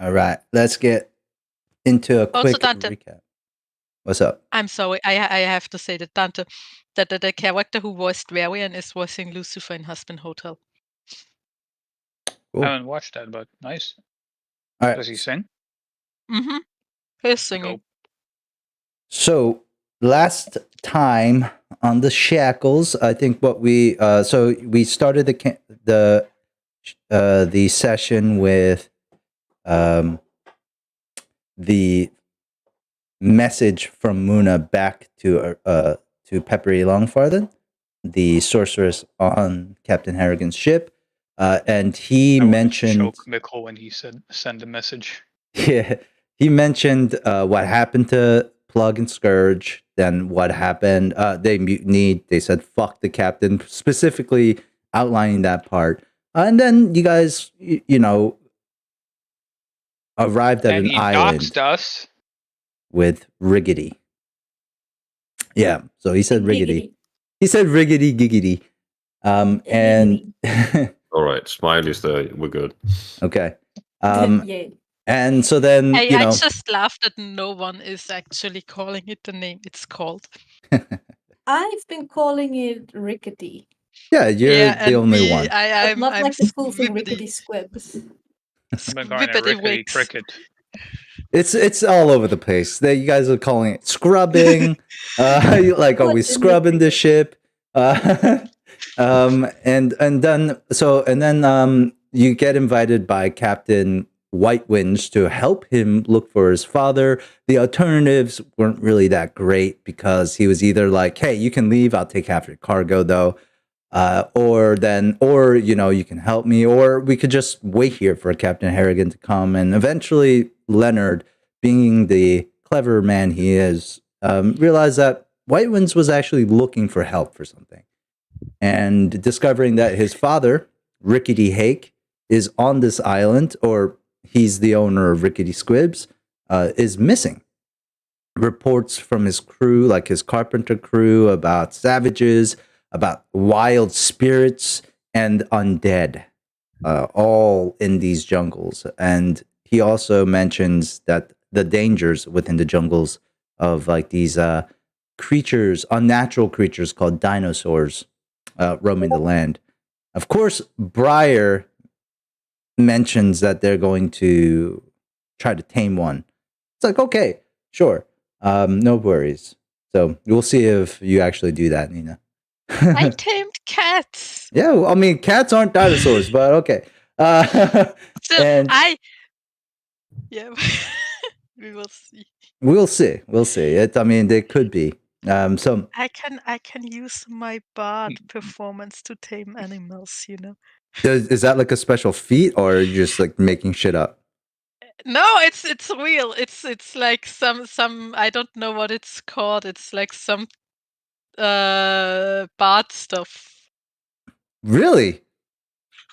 All right, let's get into a Also, quick Dante, recap. What's up? I'm sorry, I have to say that Dante, that the character who voiced Varian is voicing Lucifer in Husband Hotel. I haven't watched that, but nice. All right. Does he sing? Mm-hmm. He's singing. Dope. So last time on the Shackles, I think what we so we started the session with the message from Muna back to Peppery Longfarthen, the sorceress on Captain Harrigan's ship, and he mentioned choke Mikkel when he said send a message. Yeah, he mentioned what happened to Plug and Scourge. Then what happened? They mutinied. They said "fuck the captain," specifically outlining that part. And then you guys, arrived at And an he island doxed us. with Riggedy. Yeah, so he said Riggedy. Giggity. He said Riggedy Giggity. And All right, Smiley's there. We're good. okay. Yay. And so then, Hey, I just laughed that no one is actually calling it the name it's called. I've been calling it rickety. Yeah, you're the only one. I'm not like the full thing, Squibbity. rickety squibs. Squibbity Rickety wicks. cricket. It's all over the place. You guys are calling it scrubbing. Like, are we scrubbing the ship? And then you get invited by Captain White Winds to help him look for his father. The alternatives weren't really that great because he was either like, "Hey, you can leave. I'll take half your cargo, though." Or you can help me, or we could just wait here for Captain Harrigan to come. And eventually Leonard, being the clever man he is, realized that White Winds was actually looking for help for something. And discovering that his father, Rickety Hake, is on this island, or he's the owner of Rickety Squibs, is missing. Reports from his crew, like his carpenter crew, about savages, about wild spirits and undead, all in these jungles. And he also mentions that the dangers within the jungles of like these creatures, unnatural creatures called dinosaurs, roaming the land. Of course, Briar mentions that they're going to try to tame one. It's like, okay, sure, no worries. So we'll see if you actually do that, Nina. I tamed cats. Yeah, well, I mean, cats aren't dinosaurs, but okay. Still, and we will see. We'll see. I mean, they could be. So I can use my bard performance to tame animals. is that like a special feat, or are you just like making shit up? No, it's real. It's like some I don't know what it's called. It's like some bard stuff. Really?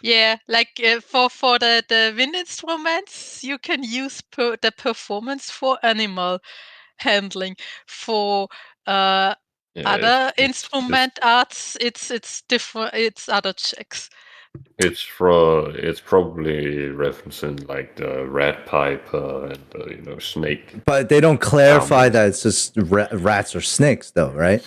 Yeah, like for the wind instruments, you can use the performance for animal handling. For other instrument arts, it's different. It's other checks. It's probably referencing like the rat pipe and snake. But they don't clarify that it's just rats or snakes, though, right?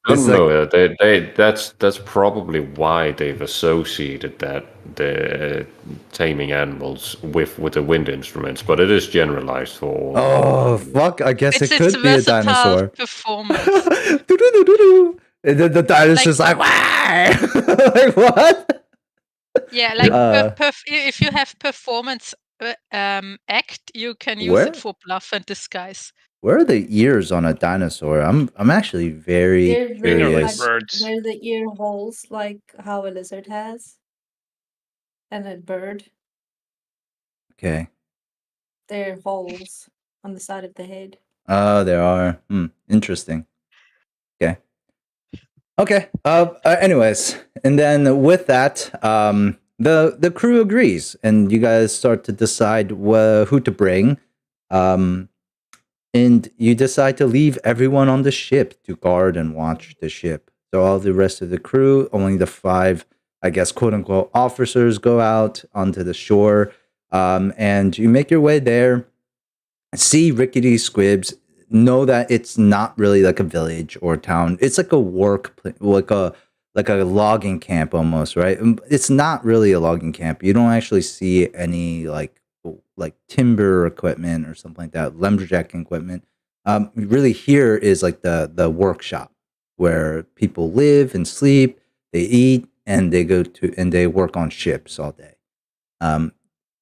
No, that's probably why they've associated that the taming animals with the wind instruments, but it is generalized for all. Oh fuck! I guess it could be a dinosaur. Performance. The dinosaur's like, like what? Yeah, like if you have performance act, you can use it for bluff and disguise. Where are the ears on a dinosaur? I'm actually very curious. They're the ear holes, like how a lizard has, and a bird. Okay. They're holes on the side of the head. Oh, there are. Interesting. Okay. Anyways, and then with that, the crew agrees, and you guys start to decide who to bring. And you decide to leave everyone on the ship to guard and watch the ship. So all the rest of the crew, only the 5, I guess, quote unquote, officers go out onto the shore. And you make your way there, see rickety squibs, know that it's not really like a village or town. It's like a like a logging camp almost, right? It's not really a logging camp. You don't actually see any like timber equipment or something like that, lumberjack equipment. Really, here is like the workshop where people live and sleep, they eat, and they work on ships all day.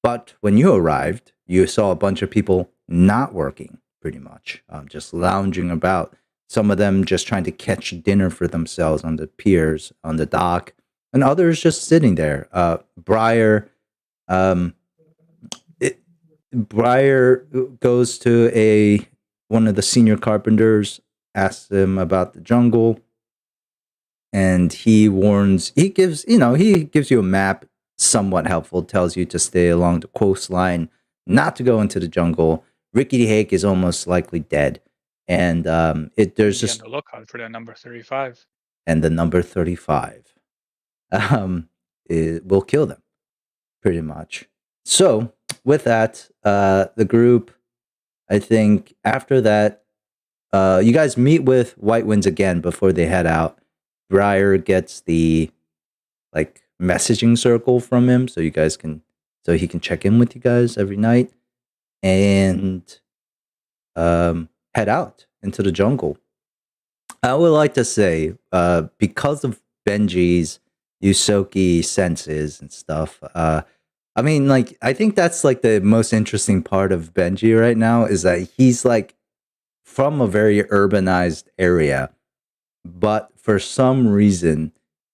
But when you arrived, you saw a bunch of people not working, pretty much, just lounging about. Some of them just trying to catch dinner for themselves on the piers, on the dock, and others just sitting there. Briar, um, Briar goes to one of the senior carpenters, asks him about the jungle, and he gives you a map, somewhat helpful, tells you to stay along the coastline, not to go into the jungle. Rickety Hake is almost likely dead, and there's Be just on the lookout for that number 35. and the number 35 it will kill them pretty much. So with that, the group, I think after that, you guys meet with White Winds again before they head out. Briar gets the like messaging circle from him, so he can check in with you guys every night, and head out into the jungle. I would like to say, because of Benji's Yusoki senses and stuff, I mean, like, I think that's like the most interesting part of Benji right now is that he's like from a very urbanized area, but for some reason,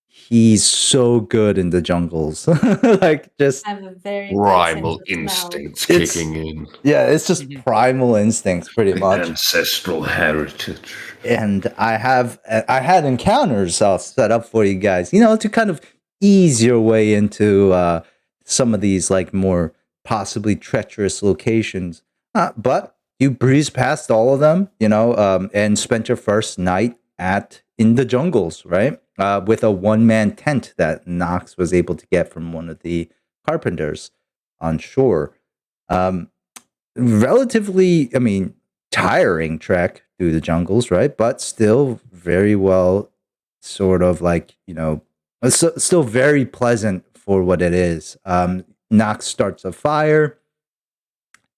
he's so good in the jungles. Like, just I have a very bad Primal sense of smell. instincts It's- kicking in. yeah, it's just Mhm. primal instincts, pretty much. Ancestral heritage. And I had encounters I'll set up for you guys, to kind of ease your way into some of these like more possibly treacherous locations. But you breeze past all of them, and spent your first night in the jungles, right? With a one-man tent that Knox was able to get from one of the carpenters on shore. Relatively, I mean, tiring trek through the jungles, right? But still very well, sort of like, still very pleasant for what it is. Nox starts a fire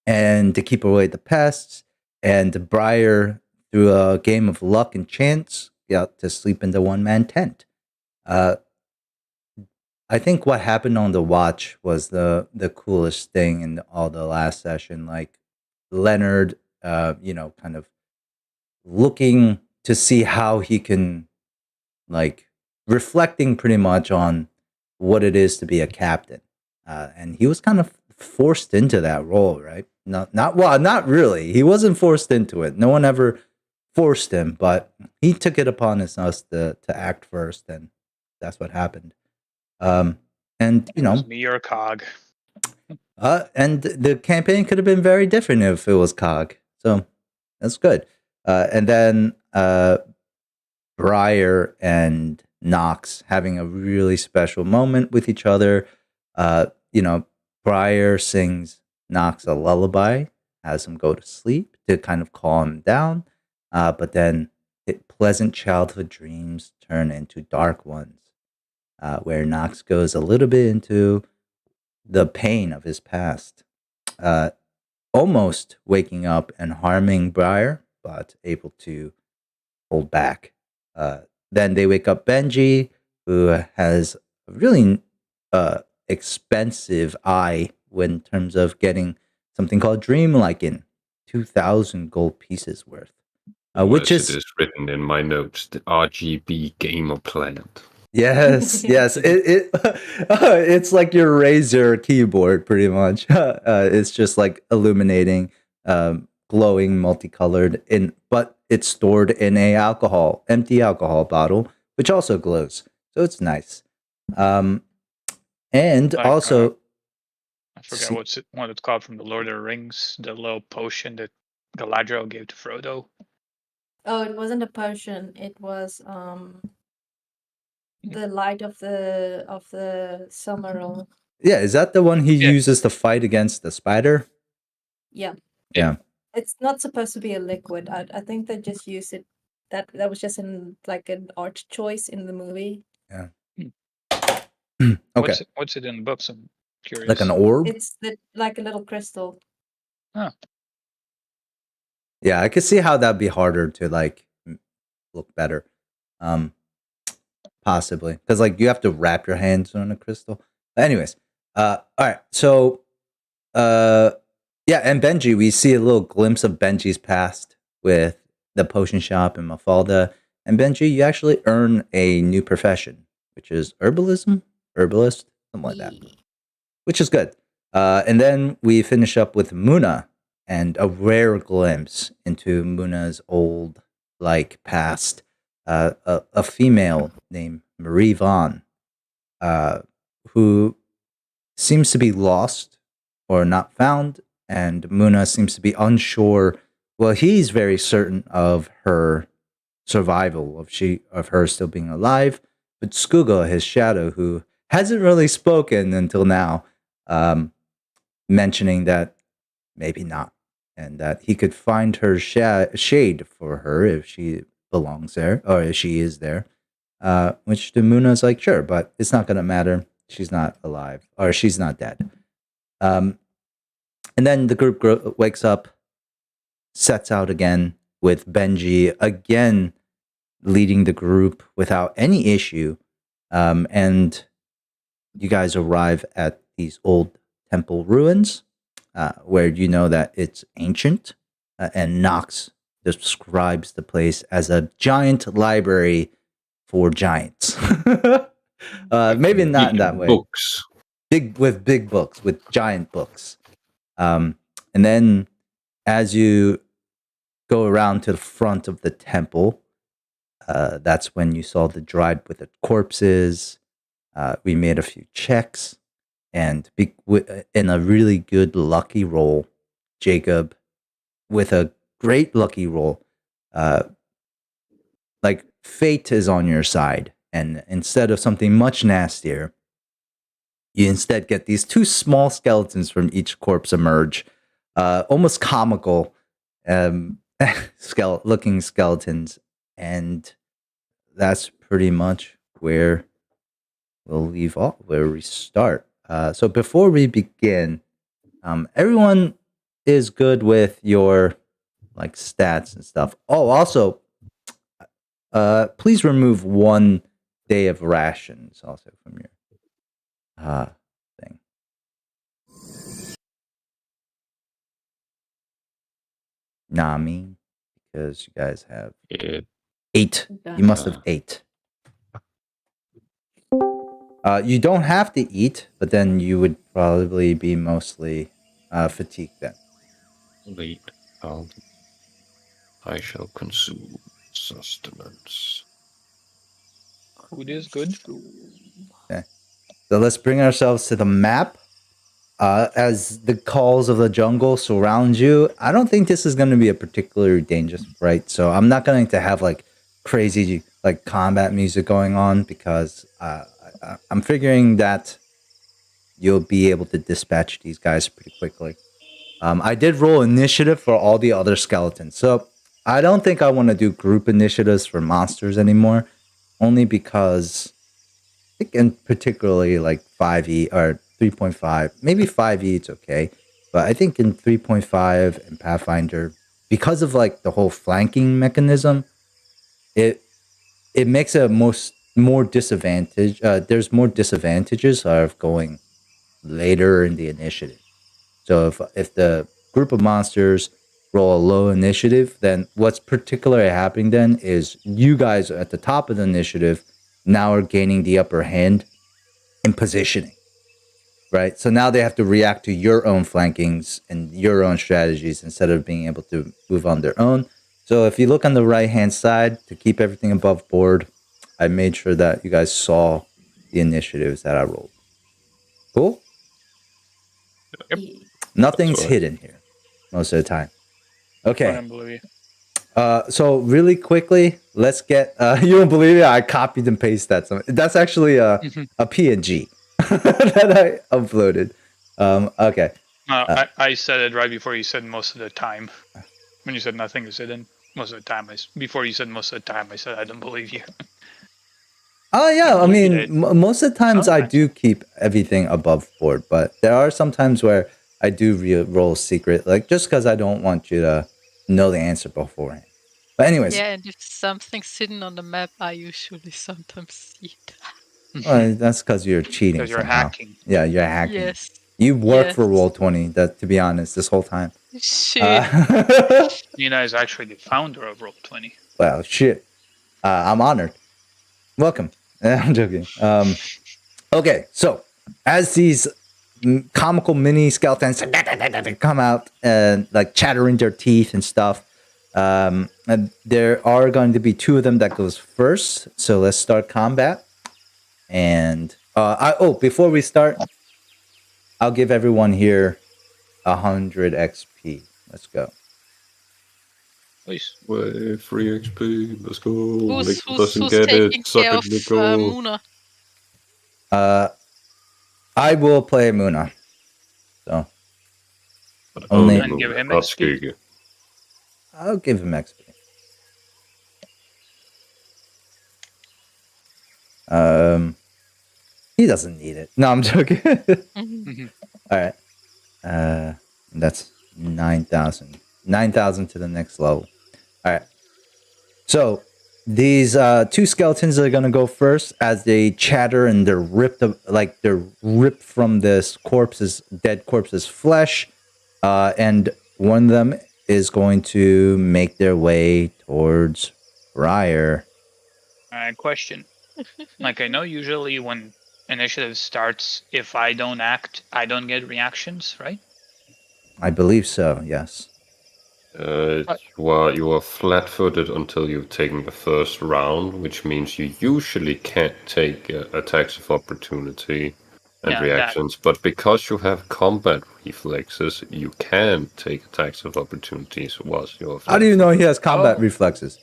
and to keep away the pests, and Briar, through a game of luck and chance, got to sleep in the one-man tent. I think what happened on the watch was the coolest thing in all the last session. Like Leonard, kind of looking to see how he can, like, reflecting pretty much on what it is to be a captain, and he was kind of forced into that role, right? Not really. He wasn't forced into it. No one ever forced him, but he took it upon himself to act first, and that's what happened. And It was me or Cog. and the campaign could have been very different if it was Cog. So that's good. And then Briar and Knox having a really special moment with each other. Briar sings Knox a lullaby, has him go to sleep to kind of calm him down. But then pleasant childhood dreams turn into dark ones, where Knox goes a little bit into the pain of his past, almost waking up and harming Briar, but able to hold back. Then they wake up Benji, who has a really expensive eye in terms of getting something called Dream Lichen, 2,000 gold pieces worth. Which As it is written in my notes, the RGB gamer planet. Yes. It's like your Razer keyboard, pretty much. It's just like illuminating, glowing, multicolored, but it's stored in a empty alcohol bottle, which also glows. So it's nice. And Like, also, I forget what it's called from the Lord of the Rings, the little potion that Galadriel gave to Frodo. Oh, it wasn't a potion. It was the light of the Summerall. Yeah, is that the one he Yeah. uses to fight against the spider? Yeah. Yeah. It's not supposed to be a liquid. I think they just used it. That was just an art choice in the movie. Yeah. Hmm. Okay. What's it in the books? I'm curious. Like an orb? It's like a little crystal. Oh. Yeah, I could see how that'd be harder to like look better. Possibly. Because like you have to wrap your hands on a crystal. But anyways, all right. So yeah, and Benji, we see a little glimpse of Benji's past with the potion shop in Mafalda. And Benji, you actually earn a new profession, which is herbalist, something like that, which is good. And then we finish up with Muna and a rare glimpse into Muna's old past. A female named Marie Vaughn, who seems to be lost or not found, and Muna seems to be unsure. Well, he's very certain of her survival, of her still being alive. But Skuga, his shadow, who hasn't really spoken until now, mentioning that maybe not, and that he could find her shade for her if she belongs there or if she is there. Which to Muna's like, sure, but it's not gonna matter. She's not alive or she's not dead. And then the group wakes up, sets out again with Benji again leading the group without any issue. And you guys arrive at these old temple ruins where you know that it's ancient, and Nox describes the place as a giant library for giants. Maybe not in that way. Books. Big books, with giant books. And then as you go around to the front of the temple, that's when you saw the dried with the corpses. We made a few checks, and in a really good lucky roll, Jacob, with a great lucky roll, like fate is on your side, and instead of something much nastier, you instead get these two small skeletons from each corpse emerge, almost comical looking skeletons, and that's pretty much where we'll leave off, where we start. So before we begin, everyone is good with your stats and stuff. Oh, also, please remove 1 day of rations also from your thing. Nah, I mean, because you guys have 8. You must have 8. You don't have to eat, but then you would probably be mostly fatigued then. Wait, I shall consume sustenance. Food is good. Okay. So let's bring ourselves to the map. As the calls of the jungle surround you, I don't think this is going to be a particularly dangerous fight. So I'm not going to have crazy combat music going on, because I'm figuring that you'll be able to dispatch these guys pretty quickly. I did roll initiative for all the other skeletons, so I don't think I want to do group initiatives for monsters anymore, only because I think in particularly 5e or 3.5, maybe 5e it's okay, but I think in 3.5 and Pathfinder, because of the whole flanking mechanism, it makes a more disadvantage. There's more disadvantages of going later in the initiative. So if the group of monsters roll a low initiative, then what's particularly happening then is you guys at the top of the initiative now are gaining the upper hand in positioning, right? So now they have to react to your own flankings and your own strategies instead of being able to move on their own. So if you look on the right-hand side, to keep everything above board, I made sure that you guys saw the initiatives that I rolled. Cool? Yep. Nothing's hidden here most of the time. Okay. I don't believe you. So really quickly, let's get. You don't believe it? I copied and pasted that. That's actually a PNG. that I uploaded. Okay. I said it right before you said most of the time. When you said nothing is hidden, most of the time, before you said most of the time, I said I don't believe you. Oh yeah, I mean, most of the times I Sometimes. do keep everything above board, but there are some times where I do roll secret, like just because I don't want you to know the answer beforehand. But anyways, Yeah, and if something's hidden on the map, I usually sometimes see it. that's because you're cheating Because you're somehow. hacking. Yeah, you're hacking. Yes. You work for Yes. Roll20. That, to be honest, this whole time. Shit. Nina is actually the founder of Roll20. Well, shit. I'm honored. Welcome. I'm joking. Okay, so as these comical mini skeletons come out and like chattering their teeth and stuff, and there are going to be two of them that goes first. So let's start combat. And before we start, I'll give everyone here 100 XP. Let's go. Please. Way, free XP. Let's go. Who's Nico doesn't who's get taking it. Suck care it, of Nico. Muna? I will play Muna. So Only And give him not XP. Skugge. I'll give him XP. He doesn't need it. No, I'm joking. All right. That's 9,000. 9,000 to the next level. All right. So these two skeletons are gonna go first as they chatter and they're ripped from this dead corpse's flesh, and one of them is going to make their way towards Briar. Question. Like, I know usually when initiative starts, if I don't act, I don't get reactions, right? I believe so. Yes. You are flat-footed until you've taken the first round, which means you usually can't take attacks of opportunity and Yeah, reactions. But because you have combat reflexes, you can take attacks of opportunities whilst you're How do you know he has combat Oh. reflexes?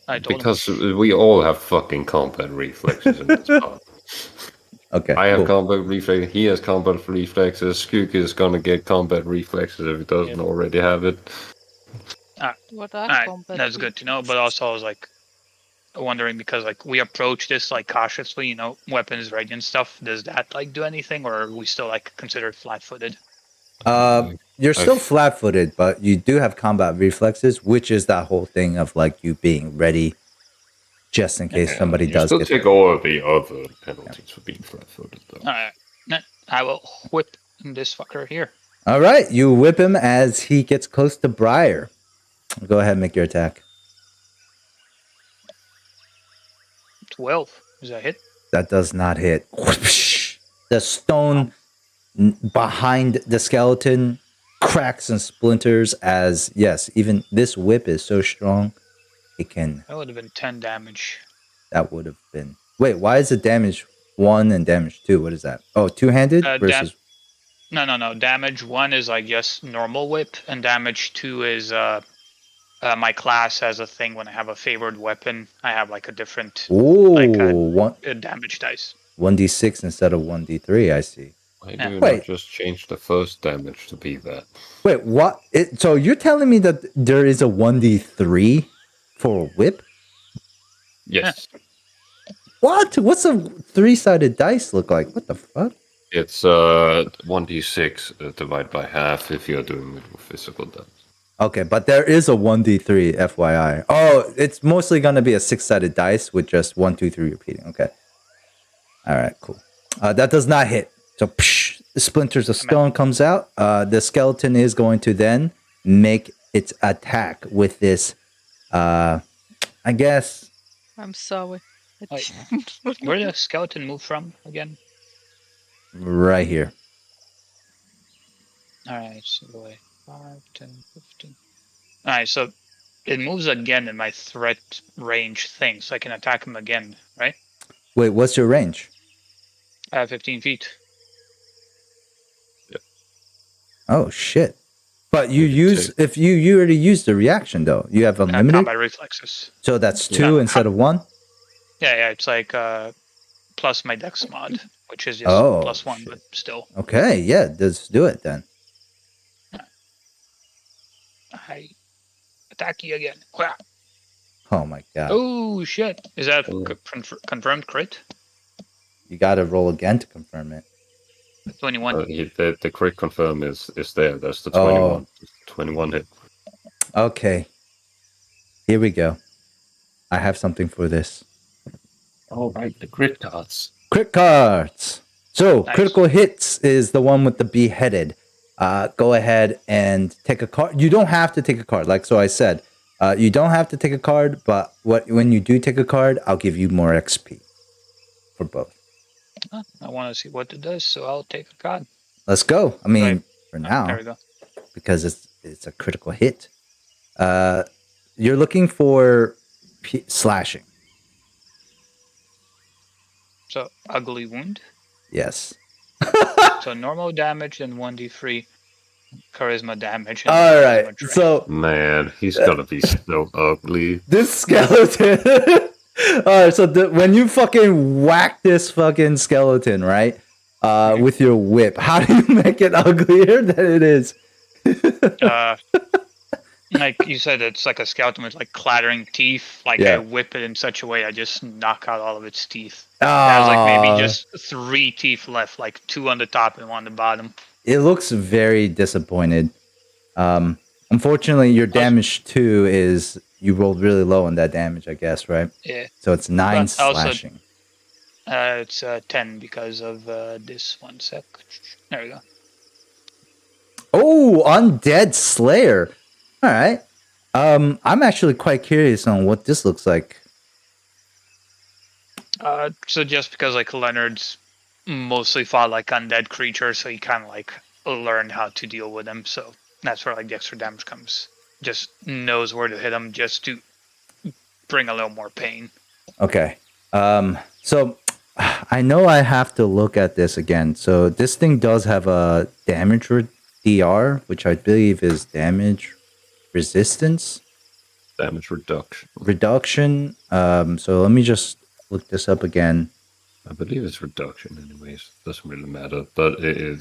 I told him. Because we all have fucking combat reflexes in this part. Okay. I have cool. combat reflexes, he has combat reflexes, Skugge is gonna get combat reflexes if he doesn't already have it. What are Alright, combat that's good to know. But also, I was like wondering because like we approach this like cautiously, weapons ready and stuff. Does that like do anything, or are we still like considered flat-footed? You're still flat-footed, but you do have combat reflexes, which is that whole thing of like you being ready just in case somebody you does still get take all of the other penalties for being flat-footed, though. Alright, I will whip this fucker here. All right, you whip him as he gets close to Briar. Go ahead and make your attack. 12. Is that hit? That does not hit. The stone behind the skeleton cracks and splinters as, yes, even this whip is so strong, it can... That would have been 10 damage. That would have been... Wait, why is it damage 1 and damage 2? What is that? Oh, two-handed versus... No. Damage 1 is, I guess, normal whip, and damage 2 is my class has a thing when I have a favored weapon. I have like a different damage dice. 1d6 instead of 1d3, I see. Why do you not just change the first damage to be that? Wait, what? So you're telling me that there is a 1d3 for a whip? Yes. What? What's a 3-sided dice look like? What the fuck? It's 1d6 divided by half if you're doing it with physical damage. Okay, but there is a 1d3, FYI. Oh, it's mostly going to be a 6-sided dice with just 1, 2, 3 repeating. Okay. All right, cool. That does not hit. So, the splinters of stone comes out. The skeleton is going to then make its attack with this, I guess... I'm sorry. Where did the skeleton move from again? Right here. Alright, so 5, 10, 15. Alright, so it moves again in my threat range thing, so I can attack him again, right? Wait, what's your range? 15 feet. Yep. Oh, shit. But you you already used the reaction, though. You have unlimited? Combat reflexes. So that's 2 instead of 1? Yeah, it's like plus my dex mod. which is just +1, shit. but still. Okay, yeah, let's do it then. I attack you again. Wah. Oh my god. Oh shit! Is that confirmed crit? You gotta roll again to confirm it. 21. The crit confirm is there. That's the 21. 21 hit. Okay. Here we go. I have something for this. All right, the crit cards. Crit cards. So Nice. critical hits is the one with the beheaded. Go ahead and take a card. You don't have to take a card. Like so I said, you don't have to take a card, but when you do take a card, I'll give you more XP for both. I want to see what it does, so I'll take a card. Let's go. I mean, for There now, we go. because it's a critical hit. You're looking for slashing. So ugly wound. Yes. So normal damage and 1d3 charisma damage. And All right. charisma drain. So Man, he's gonna be so ugly. this skeleton. All right. So when you fucking whack this fucking skeleton, right, with your whip, how do you make it uglier than it is? Like you said, it's like a skeleton with like clattering teeth. Like I whip it in such a way I just knock out all of its teeth. It has like maybe just 3 teeth left, like 2 on the top and 1 on the bottom. It looks very disappointed. Unfortunately, your damage 2 is you rolled really low on that damage, I guess, right? Yeah. So it's 9 But also, slashing. It's 10 because of this. 1 sec. There we go. Oh, Undead Slayer. All right. I'm actually quite curious on what this looks like. So just because like Leonard's mostly fought like undead creatures, so he kind of like learned how to deal with them. So that's where like the extra damage comes. Just knows where to hit them just to bring a little more pain. Okay. So I know I have to look at this again. So this thing does have a damage DR, which I believe is damage resistance. Damage reduction. Reduction. So let me just look this up again. I believe it's reduction anyways. Doesn't really matter. But it's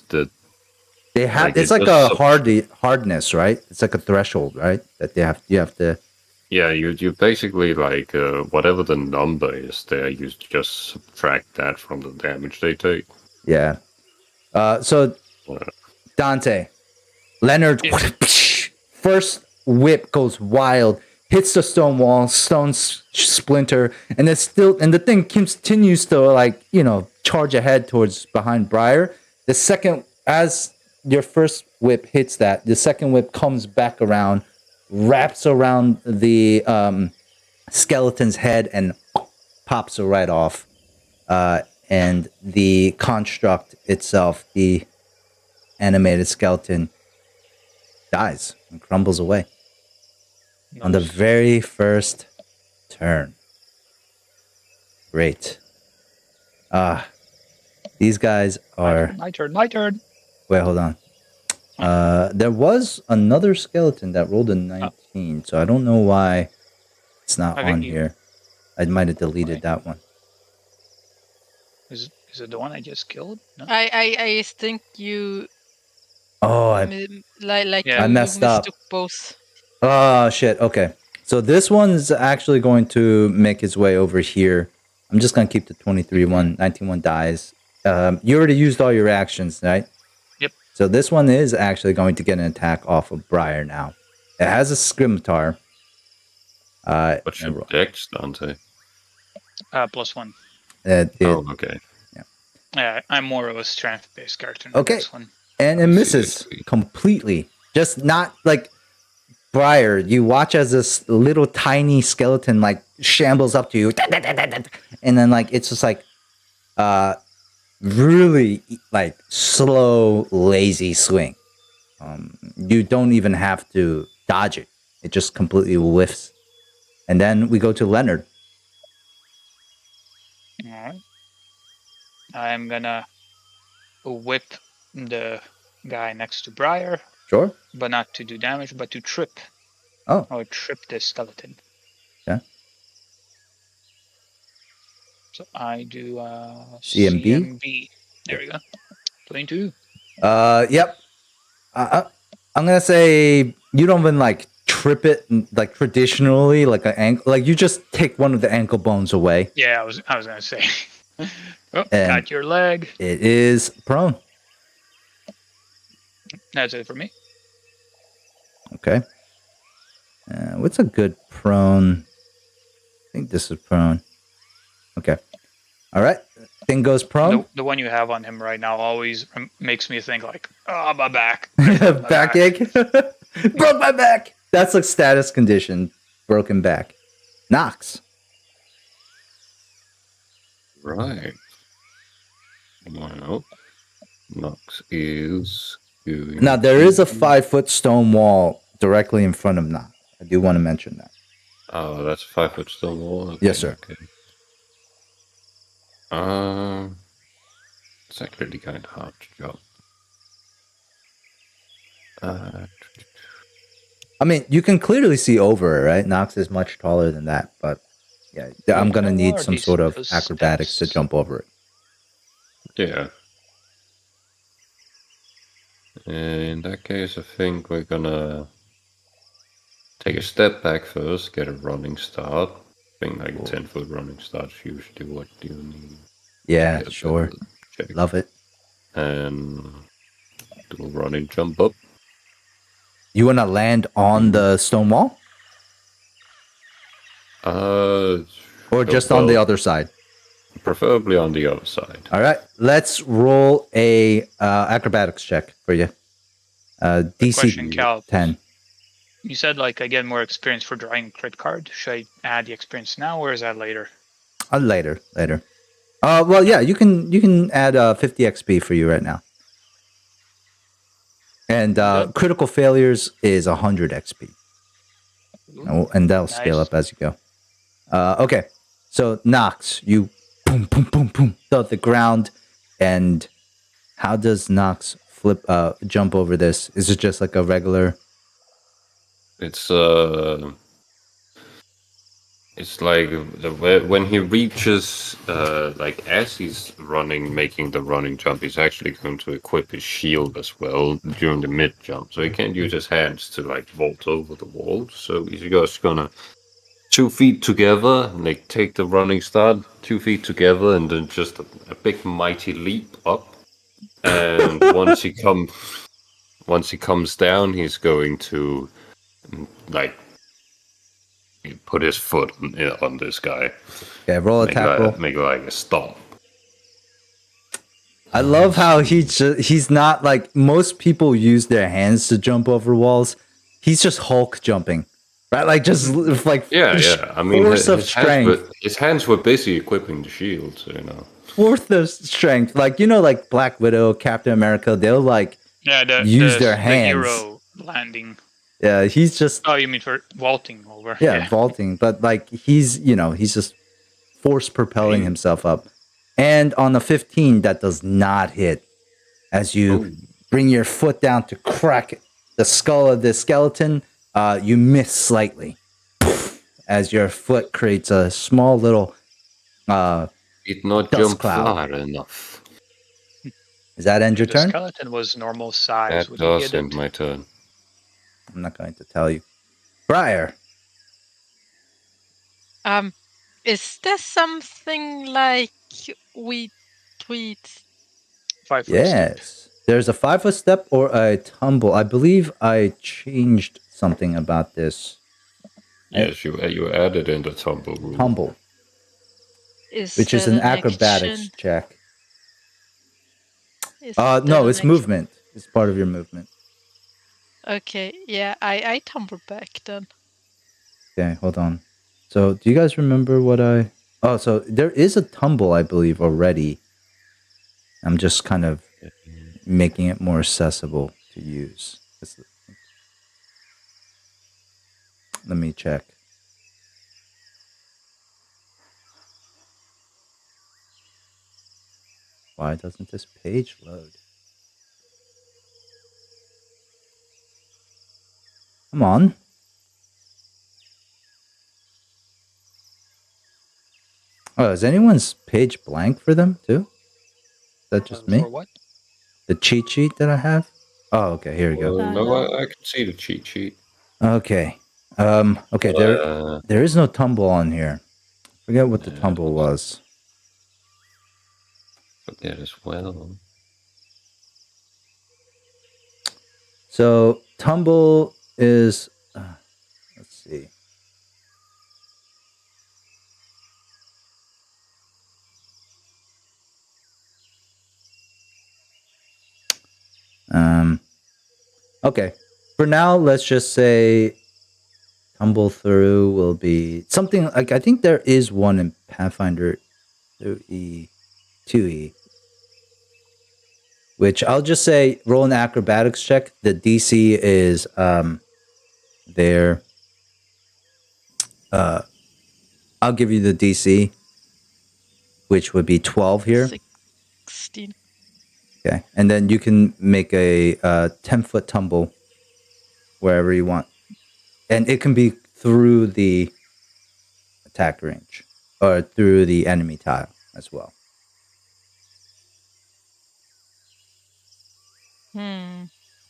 the They have like it's like a hardness, right? It's like a threshold, right? That you have to. Yeah, you basically like whatever the number is there, you just subtract that from the damage they take. Yeah. So Dante, Leonard, first whip goes wild, hits the stone wall, stones splinter, and the thing continues to like charge ahead towards behind Briar. The second, as your first whip hits that, the second whip comes back around, wraps around the skeleton's head, and pops it right off. And the construct itself, the animated skeleton, dies and crumbles away on the very first turn. Great. These guys are... My turn. Wait, hold on. There was another skeleton that rolled a 19, so I don't know why it's not on here. I might have deleted that one. Is it the one I just killed? No? I think you. Oh, I messed up. mistook both. Oh, shit. Okay. So this one's actually going to make its way over here. I'm just going to keep the 23 one. 19 one dies. You already used all your actions, right? Yep. So this one is actually going to get an attack off of Briar now. It has a scimitar. What's your dex, Dante? +1. Oh, okay. Yeah, I'm more of a strength-based character. Okay. This one. And it misses completely. Just not like Briar. You watch as this little tiny skeleton like shambles up to you, and then like it's just like really like slow, lazy swing. You don't even have to dodge it. It just completely whiffs. And then we go to Leonard. All right. I'm gonna whip the guy next to Briar. Sure. But not to do damage, but to trip. Oh. Or trip the skeleton. Yeah. So I do CMB? CMB. There we go. 22. Yep. I'm gonna say you don't even like trip it like traditionally, like an ankle. Like you just take one of the ankle bones away. Yeah, I was gonna say. Oh, And got your leg. it is prone. That's it for me. Okay. What's a good prone? I think this is prone. Okay. All right. Thing goes prone. The one you have on him right now always makes me think like, oh, my back. I broke my back. Backache. Broke my back. That's a status condition. Broken back. Knox. Right. Well, Nox is going Now there is a to- 5-foot stone wall directly in front of Knox. I do want to mention that. Oh, that's a 5-foot stone wall. Okay, Yes, sir. Okay. It's actually kind of hard to jump. I mean, you can clearly see over it, right? Knox is much taller than that, but yeah, I'm gonna How need are some these sort of those acrobatics to steps? jump over it. Yeah. In that case, I think we're gonna take a step back first, get a running start. I think like a 10-foot running start is usually what you need. Yeah, Get a sure. better check. Love it. And do a running jump up. You want to land on the stone wall or just on the other side? Preferably on the other side. All right, let's roll a acrobatics check for you. Question, DC Cal. 10. You said like I get more experience for drawing crit card. Should I add the experience now or is that later? Later. Well, yeah, you can add 50 XP for you right now. And critical failures is 100 XP. And that'll scale Nice. up as you go. Okay, so Nox, you boom, boom, boom, boom, thud the ground. And how does Nox jump over this? Is it just like a regular? It's like when he reaches, like as he's running, making the running jump, he's actually going to equip his shield as well during the mid jump. So he can't use his hands to like vault over the wall. So he's just gonna 2 feet together, and like take the running start, 2 feet together, and then just a big mighty leap up. And once he comes down, he's going to like put his foot on this guy. Okay, roll a tackle. Make like a stomp. I love how he's not like most people use their hands to jump over walls. He's just Hulk jumping, right? Like just like Yeah. I mean, force of strength. His hands were busy equipping the shield, so, you know. Force of strength, like like Black Widow, Captain America. They'll like use their hands. The hero landing. Yeah, he's just. Oh, you mean for vaulting over? Yeah, vaulting, but like he's just force propelling himself up. And on the 15, that does not hit. As you bring your foot down to crack the skull of the skeleton, you miss slightly. As your foot creates a small little Did not dust jump cloud. far enough. Does that end your The turn? skeleton was normal size. That does end my turn. I'm not going to tell you. Briar. Is there something like we tweet? 5 foot Yes. step. There's a 5-foot step or a tumble. I believe I changed something about this. Yes, you added in the tumble rule. Tumble. Which is an acrobatics check. No, it's movement. It's part of your movement. Okay, yeah, I tumble back then. Okay, hold on. So, do you guys remember what I... Oh, so there is a tumble, I believe, already. I'm just kind of making it more accessible to use. Let me check. Why doesn't this page load? Come on. Oh, is anyone's page blank for them too? Is that just me? For what? The cheat sheet that I have? Oh, okay. Here we go. No, no. I can see the cheat sheet. Okay. Okay. There is no tumble on here. Forget what the tumble was. Forget as well. So tumble is. Let's see. Okay. For now, let's just say tumble through will be something like I think there is one in Pathfinder 2E, which I'll just say roll an acrobatics check. The DC is there. I'll give you the DC, which would be 12 here. 16. Okay, and then you can make a 10-foot tumble wherever you want, and it can be through the attack range or through the enemy tile as well. Oh,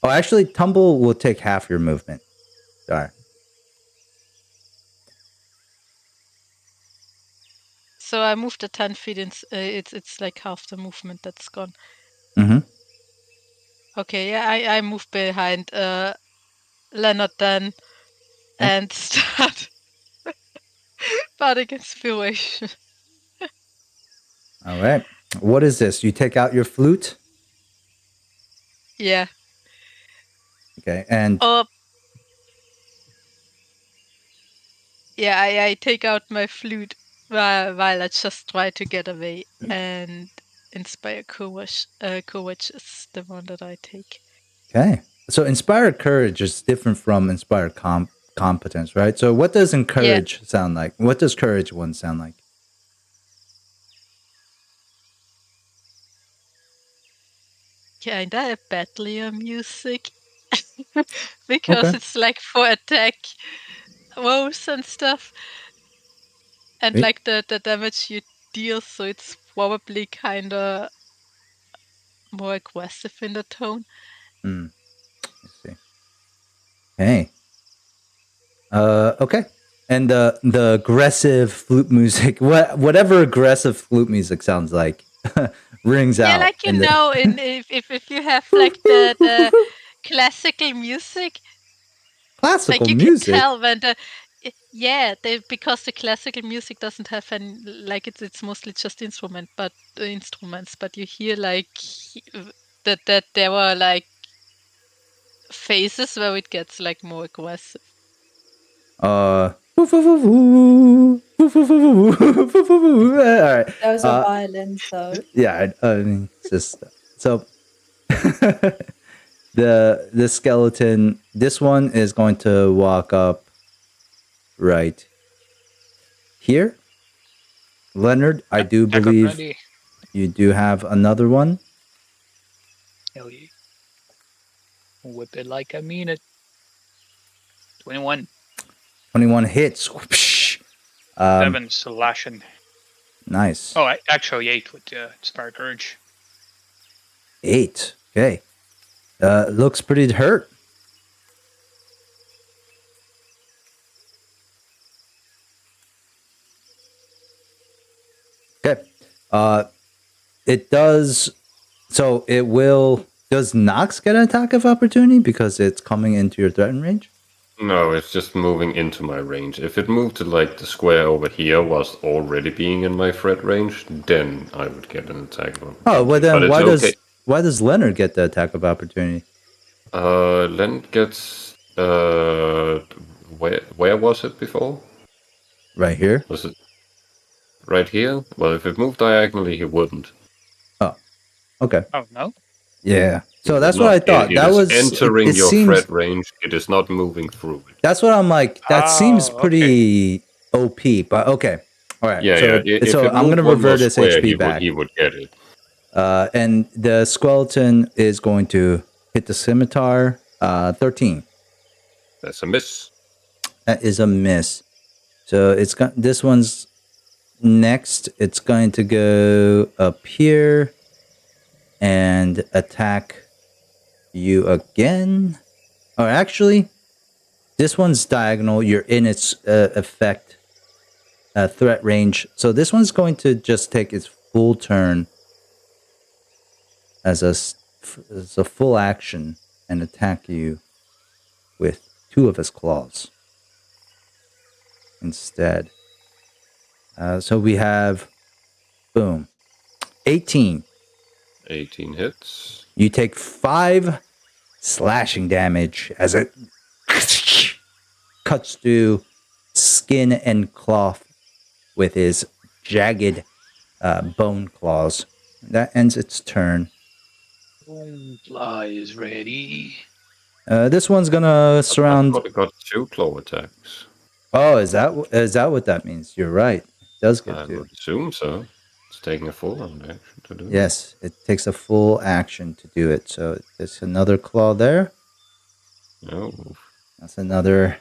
actually, tumble will take half your movement. Sorry. So I moved the 10 feet. It's like half the movement that's gone. Mm-hmm. Okay, yeah, I move behind Leonard then and start bardic inspiration. All right. What is this? You take out your flute? Yeah. Okay, and yeah, I take out my flute while I just try to get away, and inspire courage. Courage is the one that I take. okay. So inspired courage is different from inspired competence, right? So what does encourage sound like? What does courage one sound like? Kinda a battlier music. Because it's like for attack rolls and stuff. And like the damage you deal, so it's probably kinda more aggressive in the tone. I see. Hey. Okay. And the aggressive flute music, whatever aggressive flute music sounds like, rings out. Yeah, like if you have like the classical music. Classical like you music. can tell when because the classical music doesn't have any, like it's mostly just instruments, but you hear like that there were like phases where it gets like more aggressive. All right. Those are violins, though. Yeah, I mean, it's just so. the skeleton. This one is going to walk up right here. Leonard, I do believe you do have another one. Hell yeah. Whip it like I mean it. 21. 21 hits. 7 slashing. Nice. Oh, actually 8 with Inspire Courage. 8. Okay. Looks pretty hurt. Okay. It does. So it will. Does Nox get an attack of opportunity because it's coming into your threatened range? No, it's just moving into my range. If it moved to like the square over here was already being in my threat range, then I would get an attack of opportunity. Oh, well then why does Leonard get the attack of opportunity? Leonard gets where was it before? Right here. Was it right here? Well, if it moved diagonally, he wouldn't. Oh, okay. Oh no. Yeah. So that's what I thought. It is entering your threat range. It is not moving through it. That's what I'm like. That seems pretty OP, but okay. All right. Yeah, So I'm going to revert this HP back. He would get it. And the skeleton is going to hit the scimitar. 13. That's a miss. That is a miss. So it's got this one's next, it's going to go up here and attack you again. Or actually, this one's diagonal. You're in its effect threat range. So this one's going to just take its full turn as a full action and attack you with 2 of his claws instead. So we have, boom, 18. 18 hits. You take 5 slashing damage as it cuts through skin and cloth with his jagged bone claws. That ends its turn. Fly is ready. This one's gonna surround. It got 2 claw attacks. Oh, is that what that means? You're right. It does get I 2. would assume so. It's taking a full round action to do it. Yes, it takes a full action to do it. So there's another claw there. No. That's another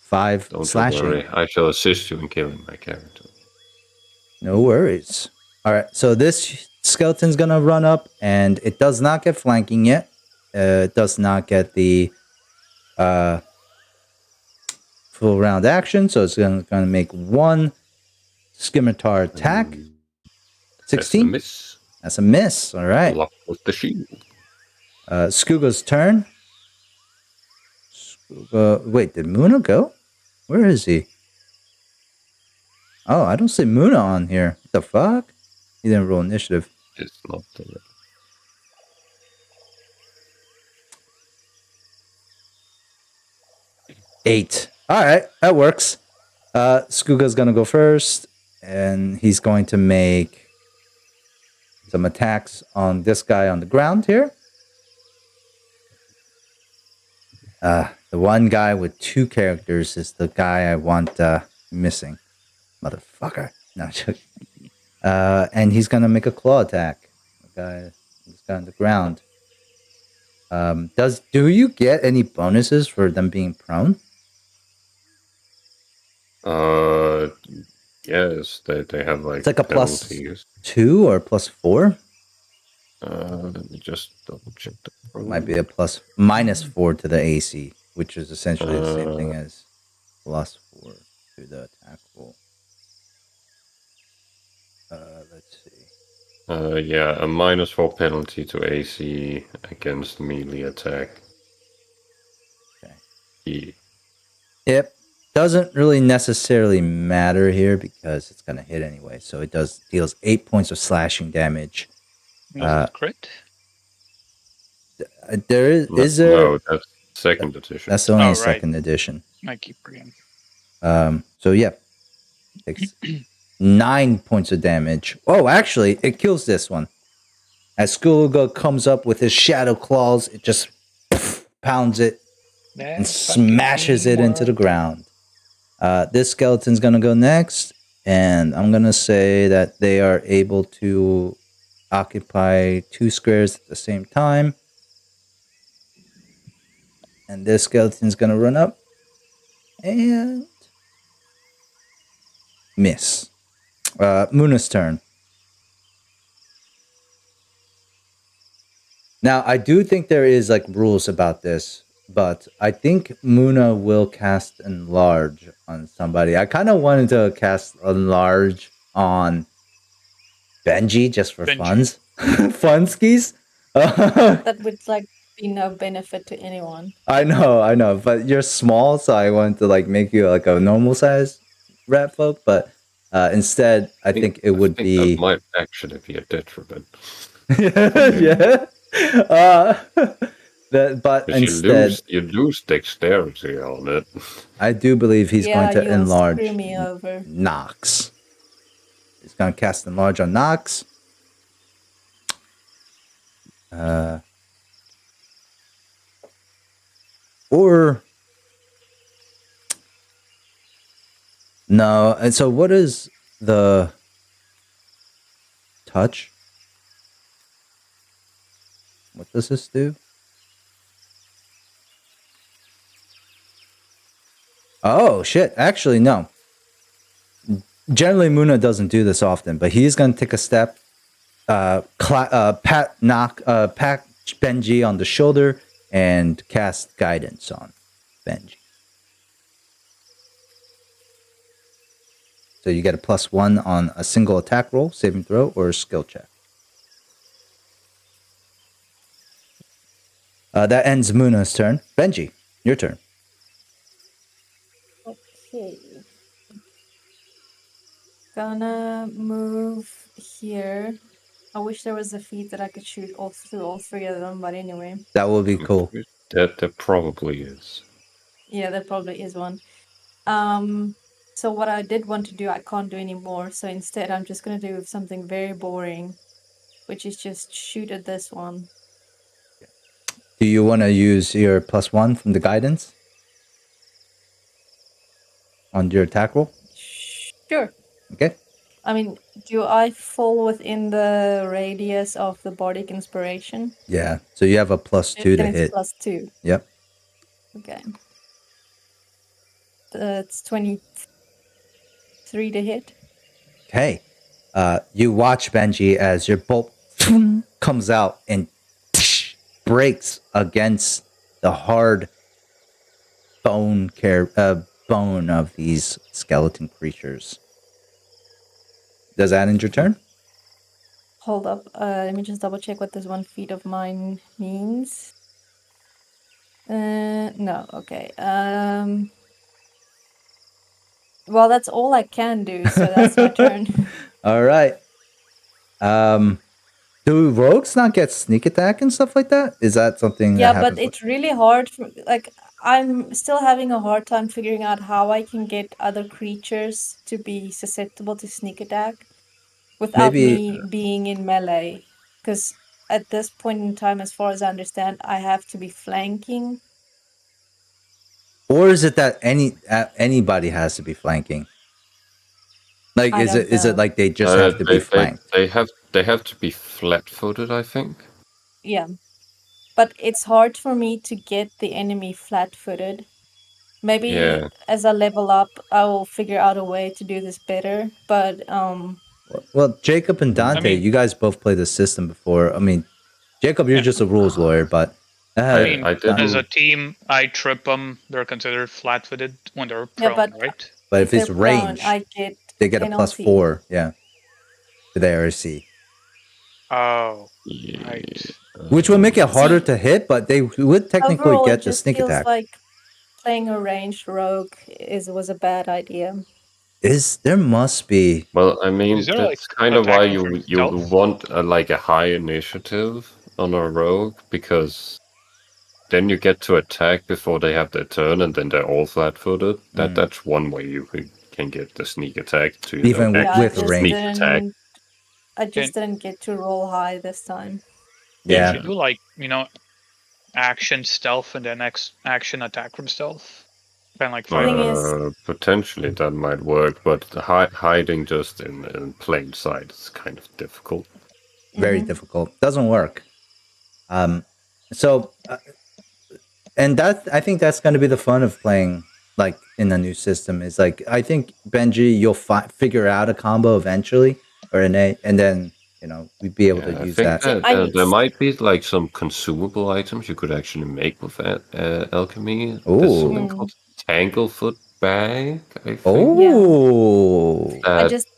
5 Don't slashing. worry. I shall assist you in killing my character. No worries. All right, so this skeleton's gonna run up, and it does not get flanking yet. It does not get the full round action, so it's gonna make 1 scimitar attack. 16. Miss. That's a miss. All right. Block with the shield. Skuga's turn. Wait, did Muna go? Where is he? Oh, I don't see Muna on here. What the fuck? He didn't roll initiative. It's not the 8. All right, that works. Skuga's gonna go first, and he's going to make some attacks on this guy on the ground here. The one guy with 2 characters is the guy I want missing. Motherfucker. No, I'm joking. And he's gonna make a claw attack. This guy on the ground. Do you get any bonuses for them being prone? Yes, they have like It's like a penalties. +2 or +4. Let me just double check that. Might be a -4 to the AC, which is essentially the same thing as +4 to the attack roll. Let's see. Yeah, a -4 penalty to AC against melee attack. Okay. Yeah. Yep. Doesn't really necessarily matter here because it's gonna hit anyway. So it deals 8 points of slashing damage. Crit? Is there? No, that's 2nd edition. That's only Oh, a right. 2nd edition. I keep forgetting. So yeah, takes 9 points of damage. Oh, actually, it kills this one. As Skuga comes up with his shadow claws, it just pounds it and smashes it into the ground. This skeleton's gonna go next, and I'm gonna say that they are able to occupy 2 squares at the same time. And this skeleton's gonna run up and miss. Muna's turn. Now, I do think there is like rules about this, but I think Muna will cast Enlarge on somebody. I kind of wanted to cast Enlarge on Benji just for Benji. funskies. That would like be no benefit to anyone. I know, but you're small, so I wanted to like make you like a normal size rat folk, but instead I think it would be that might actually be a detriment. yeah. But instead you lose dexterity on it. I do believe he's going to you'll enlarge screw me over. Nox. He's going to cast enlarge on Nox. Or no, and so what is the touch? What does this do? Oh shit, actually no. generally Muna doesn't do this often, but he's going to take a step, pat Benji on the shoulder and cast guidance on Benji. So you get a +1 on a single attack roll, saving throw, or a skill check. That ends Muna's turn. Benji, your turn. Okay. Gonna move here. I wish there was a feat that I could shoot through all three of them, but anyway. That will be cool. There probably is. Yeah, there probably is one. So what I did want to do, I can't do anymore. So instead, I'm just gonna do something very boring, which is just shoot at this one. Do you want to use your +1 from the guidance on your attack roll? Sure. Okay. I mean, do I fall within the radius of the bardic inspiration? Yeah. So you have a +2 to Then it's hit. +2. Yep. Okay. It's 23 to hit. Okay. You watch Benji as your bolt comes out and breaks against the hard bone of these skeleton creatures. Does that end your turn? Hold up. Let me just double check what this 1 feet of mine means. No. Okay. Well, that's all I can do, so that's my turn. All right. Do rogues not get sneak attack and stuff like that? Is that something that Yeah, happens? but it's really hard for, like, I'm still having a hard time figuring out how I can get other creatures to be susceptible to sneak attack without me being in melee. Because at this point in time, as far as I understand, I have to be flanking. Or is it that anybody has to be flanking? Like, I is don't it know. like they just have to be flanked? They have to be flat-footed, I think. Yeah. But it's hard for me to get the enemy flat-footed. Maybe Yeah. as I level up, I will figure out a way to do this better. But Well, Jacob and Dante, I mean- you guys both played the system before. I mean, Jacob, you're Yeah. just a rules lawyer, but I mean, I did as a team, I trip them. They're considered flat-footed when they're prone, but right? but if it's they're prone, range, I get they get a penalty. +4, yeah, to the ARC, Oh, yeah. right. which would make it harder See, to hit, but they would technically Overall, get it the just sneak feels attack. like playing a ranged rogue was a bad idea. There must be. Well, I mean, Is there, that's like, kind of why attacking from you stealth? want like a high initiative on a rogue, because then you get to attack before they have their turn, and then they're all flat-footed. That's one way you can get the sneak attack to Even Yeah, with range. sneak attack. I just didn't get to roll high this time. Yeah. You should do, like, action stealth and then action attack from stealth. Kind of like The thing fire. is- Potentially that might work, but hiding just in plain sight is kind of difficult. Very difficult. Doesn't work. So, and that I think that's going to be the fun of playing like in a new system. Is like I think Benji, you'll figure out a combo eventually, or and then we'd be able to use that. There might be like some consumable items you could actually make with alchemy. Ooh. There's something called Tanglefoot Bag, I think. Oh, I just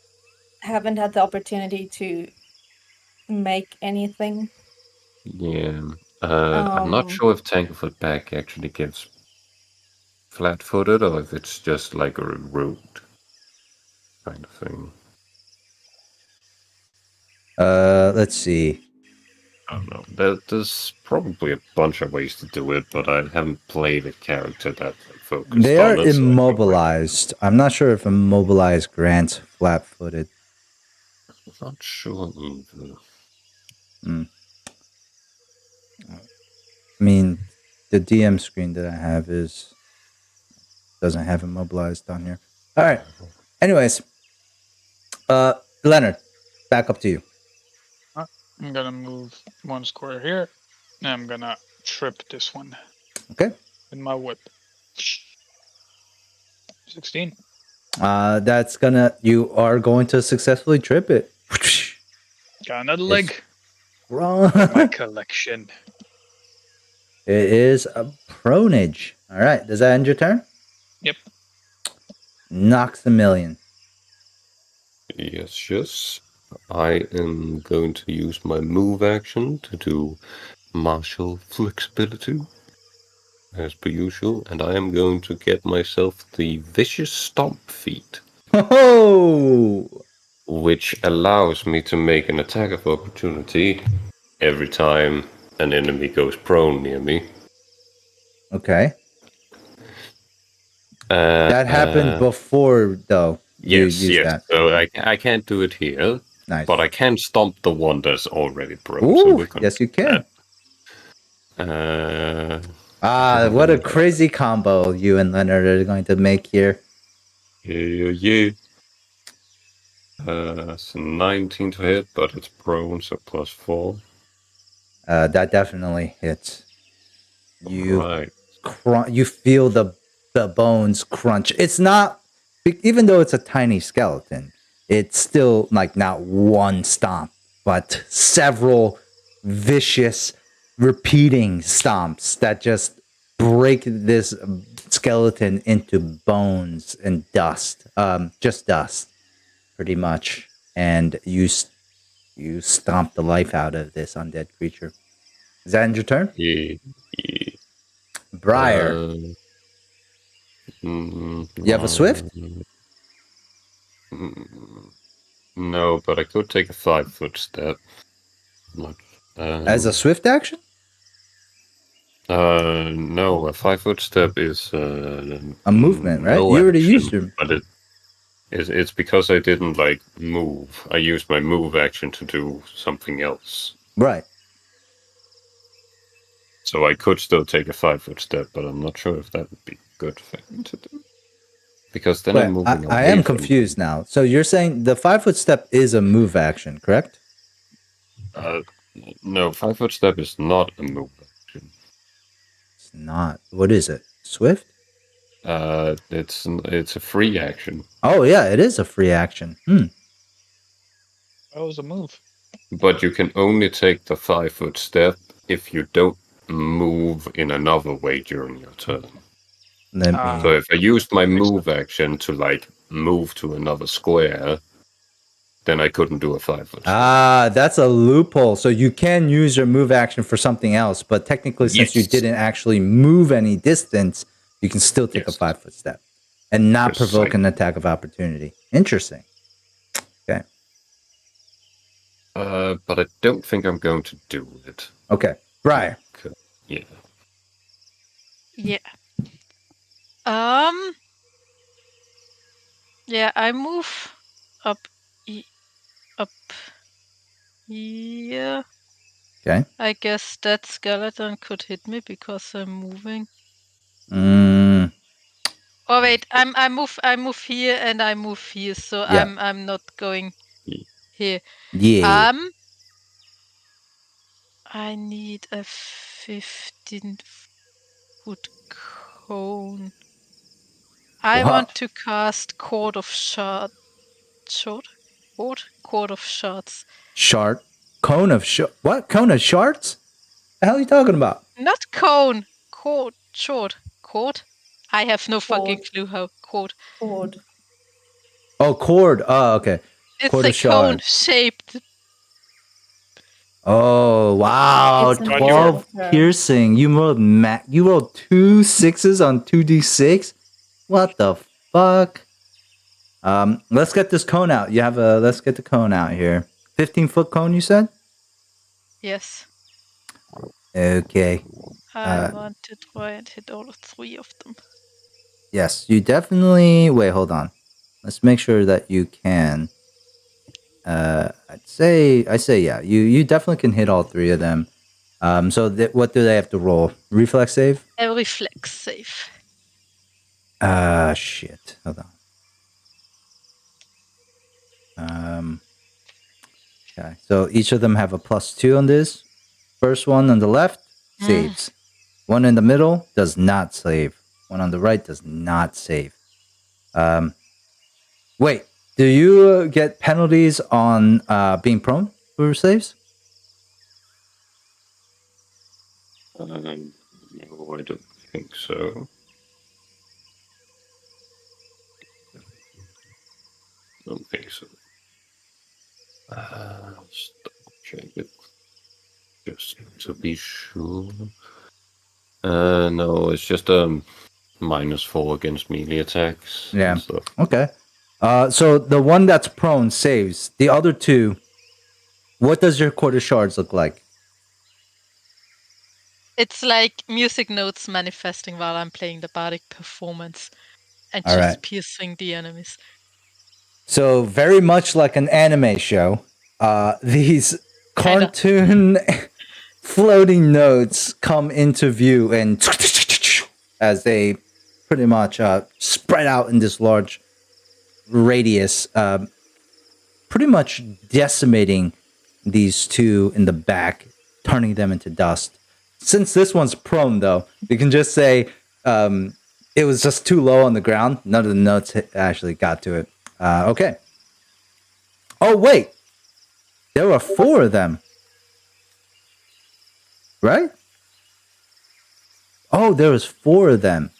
haven't had the opportunity to make anything. Yeah. I'm not sure if Tanglefoot Bag actually gives flat-footed or if it's just like a root kind of thing. Let's see. I don't know. There's probably a bunch of ways to do it, but I haven't played a character that focused They on are it. immobilized. I'm not sure if immobilized grants flat-footed. I'm not sure either. I mean, the DM screen that I have doesn't have immobilized on here. All right. Anyways, Leonard, back up to you. I'm gonna move one square here, and I'm gonna trip this one. Okay. With my whip. 16. That's you are going to successfully trip it. Got another leg. Wrong. My collection. It is a pronage. All right. Does that end your turn? Yep. Knocks a million. Yes. I am going to use my move action to do martial flexibility, as per usual, and I am going to get myself the vicious stomp feat. Oh! Which allows me to make an attack of opportunity every time an enemy goes prone near me. Okay. That happened before, though. Yes. That. So I can't do it here. Nice. But I can stomp the one that's already prone. Ooh, so we're yes, you can. What a crazy combo you and Leonard are going to make here. Yeah. It's 19 to hit, but it's prone, so +4. That definitely hits. Right. You feel the bones crunch. It's not, even though it's a tiny skeleton, it's still like not one stomp, but several vicious repeating stomps that just break this skeleton into bones and dust. Just dust, pretty much. And you stomp the life out of this undead creature. Is that end your turn? Yeah. Briar. You have a swift? No, but I could take a 5-foot step. As a swift action? No, a 5-foot step is a movement, right? No You already action, used them. But it's because I didn't move. I used my move action to do something else. Right. So I could still take a 5-foot step, but I'm not sure if that would be good for him to do. Because then I'm moving away. I am confused now. So you're saying the 5-foot step is a move action, correct? No, 5-foot step is not a move action. It's not. What is it? Swift? It's a free action. Oh yeah, it is a free action. That was a move. But you can only take the 5-foot step if you don't move in another way during your turn. So if I used my move action to move to another square, then I couldn't do a 5-foot step. That's a loophole. So you can use your move action for something else, but technically, since you didn't actually move any distance, you can still take a 5-foot step and not provoke an attack of opportunity. Interesting. Okay. But I don't think I'm going to do it. Okay. Briar. Yeah. Yeah. Yeah, I move up here. Okay. I guess that skeleton could hit me because I'm moving. Oh wait, I move here and I move here, so yeah. I'm not going here. Yeah. I need a 15-foot cone. I want to cast Cord of Shards. Cord of Shards. Cone of what? Cone of shards? The hell are you talking about? Not cone. Cord. Cord? I have no fucking clue how. Cord. Oh, cord. Oh, okay. It's cord a cone shaped. Oh, wow. 12 piercing. You rolled 2 6s on 2d6? What the fuck? Let's get this cone out. Let's get the cone out here. 15-foot cone, you said? Yes. Okay. I want to try and hit all 3 of them. Yes, you definitely... Wait, hold on. Let's make sure that you can. I say yeah. You definitely can hit all 3 of them. So what do they have to roll? Reflex save? A reflex save. Shit. Hold on. Okay. So each of them have a +2 on this. First one on the left saves. One in the middle does not save. One on the right does not save. Wait, do you get penalties on being prone for saves? No, I don't think so. Don't think so. Let's double check it. Just to be sure. No, it's just -4 against melee attacks. Yeah. And stuff. Okay. So the one that's prone saves. The other two, what does your quarter shards look like? It's like music notes manifesting while I'm playing the bardic performance and All just right. piercing the enemies. So very much like an anime show, these Kinda. cartoon floating notes come into view and as they pretty much spread out in this large radius, pretty much decimating these two in the back, turning them into dust. Since this one's prone, though, you can just say it was just too low on the ground. None of the notes actually got to it. Okay. Oh, wait. There were 4 of them. Right? Oh, there was 4 of them.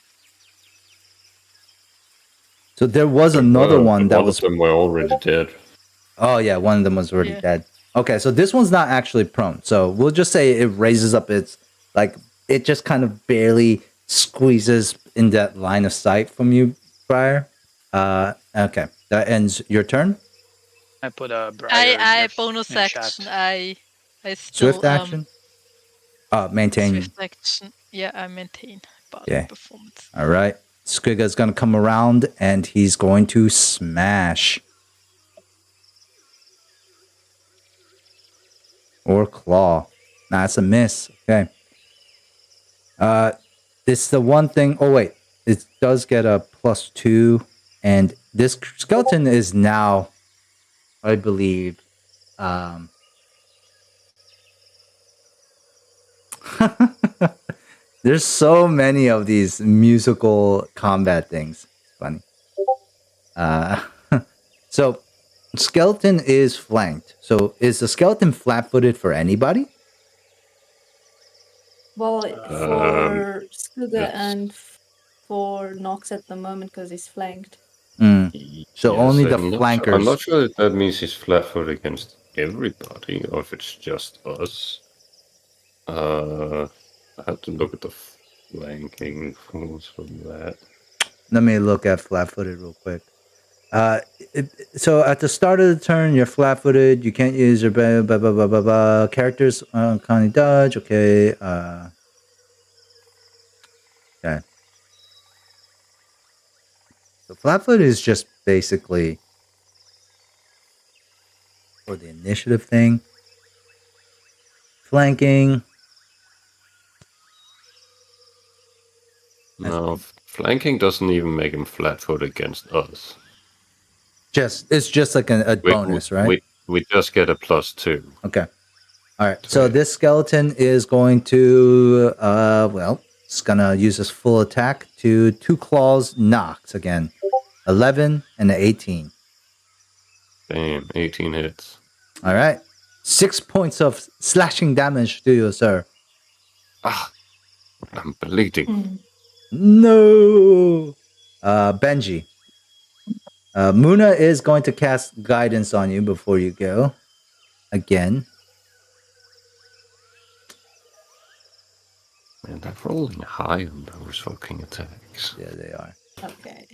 So there was another one that was... One of them were already dead. Oh, yeah, one of them was already dead. Okay, so this one's not actually prone. So we'll just say it raises up its... Like, it just kind of barely squeezes in that line of sight from you, Briar. Okay, that ends your turn. I put a Briar. I GIF bonus in action. chat. I still Swift action? Maintain. Swift action. Yeah, I maintain bardic performance. All right. Squigga's going to come around and he's going to smash. Or claw. Nah, it's a miss. Okay. It's the one thing. Oh, wait. It does get a +2. And this skeleton is now, I believe, there's so many of these musical combat things. It's funny. So, skeleton is flanked. So, is the skeleton flat-footed for anybody? Well, for Skugga and for Nox at the moment because he's flanked. So only the flankers. I'm not sure if that means he's flat-footed against everybody or if it's just us. I have to look at the flanking rules for that. Let me look at flat-footed real quick. So at the start of the turn, you're flat-footed. You can't use your blah, blah, blah, blah, blah, blah. Characters, Connie dodge. Okay. Okay. So flat-footed is just basically for the initiative thing. Flanking. No, flanking doesn't even make him flat-footed against us. It's just like a bonus, right? We just get a +2. Okay. All right. So this skeleton is going to, it's going to use his full attack to 2 claws knocks again. 11 and an 18. Damn, 18 hits. All right. 6 points of slashing damage to you, sir. I'm bleeding. No. Benji. Muna is going to cast guidance on you before you go. Again. Man, they're rolling high on those fucking attacks. Yeah, they are. Okay.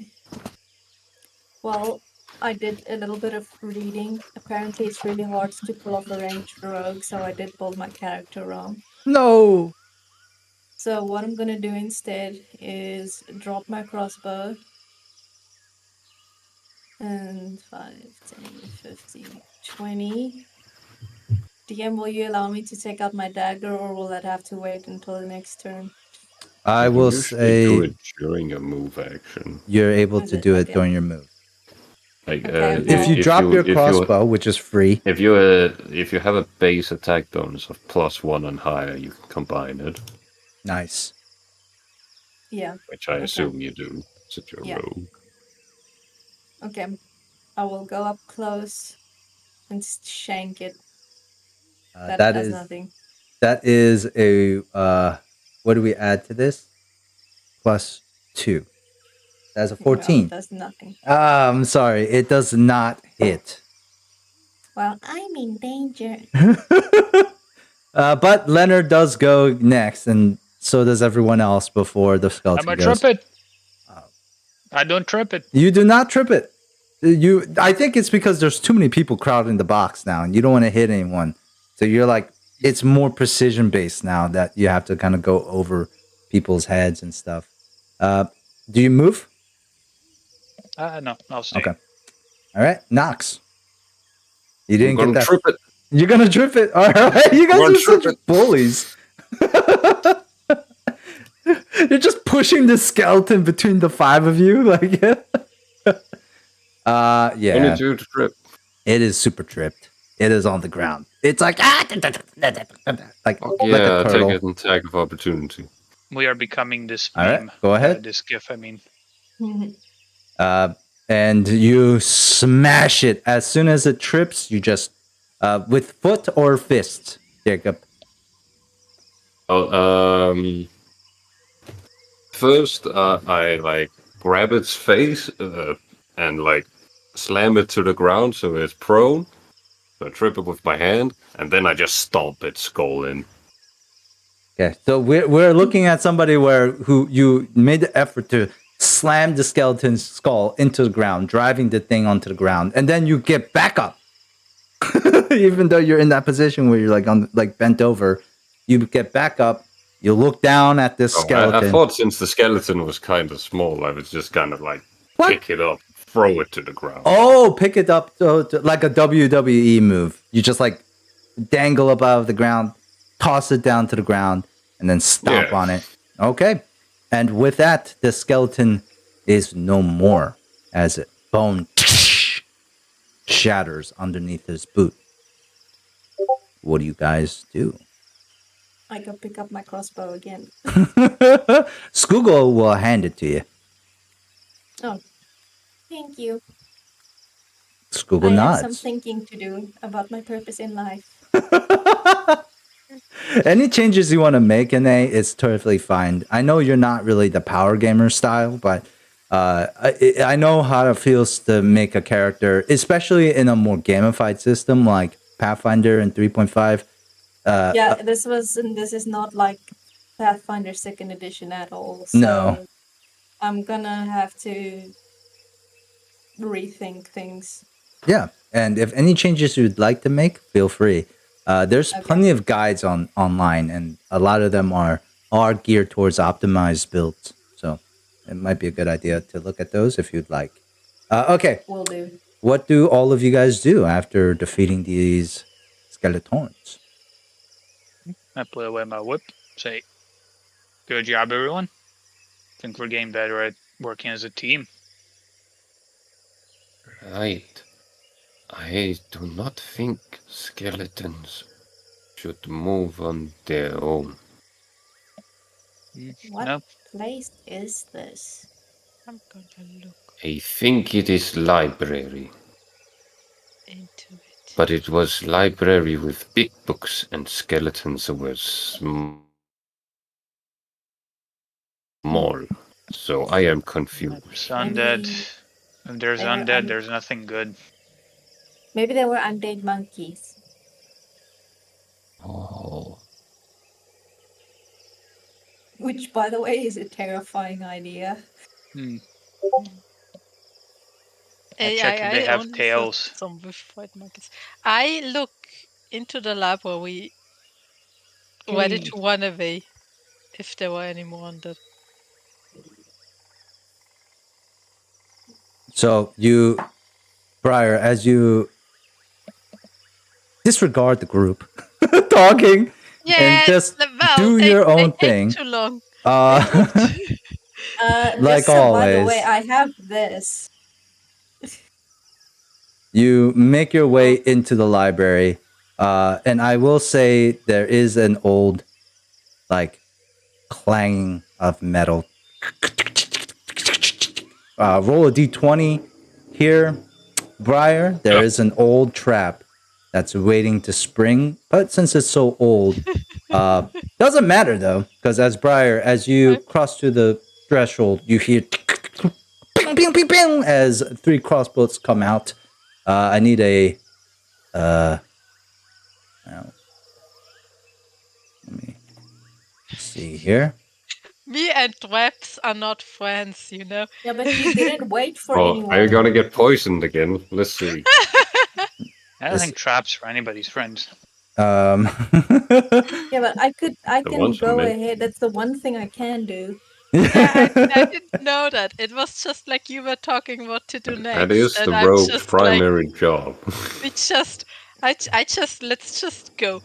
Well, I did a little bit of reading. Apparently, it's really hard to pull off a ranged rogue, so I did build my character wrong. No. So what I'm gonna do instead is drop my crossbow. And 5, 10, 15, 20. DM, will you allow me to take out my dagger, or will that have to wait until the next turn? I will say do it during a move action. You're able to do it during your move. Like if you drop your crossbow, which is free. If you have a base attack bonus of +1 and higher, you can combine it. Nice. Yeah. Which I assume you do, since you're a rogue. Okay. I will go up close and shank it. That does nothing. That is a what do we add to this? +2. That's a 14. No, it does nothing. I'm sorry, it does not hit. Well, I'm in danger. But Leonard does go next, and so does everyone else before the skeleton I'm a goes. trip it. I don't trip it. You do not trip it. I think it's because there's too many people crowding the box now, and you don't want to hit anyone. So you're like, it's more precision based now that you have to kind of go over people's heads and stuff. Do you move? No, I'll stay. Okay. All right, Knox. You didn't get that. Trip it. You're gonna trip it. All right, you guys are such bullies. You're just pushing the skeleton between the 5 of you, like yeah. Yeah. Only 2 to trip. It is super tripped. It is on the ground. It's like like a turtle. Take an attack of opportunity. We are becoming this All meme. right, go ahead. This GIF, I mean. And you smash it as soon as it trips. You just with foot or fist, Jacob. Oh, first I like grab its face and like slam it to the ground so it's prone. So I trip it with my hand, and then I just stomp its skull in. Okay, so we're looking at somebody who you made the effort to slam the skeleton's skull into the ground, driving the thing onto the ground, and then you get back up. Even though you're in that position where you're like bent over, you get back up. You look down at this skeleton. I thought since the skeleton was kind of small, I was just kind of like pick it up, throw it to the ground. Oh, pick it up like a WWE move. You just like dangle above the ground, toss it down to the ground, and then stomp on it. Okay. And with that, the skeleton is no more as it bone shatters underneath his boot. What do you guys do? I go pick up my crossbow again. Skugel will hand it to you. Oh, thank you. Skugel I nods. have some thinking to do about my purpose in life. Any changes you want to make in A, it's totally fine. I know you're not really the power gamer style, but I know how it feels to make a character, especially in a more gamified system like Pathfinder and 3.5. This is not like Pathfinder 2nd edition at all. So No. I'm gonna have to rethink things. Yeah, and if any changes you'd like to make, feel free. There's plenty of guides online, and a lot of them are geared towards optimized builds. So it might be a good idea to look at those if you'd like. Okay. Will do. What do all of you guys do after defeating these skeletons? I put away my whip. Say, good job, everyone. Think we're getting better at working as a team. Right. I do not think skeletons should move on their own. What place is this? I'm gonna look I think it is library. into it. But it was library with big books and skeletons were small. So I am confused. There's undead. If there's undead, there's nothing good. Maybe they were undead monkeys. Oh. Which, by the way, is a terrifying idea. I check if they have only tails. saw some with white monkeys. I look into the library ready to run away if there were any more on that. So you, Briar, as you disregard the group talking and just do your own thing. Too long. Like so always. By the way, I have this. You make your way into the library, and I will say there is an old, like, clanging of metal. Roll a d20 here. Briar, there is an old trap that's waiting to spring, but since it's so old, doesn't matter though, because as you cross through the threshold, you hear ping, ping, ping, ping, as 3 crossbows come out. I need a let me see here. Me and traps are not friends, you know. Yeah, but you didn't wait for Oh, anyone. are you gonna get poisoned again? Let's see. I don't think traps are anybody's friends. Yeah, but I The can ones go from me. ahead. That's the one thing I can do. Yeah, I didn't know that. It was just like you were talking what to do next. That is and the I'm rogue's just primary job. let's just go.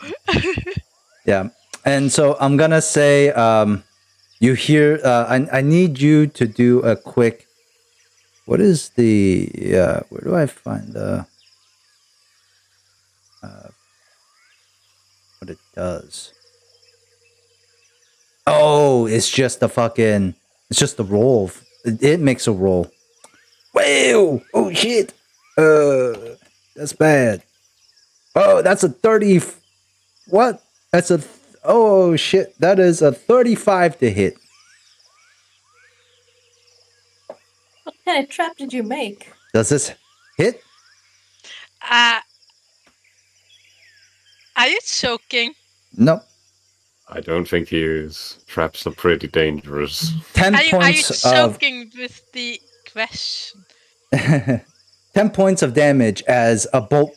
Yeah. And so I'm going to say you hear I need you to do a quick what is the where do I find what it does? Oh, it's just a roll. It makes a roll. Whoa! Oh shit! That's bad. Oh, that's a 30. What? That's a. Oh shit! That is a 35 to hit. What kind of trap did you make? Does this hit? Are you joking? No. I don't think he is. Traps are pretty dangerous. 10 Are you points of joking with the question? 10 points of damage as a bolt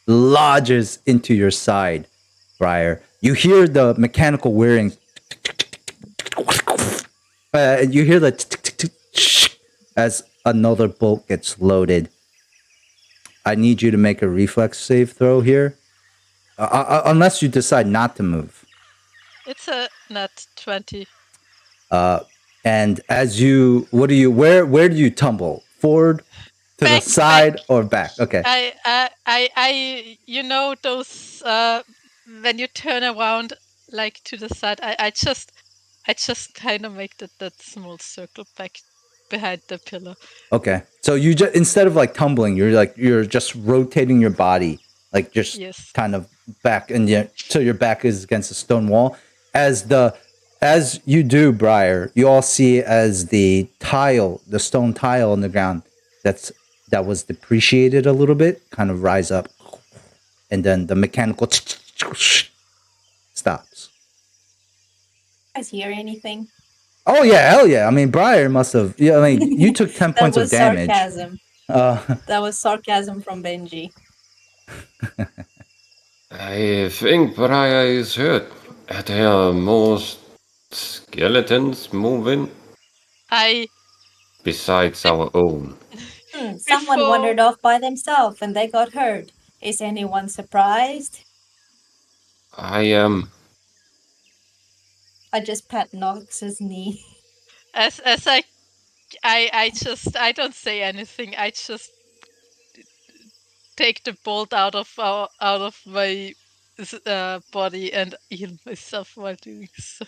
lodges into your side, Briar. You hear the mechanical whirring. You hear the as another bolt gets loaded. I need you to make a reflex save throw here. Unless you decide not to move. It's a nat 20. And as you, where do you tumble? Forward, to the side, or back? Okay. I you know those when you turn around like to the side. I just kind of make that small circle back behind the pillar. Okay. So you just instead of like tumbling, you're just rotating your body, like just kind of back, and so your back is against a stone wall. As you do, Briar, you all see as the stone tile on the ground that was depreciated a little bit, kind of rise up, and then the mechanical stops. You guys hear anything? Oh yeah, hell yeah! I mean, Briar must have. Yeah, I mean, you took 10 points of damage. Sarcasm. That was sarcasm from Benji. I think Briar is hurt. Are there more skeletons moving? Besides our own. Someone wandered off by themselves and they got hurt. Is anyone surprised? I am. I just pat Nox's knee. As I don't say anything. I just take the bolt out of my body and heal myself while doing so.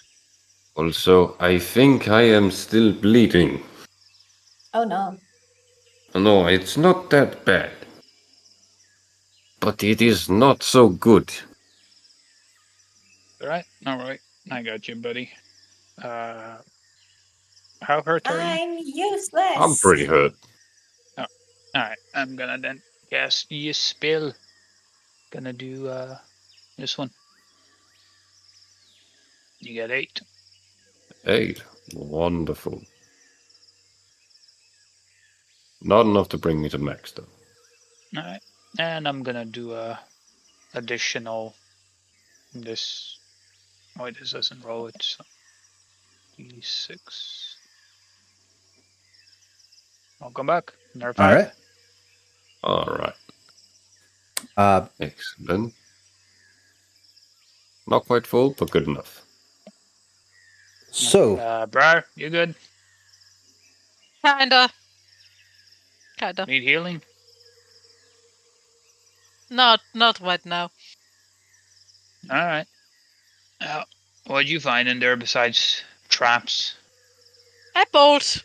Also, I think I am still bleeding. Oh no. No, it's not that bad. But it is not so good. Alright, I got you, buddy. How hurt are you? I'm useless. I'm pretty hurt. Oh, alright, I'm gonna then cast you spell. Gonna do this one. You get 8. 8. Wonderful. Not enough to bring me to max though. Alright. And I'm gonna do a additional this. Oh, this doesn't roll it, so D6. I'll come back. Another 5. Alright. Excellent. Not quite full, but good enough. So, Briar, you good? Kinda. Need healing? Not right now. Alright. What'd you find in there besides traps? A bolt.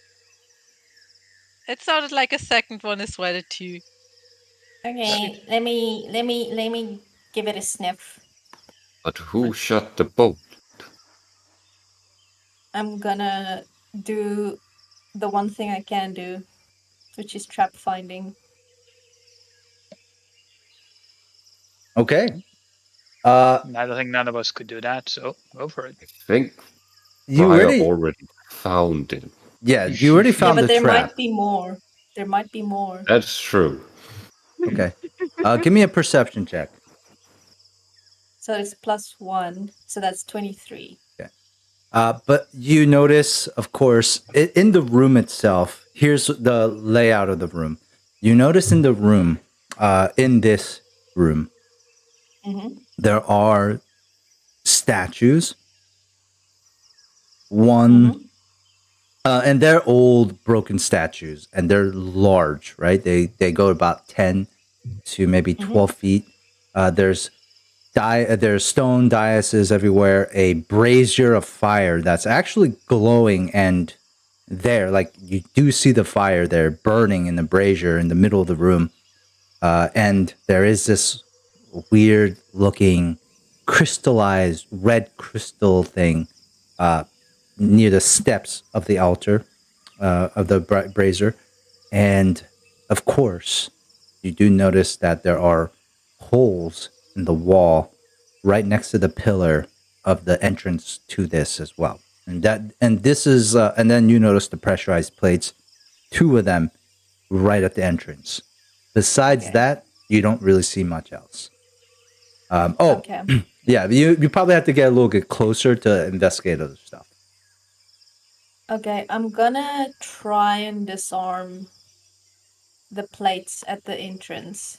It sounded like a second one is ready too. Okay, let me give it a sniff. But who shut the boat? I'm gonna do the one thing I can do, which is trap finding. Okay. I don't think none of us could do that, so go for it. I think You Briar already, already found it. yeah, you already Yeah, found but the there trap. might be more. There might be more. That's true. Okay. Give me a perception check. So it's +1, so that's 23. But you notice, of course, in the room itself, here's the layout of the room. You notice in the room, in this room, Mm-hmm. there are statues. One, and they're old, broken statues, and they're large, right? They go about 10 to maybe 12 feet. There's stone daises everywhere, a brazier of fire that's actually glowing, and there, like, you do see the fire there burning in the brazier in the middle of the room. And there is this weird looking crystallized red crystal thing near the steps of the altar of the brazier. And of course, you do notice that there are holes in the wall right next to the pillar of the entrance to this as well. And this is, and then you notice the pressurized plates, 2 of them right at the entrance. Besides that, you don't really see much else. Okay. Yeah, you probably have to get a little bit closer to investigate other stuff. Okay, I'm gonna try and disarm the plates at the entrance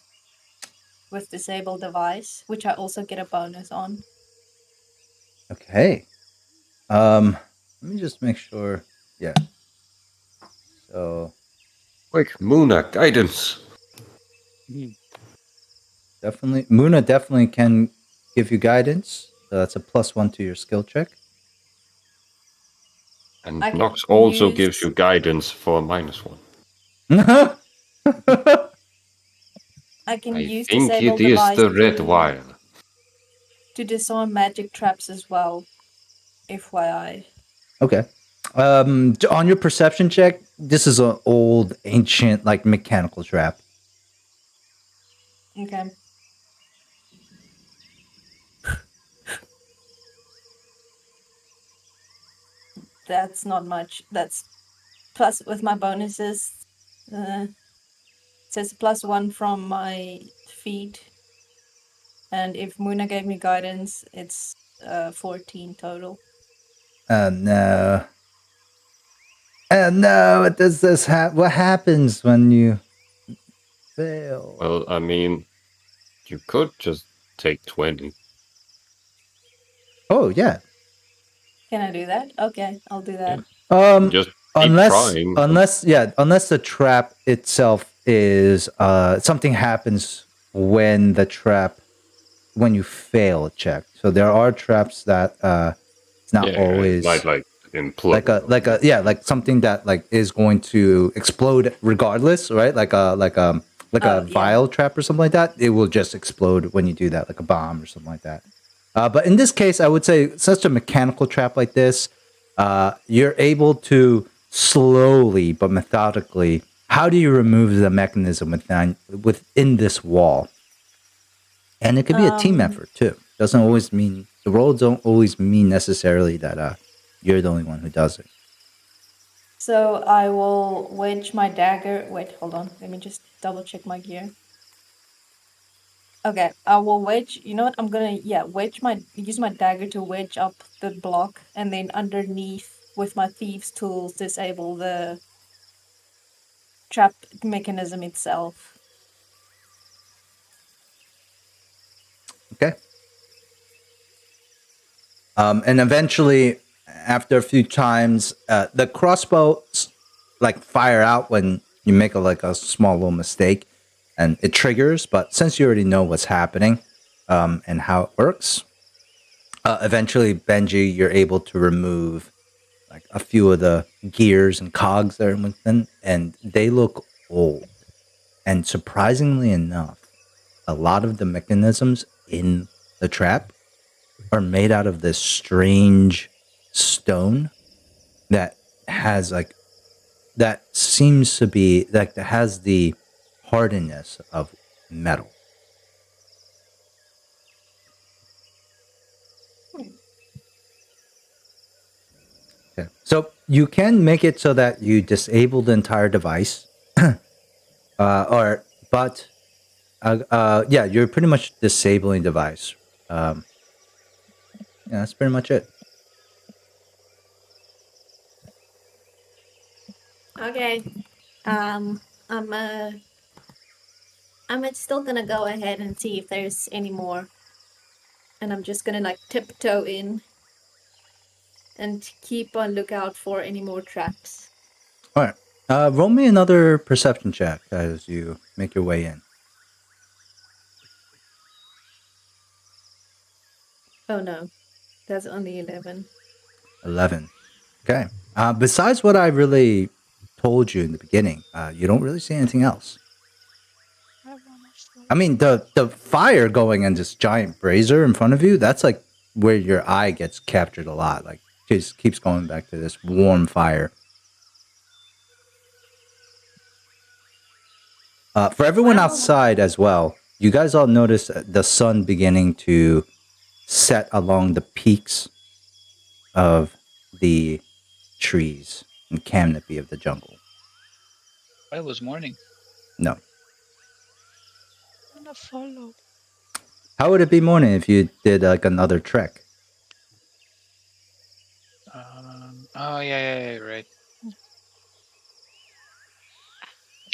with disable device, which I also get a bonus on. Okay. Let me just make sure. Yeah. So Quick, Muna, guidance. definitely, Muna definitely can give you guidance. So that's a +1 to your skill check. And I can Nox also use- gives you guidance for -1. I can I use think disable it is device the red wire. to disarm magic traps as well. FYI. Okay. On your perception check, this is an old, ancient, like, mechanical trap. Okay. That's not much. That's plus with my bonuses. It says +1 from my feet. And if Muna gave me guidance, it's 14 total. No. No, what does this what happens when you fail? Well, I mean, you could just take 20. Oh, yeah. Can I do that? Okay, I'll do that. Just keep Unless trying. unless the trap itself is something happens when you fail a check. So there are traps that it's not always like implode. like something that, like, is going to explode regardless, right? Like a vial trap or something like that. It will just explode when you do that, like a bomb or something like that. But in this case, I would say such a mechanical trap like this, you're able to slowly but methodically. How do you remove the mechanism within this wall? And it could be a team effort too. Doesn't always mean the roles don't always mean necessarily that you're the only one who does it. So I will wedge my dagger. Wait, hold on. Let me just double check my gear. Okay, I will wedge. You know what? I'm gonna use my dagger to wedge up the block, and then underneath with my thieves' tools disable the trap mechanism itself. Okay. And eventually, after a few times, the crossbows like fire out when you make a small little mistake, and it triggers. But since you already know what's happening and how it works, eventually, Benji, you're able to remove like a few of the gears and cogs that are within, and they look old. And surprisingly enough, a lot of the mechanisms in the trap are made out of this strange stone that has like that seems to be like that has the hardiness of metal. Okay. So you can make it so that you disable the entire device, yeah, you're pretty much disabling device. Yeah, that's pretty much it. Okay. I'm still gonna go ahead and see if there's any more. And I'm just gonna like tiptoe in and keep on lookout for any more traps. All right. Roll me another perception check as you make your way in. Oh no, that's only 11. 11. Okay. Besides what I really told you in the beginning, you don't really see anything else. I mean, the fire going in this giant brazier in front of you, that's like where your eye gets captured a lot. Like, just keeps going back to this warm fire. For everyone outside as well, you guys all notice the sun beginning to set along the peaks of the trees and canopy of the jungle. It was morning. No. I'm gonna follow. How would it be morning if you did like another trek? Oh yeah, right.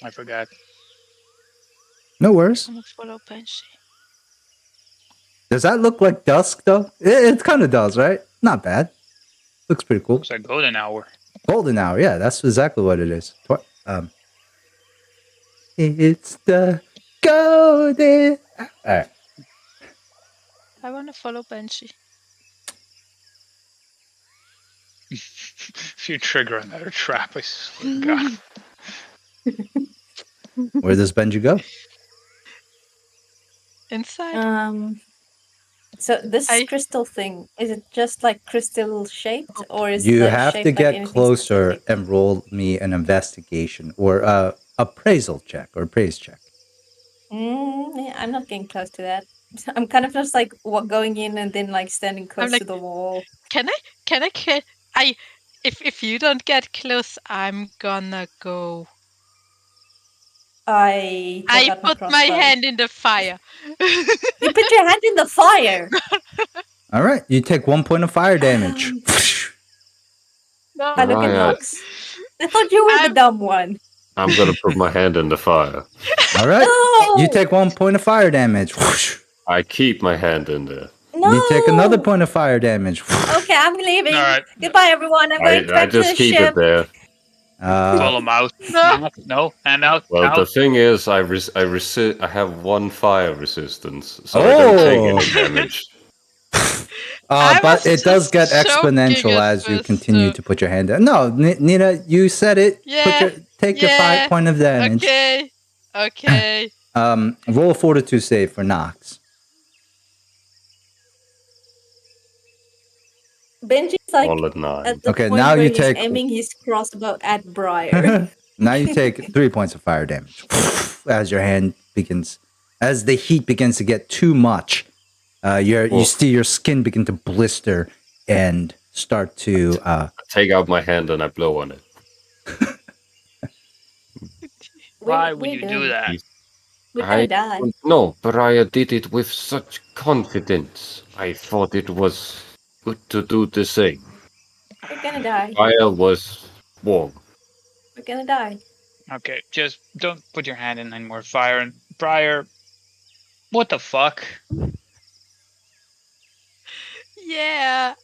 I forgot. No worries. I'm gonna follow Banshee. Does that look like dusk though? It kind of does, right? Not bad. Looks pretty cool. Looks like golden hour. Golden hour, yeah, that's exactly what it is. It's the golden. All right. I wanna follow Banshee. If you trigger another trap, I swear to God. Where does Benji go? Inside. So this crystal thing, is it just like crystal shaped, or is You the have shape to like get anything closer specific? and roll me an investigation or appraisal check or appraise check. Yeah, I'm not getting close to that. I'm kind of just like going in and then like standing close to the wall. If you don't get close, I'm gonna go. I put my hand in the fire. You put your hand in the fire. All right, you take 1 point of fire damage. No. I look at Nox. I thought you were the dumb one. I'm gonna put my hand in the fire. All right, No! you take 1 point of fire damage. I keep my hand in there. No! You take another point of fire damage. Okay, I'm leaving. All right. Goodbye, everyone. I'm going back I to just the keep ship. it there. Pull him out. No, and out. Well, out. the thing is, I have 1 fire resistance, so I don't take any damage. But it does get exponential as you continue to put your hand down. No, Nina, you said it. Yeah. Take your 5 point of damage. Okay. Roll a fortitude save for Nox. Benji's like All at 9. at the Okay, point now where you he's take- aiming his crossbow at Briar. Now you take 3 points of fire damage as your hand begins, as the heat begins to get too much. You see your skin begin to blister and start to. I take out my hand and I blow on it. Why would you do that? We're gonna die. No, Briar did it with such confidence. I thought it was good to do the same. We're gonna die. Briar was warm. We're gonna die. Okay, just don't put your hand in any more fire. And Briar, what the fuck? Yeah.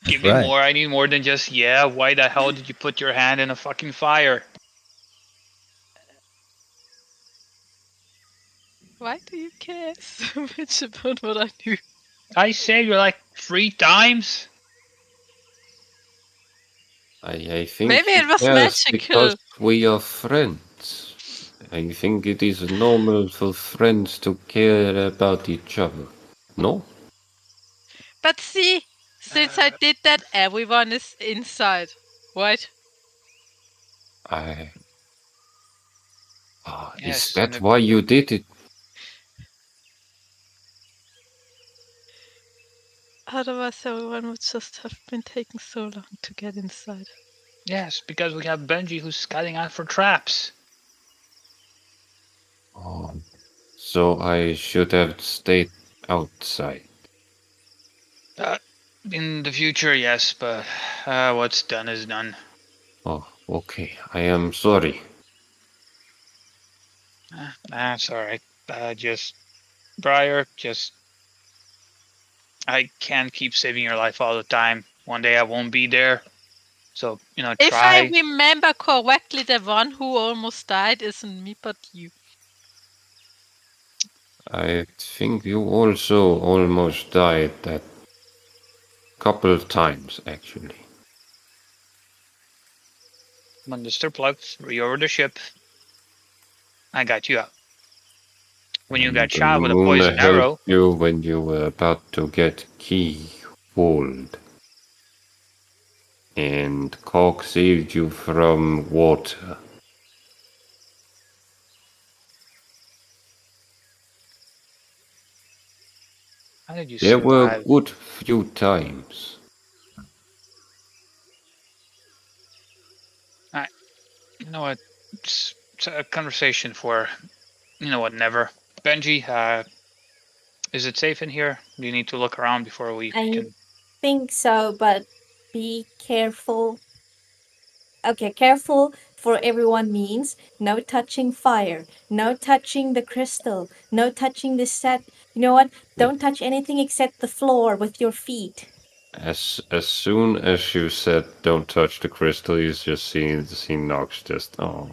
Give me more. I need more than just, yeah, why the hell did you put your hand in a fucking fire? Why do you care so much about what I do? I saved you like 3 times. I think Maybe it was cares magical. because we are friends. I think it is normal for friends to care about each other. No? But see, since I did that, everyone is inside, right? Is that why you did it? Otherwise, everyone would just have been taking so long to get inside. Yes, because we have Benji who's scouting out for traps. Oh, so I should have stayed outside. In the future, yes, but what's done is done. Oh, okay. I am sorry. That's alright. Briar, I can't keep saving your life all the time. One day I won't be there. So, try. If I remember correctly, the one who almost died isn't me, but you. I think you also almost died that couple of times, actually. Mr. Plug, reorder the ship. I got you out. When you got shot with a poison arrow. You when you were about to get keyholed. And Cork saved you from water. How did you There survive? were good few times. You know what? It's a conversation for, never. Benji, is it safe in here? Do you need to look around before we can? Think so, but be careful. Okay, careful for everyone means no touching fire, no touching the crystal, no touching the set. You know what? Don't touch anything except the floor with your feet. As soon as you said don't touch the crystal, you just seen Nox just I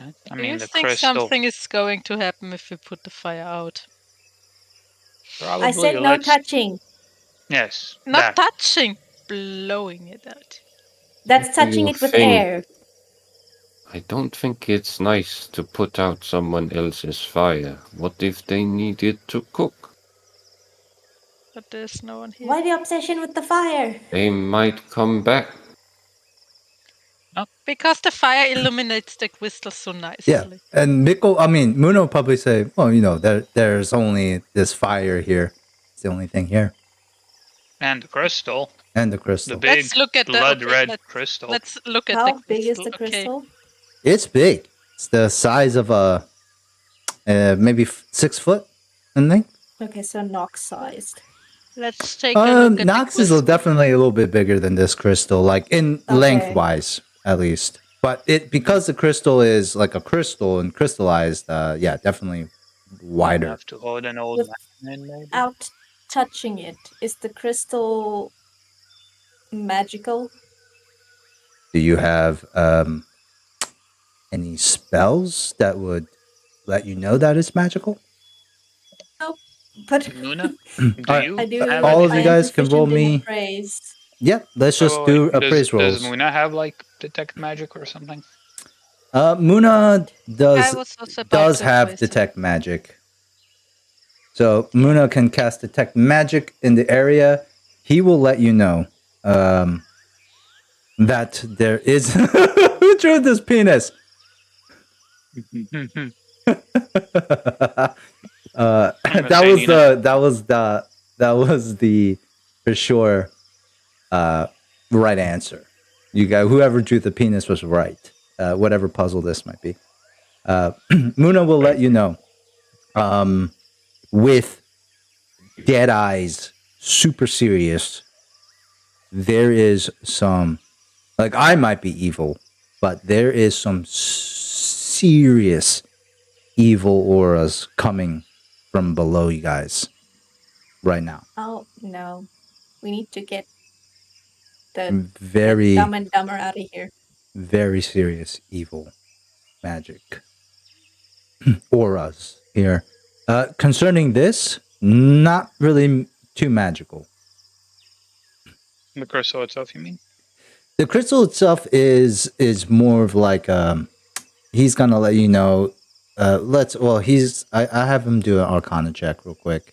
Do mean, you the think crystal. something is going to happen if we put the fire out? Probably. I said no touching. Yes. Not touching, blowing it out. That's touching it with air. I don't think it's nice to put out someone else's fire. What if they need it to cook? But there's no one here. Why the obsession with the fire? They might come back. Because the fire illuminates the crystal so nicely. Yeah, and Muno probably say, well, there's only this fire here. It's the only thing here. And the crystal. And the crystal. The big let's look at blood red crystal. Let's look at How big is the crystal? Okay. It's big. It's the size of a maybe 6 foot, I think. Okay, so Nox sized. Let's take a look at Nox is definitely a little bit bigger than this crystal, like in lengthwise, at least. But because the crystal is like a crystal and crystallized, yeah, definitely wider. Enough to hold an old man, maybe. Without touching it, is the crystal magical? Do you have any spells that would let you know that it's magical? Nope. But Luna, I do. All of you guys can roll me. Praise. Yep, let's just do appraise rolls. Does Muna have like detect magic or something? Muna does have detect magic. So Muna can cast detect magic in the area. He will let you know that there is who drew this penis. That was the for sure right answer. You guys, whoever drew the penis was right. Whatever puzzle this might be. Muna will let you know. With dead eyes, super serious. There is some, like, I might be evil, but there is some serious evil auras coming from below you guys right now. Oh no, we need to get the Dumb and Dumber out of here. Very serious evil magic auras here. Concerning this, not really too magical. The crystal itself, you mean? The crystal itself is more of like he's gonna let you know. I have him do an Arcana check real quick,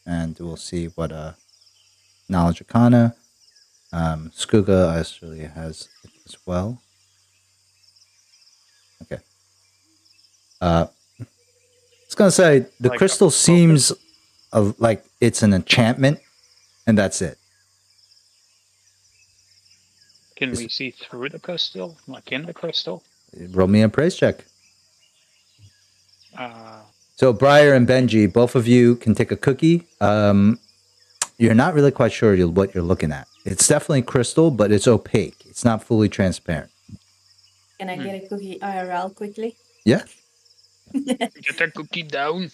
and we'll see what knowledge Arcana. Skuga actually has it as well. Okay. It's gonna say the Like crystal seems like it's an enchantment, and that's it. Can we see through the crystal? Like in the crystal? Roll me a praise check. Uh, So Briar and Benji, both of you can take a cookie. You're not really quite sure what you're looking at. It's definitely crystal, but it's opaque. It's not fully transparent. Can I get a cookie IRL quickly? Yeah. get that cookie down.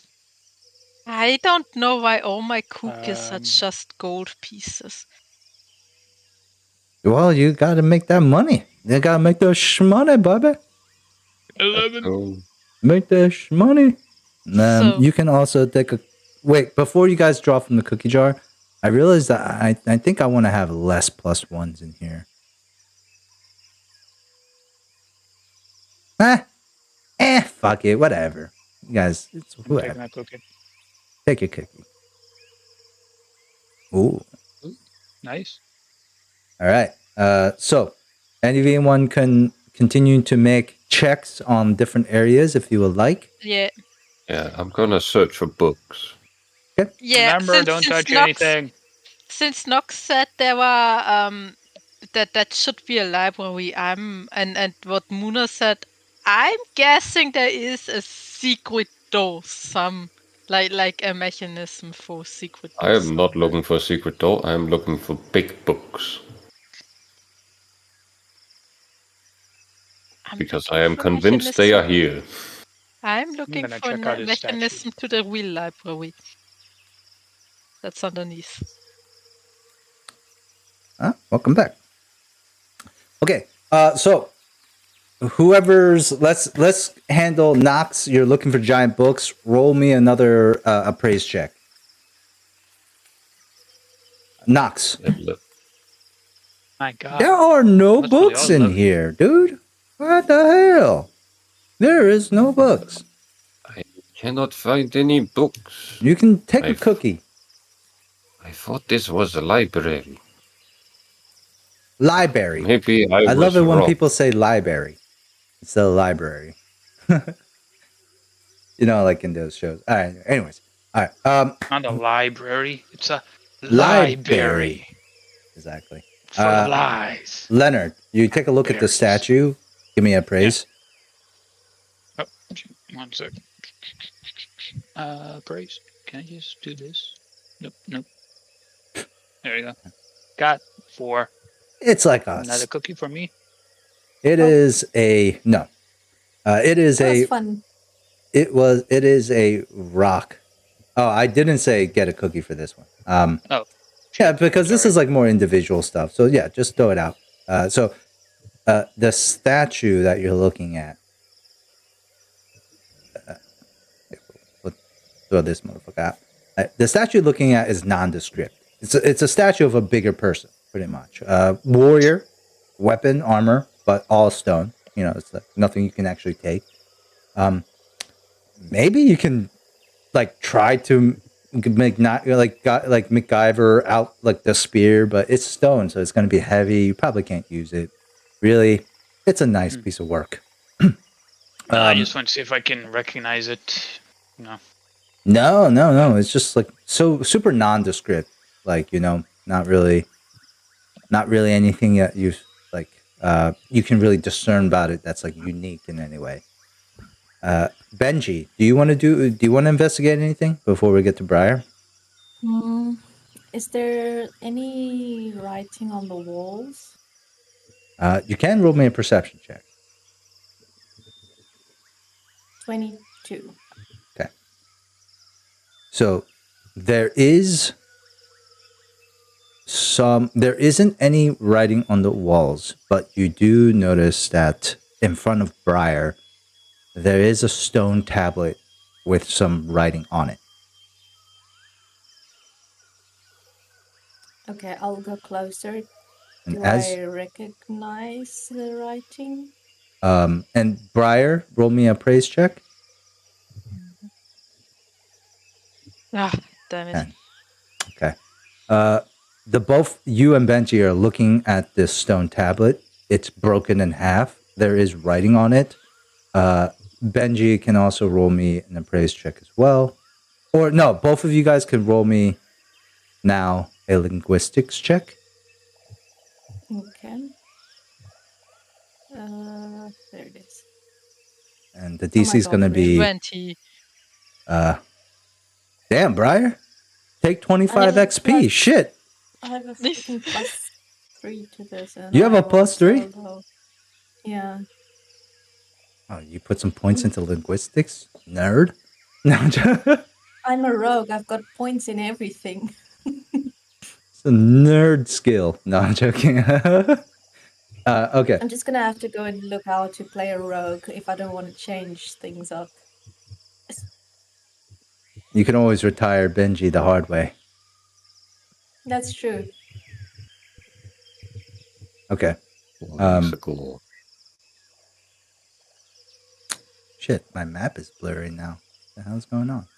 I don't know why all my cookies are just gold pieces. Well, you got to make that money. You got to make those shmoney, baby. 11. Make that shmoney. So- You can also take a... Wait, before you guys draw from the cookie jar, I realized that I think I want to have less plus ones in here. Fuck it, whatever. You guys, it's whoever. Taking that cookie. Take your cookie. Ooh. Nice. All right. So, anyone can continue to make checks on different areas if you would like. Yeah. Yeah, I'm gonna search for books. Yeah. Remember, don't touch anything. Since Nox said there were that should be a library, and what Muna said, I'm guessing there is a secret door, like a mechanism for secret I doors. am not looking for a secret door. I am looking for big books. Because I am convinced they are here. I'm looking gonna for a check out his mechanism to the real library. That's underneath. Welcome back. Okay. So whoever's let's handle Nox. You're looking for giant books. Roll me another appraise check. Nox. My God. There are no That's what books they all in love. here, dude. What the hell? There is no books. I cannot find any books. You can take a cookie. I thought this was a library. Library. Maybe I was love it when wrong. people say library instead of library. You know, like in those shows. All right. Anyways. All right. Not a library. It's a Library. library. Exactly. For lies. Leonard, you take a look at the statue. Give me a praise. Oh, 1 second. Praise. Can I just do this? Nope. There you go. Got 4. It's like us. Another cookie for me. It is a no. It is That a. was fun. It is a rock. Oh, I didn't say get a cookie for this one. Oh. Yeah, because this is like more individual stuff. So yeah, just throw it out. So the statue that you're looking at. Let's throw this motherfucker out. The statue you're looking at is nondescript. It's a statue of a bigger person, pretty much. Warrior, weapon, armor, but all stone. You know, it's like nothing you can actually take. Maybe you can like try to make not like MacGyver out like the spear, but it's stone, so it's going to be heavy. You probably can't use it. Really, it's a nice piece of work. I just want to see if I can recognize it. No. No. It's just like so super nondescript. Like, you know, not really anything that you like. You can really discern about it that's like unique in any way. Benji, do you want to investigate anything before we get to Briar? Is there any writing on the walls? You can roll me a perception check. 22. Okay. So there isn't any writing on the walls, but you do notice that in front of Briar, there is a stone tablet with some writing on it. Okay, I'll go closer. And Do I recognize the writing? And Briar, roll me a praise check. Ah, damn it. Okay. The both you and Benji are looking at this stone tablet. It's broken in half. There is writing on it. Benji can also roll me an appraise check as well. Or no, both of you guys can roll me now a linguistics check. Okay. There it is. And the DC is going to be 20. Damn, Briar. Take 25 XP. Shit. I have a freaking +3 to this. And you have I a +3? So yeah. Oh, you put some points into linguistics? Nerd. No, I'm a rogue. I've got points in everything. It's a nerd skill. No, I'm joking. Okay. I'm just gonna have to go and look how to play a rogue if I don't want to change things up. You can always retire Benji the hard way. That's true. Okay. Shit, my map is blurry now. What the hell's going on?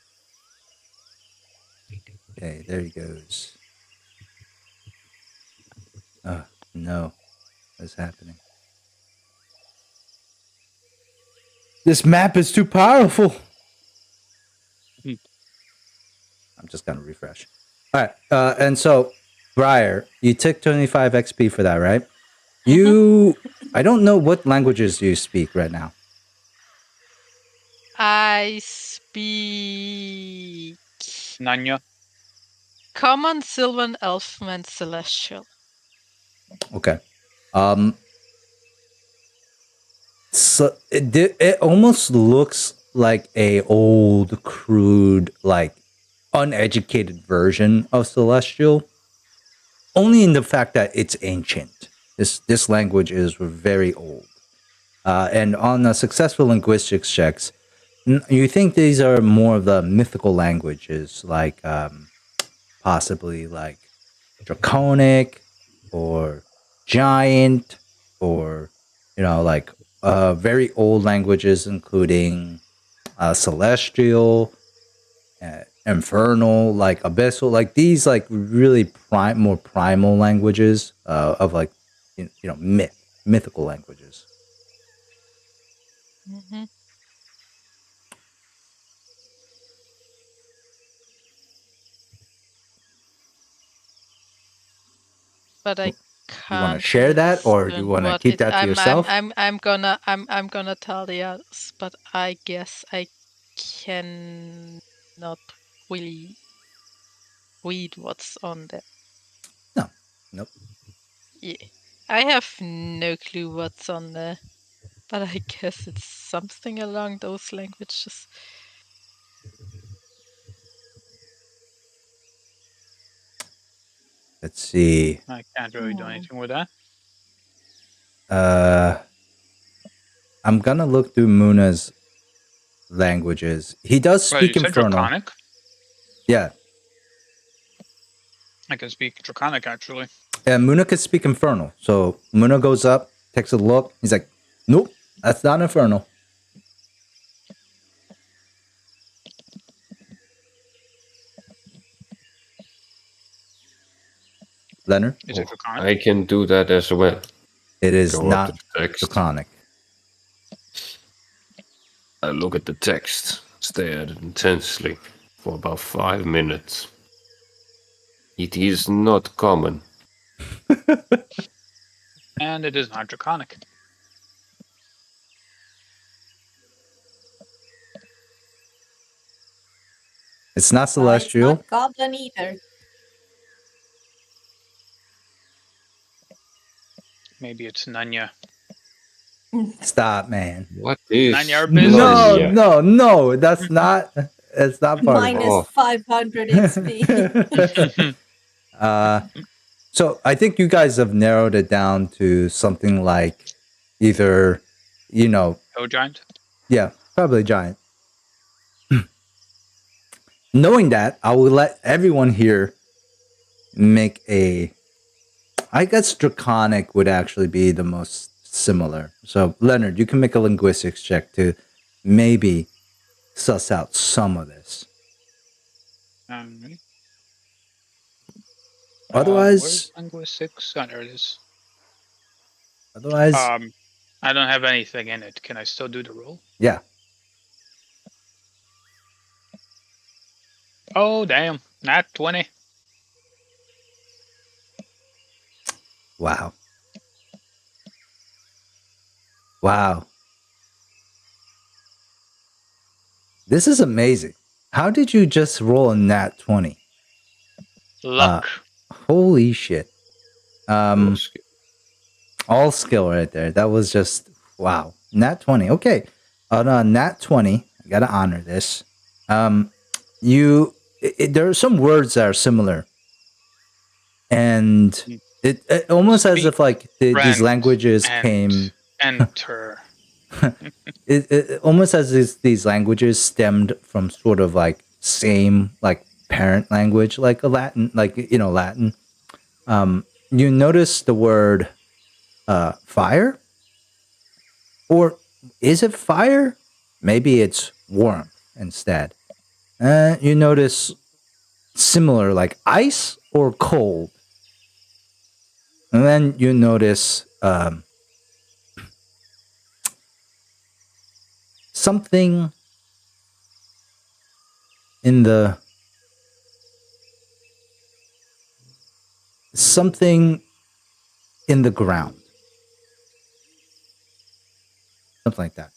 Okay, there he goes. Oh, no. What's happening? This map is too powerful. I'm just going to refresh. All right. And so, Briar, you took 25 XP for that, right? I don't know what languages you speak right now. I speak Nanya. Common, Sylvan, Elfman, and Celestial. Okay. So it almost looks like a old, crude, like uneducated version of Celestial. Only in the fact that it's ancient. This language is very old. And on the successful linguistics checks, you think these are more of the mythical languages, like possibly like Draconic or Giant, or like very old languages, including Celestial, Infernal, like Abyssal, like these, like really more primal languages of like mythical languages. Mm-hmm. But I can't. You want to share that, or you want to keep that to yourself? I'm gonna tell the others, but I guess I cannot really read what's on there. No. Nope. Yeah. I have no clue what's on there, but I guess it's something along those languages. Let's see. I can't really do anything with that. I'm gonna look through Muna's languages. He does speak Infernal. Draconic? Yeah. I can speak Draconic, actually. Yeah, Muna can speak Infernal. So Muna goes up, takes a look. He's like, nope, that's not Infernal. Leonard? Is it Draconic? I can do that as well. It is not Draconic. I look at the text, stare at it intensely for about 5 minutes. It is not common. And it is not Draconic. It's not Celestial. It's not Goblin either. Maybe it's Nanya. Stop, man. What is Nanya? No, that's not. It's not part Minus of it. 500 XP. So I think you guys have narrowed it down to something like either, Oh, Giant? Yeah, probably Giant. knowing that, I will let everyone here make a. I guess draconic would actually be the most similar. So, Leonard, you can make a linguistics check to maybe suss out some of this. Otherwise, where's linguistics? Oh, there it is. Otherwise, I don't have anything in it. Can I still do the roll? Yeah. Oh damn! Nat 20. Wow. Wow. This is amazing. How did you just roll a nat 20? Luck. Holy shit. All skill right there. That was just wow. Nat 20. Okay. On a nat 20, I gotta honor this. There are some words that are similar. And it almost as if like these languages came enter. it almost as these languages stemmed from sort of like same like parent language, like a Latin, like Latin. You notice the word fire, or is it fire? Maybe it's warmth instead. You notice similar like ice or cold, and then you notice something in the ground. Something like that.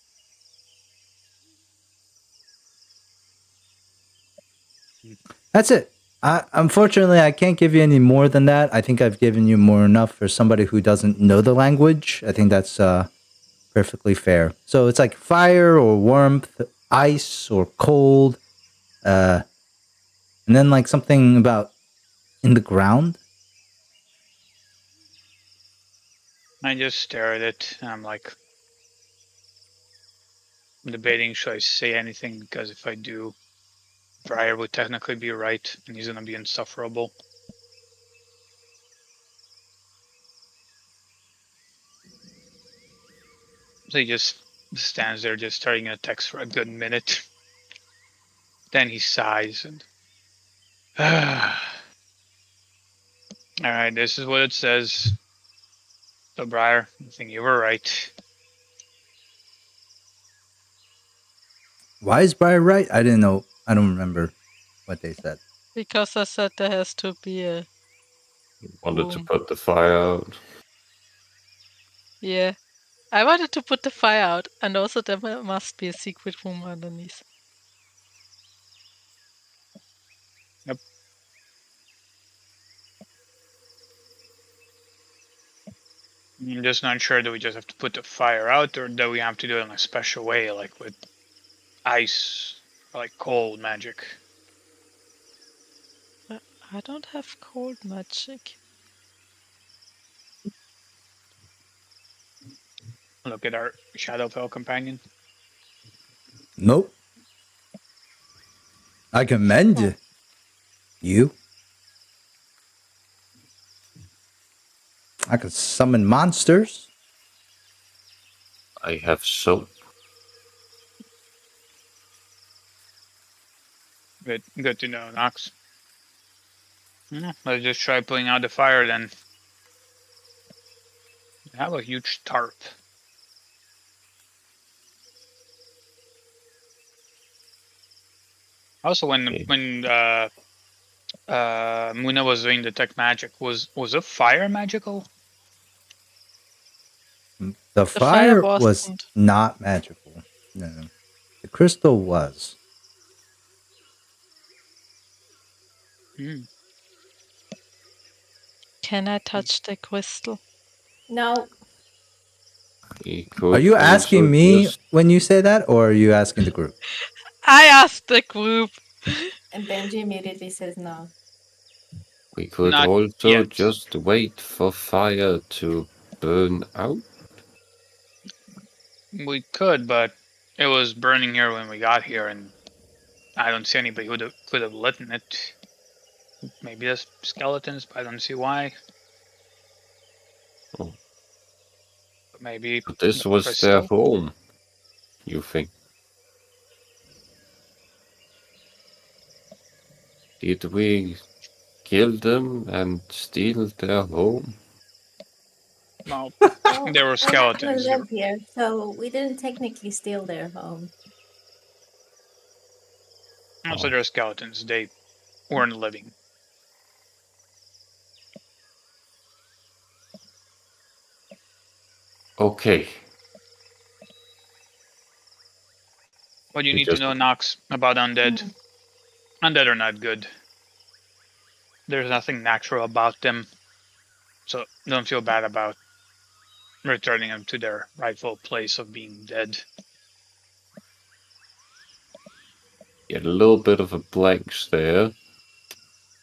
That's it. Unfortunately, I can't give you any more than that. I think I've given you more enough for somebody who doesn't know the language. I think that's perfectly fair. So it's like fire or warmth, ice or cold, and then like something about in the ground. I just stare at it. And I'm like debating, should I say anything? Because if I do, Briar would technically be right, and he's gonna be insufferable. So he just stands there, just staring at text for a good minute. Then he sighs and. Alright, this is what it says. So, Briar, I think you were right. Why is Briar right? I didn't know. I don't remember what they said. Because I said there has to be a. Wanted to put the fire out. Yeah. I wanted to put the fire out, and also there must be a secret room underneath. Yep. I'm just not sure, do we just have to put the fire out, or do we have to do it in a special way, like with ice, or like cold magic? I don't have cold magic. Look at our Shadowfell companion. Nope. I commend you. I could summon monsters. I have soap. Good to know, Nox. Let's just try putting out the fire then. We have a huge tarp. Also, when Muna was doing detect magic, was it fire magical? The fire was not magical. No. The crystal was. Can I touch the crystal? No. Are you asking me when you say that, or are you asking the group? I asked the group. And Benji immediately says no. We could also just wait for fire to burn out. We could, but it was burning here when we got here, and I don't see anybody who could have lit in it. Maybe there's skeletons, but I don't see why. Oh. Maybe But this the was their crystal. home, you think? Did we kill them and steal their home? No, Well, there were we're not gonna skeletons. live here, so we didn't technically steal their home. So there are skeletons. They weren't living. Okay. What do you We need to just- know, Nox, about undead? Undead are not good. There's nothing natural about them. So don't feel bad about returning them to their rightful place of being dead. Get a little bit of a blank stare,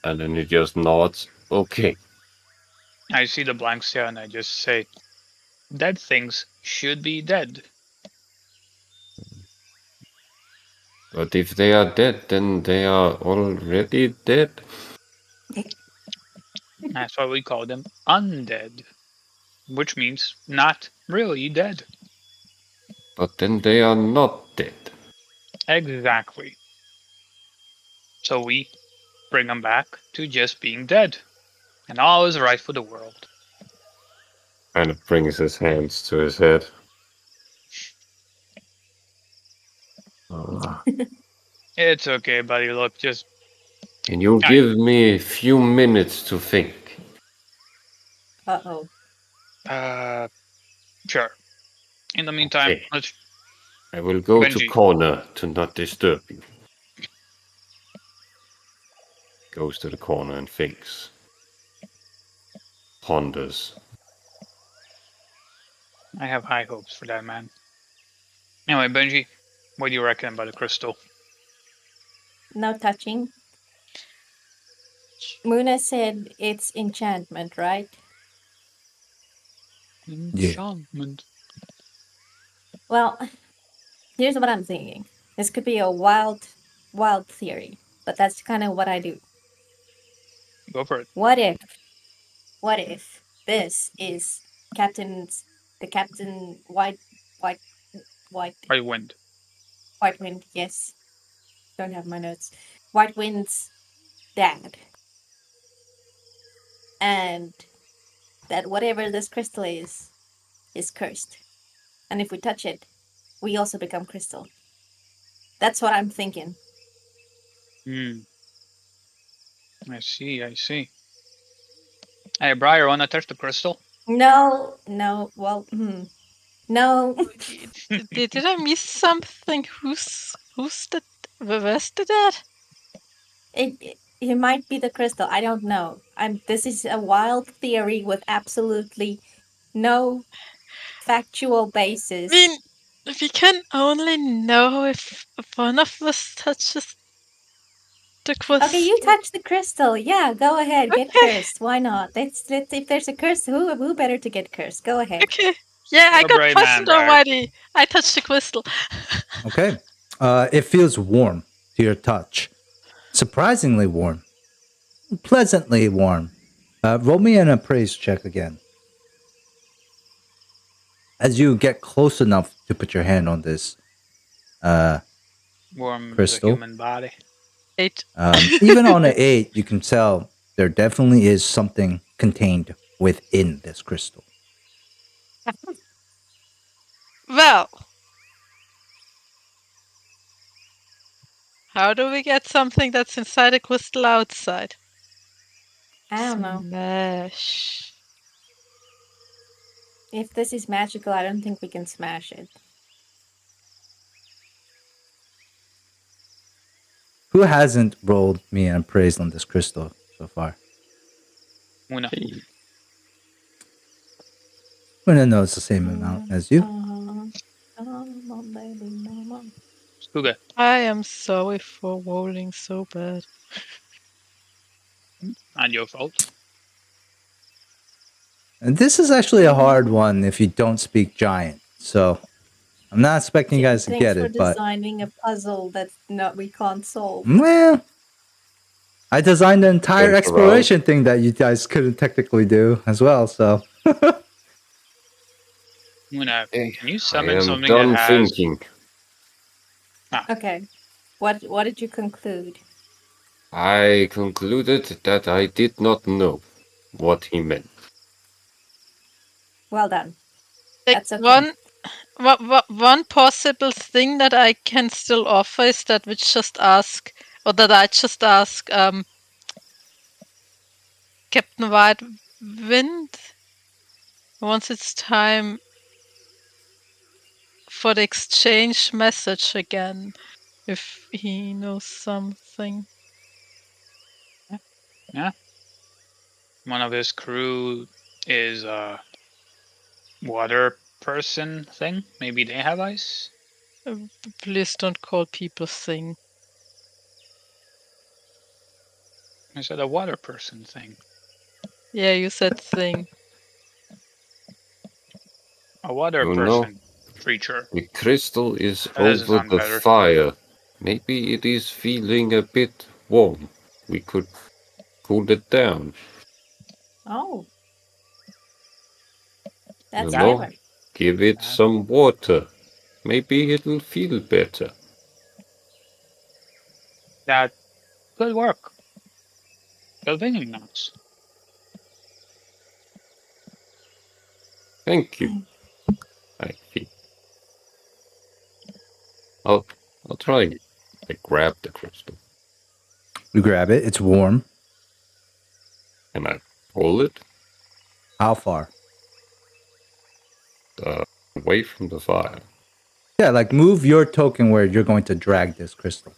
and then he just nods. Okay. I see the blank stare and I just say, dead things should be dead. But if they are dead, then they are already dead. That's why we call them undead, which means not really dead. But then they are not dead. Exactly. So we bring them back to just being dead, and all is right for the world. Kind of brings his hands to his head. It's okay, buddy. Look, just Can you give me a few minutes to think? Uh-oh. Sure. In the meantime, Okay. let's. I will go to Benji. corner to not disturb you. Goes to the corner and thinks. Ponders. I have high hopes for that man. Anyway, Benji, what do you reckon about the crystal? No touching. Muna said it's enchantment, right? Enchantment. Well, here's what I'm thinking. This could be a wild theory, but that's kind of what I do. Go for it. What if this is the Captain White Wind. Yes. Don't have my notes. White Wind's dad. And that whatever this crystal is cursed. And if we touch it, we also become crystal. That's what I'm thinking. I see. Hey, Briar, wanna touch the crystal? No, well, no. Did I miss something? Where's the dad? It might be the crystal. I don't know. This is a wild theory with absolutely no factual basis. I mean, we can only know if one of us touches the crystal. Okay, you touch the crystal. Yeah, go ahead. Get cursed. Why not? Let's if there's a curse, who better to get cursed? Go ahead. Okay. Yeah, I got poisoned already. I touched the crystal. Okay. It feels warm to your touch. Surprisingly warm. Pleasantly warm. Roll me an appraise check again. As you get close enough to put your hand on this Warm crystal. as a human body. 8. Even on an 8, you can tell there definitely is something contained within this crystal. Well, how do we get something that's inside a crystal outside? I don't know. Smash. If this is magical, I don't think we can smash it. Who hasn't rolled me an appraise on this crystal so far? Muna. Muna knows the same amount as you. Skuga. I am sorry for rolling so bad. Not your fault. And this is actually a hard one if you don't speak giant. So I'm not expecting you guys to get it, but designing a puzzle that we can't solve. well, I designed the entire Went exploration thing that you guys couldn't technically do as well. So Can you I summon am something done that has? thinking. Okay. What did you conclude? I concluded that I did not know what he meant. Well done. Like That's okay. one possible thing that I can still offer is that I just ask Captain Whitewind once it's time for the exchange message again, if he knows something. Yeah. One of his crew is a water person thing. Maybe they have ice. Please don't call people thing. I said a water person thing. Yeah, you said thing. A water You person creature. The crystal is That doesn't over sound the better. fire. Maybe it is feeling a bit warm. We could cool it down. Oh. That's You know, clever. give it some water. Maybe it'll feel better. That could work. Convincing us. Thank you. I think. I'll try. I grab the crystal. you grab it. It's warm. And I pull it How far? away from the fire. Yeah, like move your token where you're going to drag this crystal.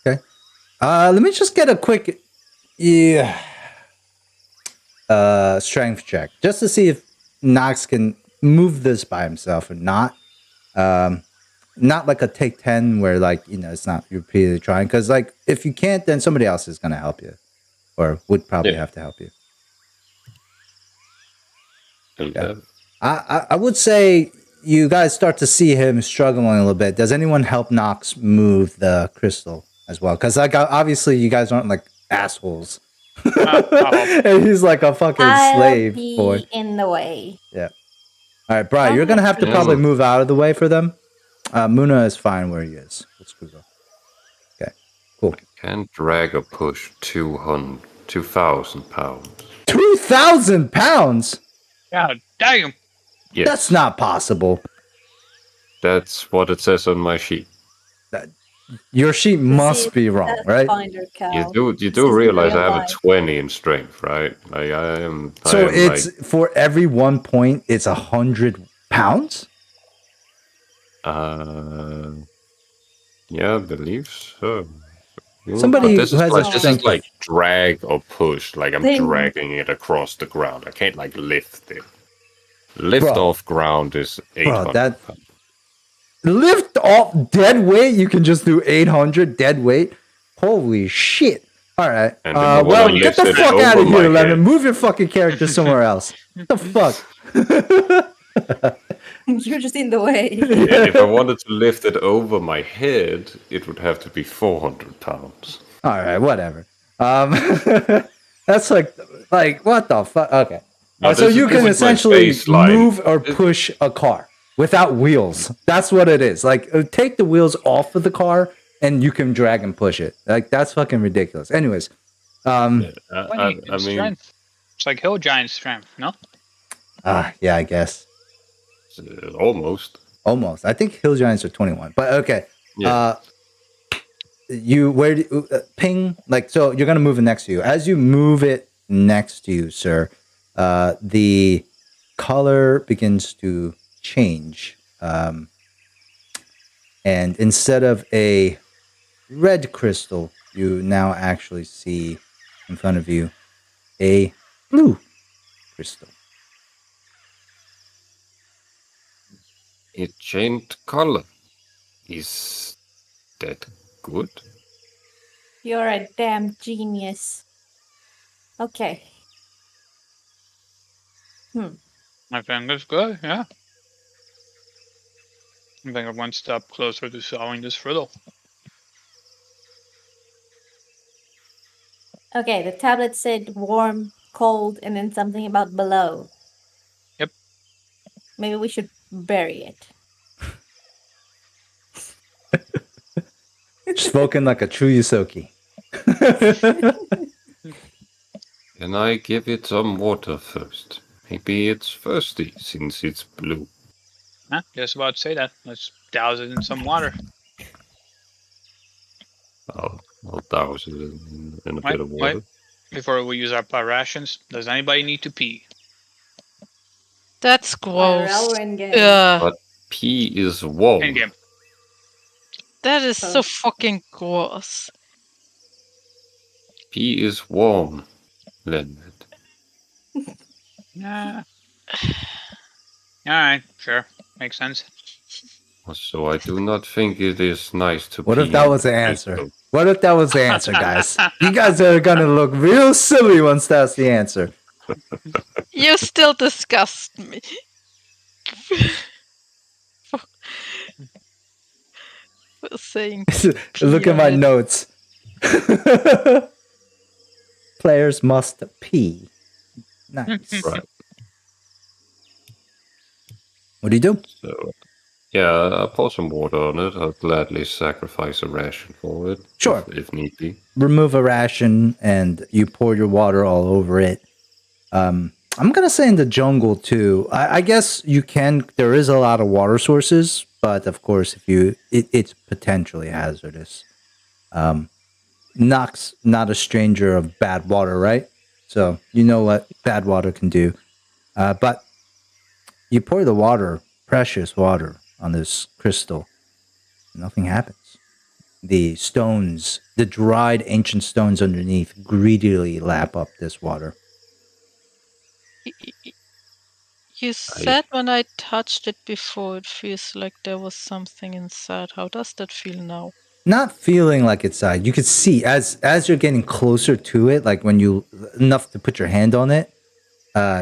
Okay. Let me just get a quick strength check just to see if Nox can move this by himself or not. Not like a take 10 where like, it's not you're repeatedly trying, because like if you can't, then somebody else is gonna help you or would probably have to help you. Yeah. I would say you guys start to see him struggling a little bit. Does anyone help Nox move the crystal as well? Because like obviously you guys aren't like assholes. And he's like a fucking slave boy. In the way. Yeah. All right, Brian, you're gonna have to probably move out of the way for them. Muna is fine where he is. Let's go. Okay, cool. I can't drag or push 2,000 pounds. 2,000 pounds? Yeah, damn. Yes. That's not possible. That's what it says on my sheet. Your sheet must be wrong, right? You do realize I have a 20 in strength, right? I am. So it's like, for every 1 point, it's 100 pounds. Yeah, I believe so. Somebody this who has this is like drag or push, like I'm dragging it across the ground. I can't like lift it. Lift off ground is 800. That lift off dead weight. You can just do 800 dead weight. Holy shit! All right. Well, get the fuck out of here, Lemon. Move your fucking character somewhere else. What the fuck? You're just in the way. If I wanted to lift it over my head, it would have to be 400 pounds. All right, whatever. That's like what the fuck? Okay. So you can essentially move or push a car without wheels. That's what it is. Like, take the wheels off of the car and you can drag and push it. Like, that's fucking ridiculous. Anyways, I mean, strength. It's like hill giant strength, no? Yeah, I guess. Almost. I think hill giants are 21, but okay. Yeah. Ping, like, so you're gonna move it next to you. As you move it next to you, sir, the color begins to change, and instead of a red crystal, you now actually see in front of you a blue crystal. It changed color. Is that good? You're a damn genius. Okay. I think it's good, yeah. I think I'm one step closer to solving this riddle. Okay, the tablet said warm, cold, and then something about below. Yep. Maybe we should bury it. Spoken like a true Yusoki. Can I give it some water first? Maybe it's thirsty since it's blue. Huh? Just about to say that. Let's douse it in some water. I'll douse it in a bit of water. Before we use our rations, does anybody need to pee? That's gross. IRL or in-game? Yeah. But pee is warm. In-game. That is so fucking gross. Pee is warm, Leonard. Yeah. Alright, sure. Makes sense. So I do not think it is nice to What pee. if that was the answer? What if that was the answer, guys? You guys are gonna look real silly once that's the answer. You still disgust me. For saying Look at my ahead. notes. Players must pee. Nice. Right. What do you do? So, yeah, I'll pour some water on it. I'll gladly sacrifice a ration for it. Sure. If need be. Remove a ration and you pour your water all over it. I'm gonna say in the jungle too. I guess you can. There is a lot of water sources, but of course, if it's potentially hazardous. Nox not a stranger of bad water, right? So you know what bad water can do. But you pour the water, precious water, on this crystal, nothing happens. The stones, the dried ancient stones underneath, greedily lap up this water. You said when I touched it before, it feels like there was something inside. How does that feel now? Not feeling like it's you could see as you're getting closer to it, like when you enough to put your hand on it,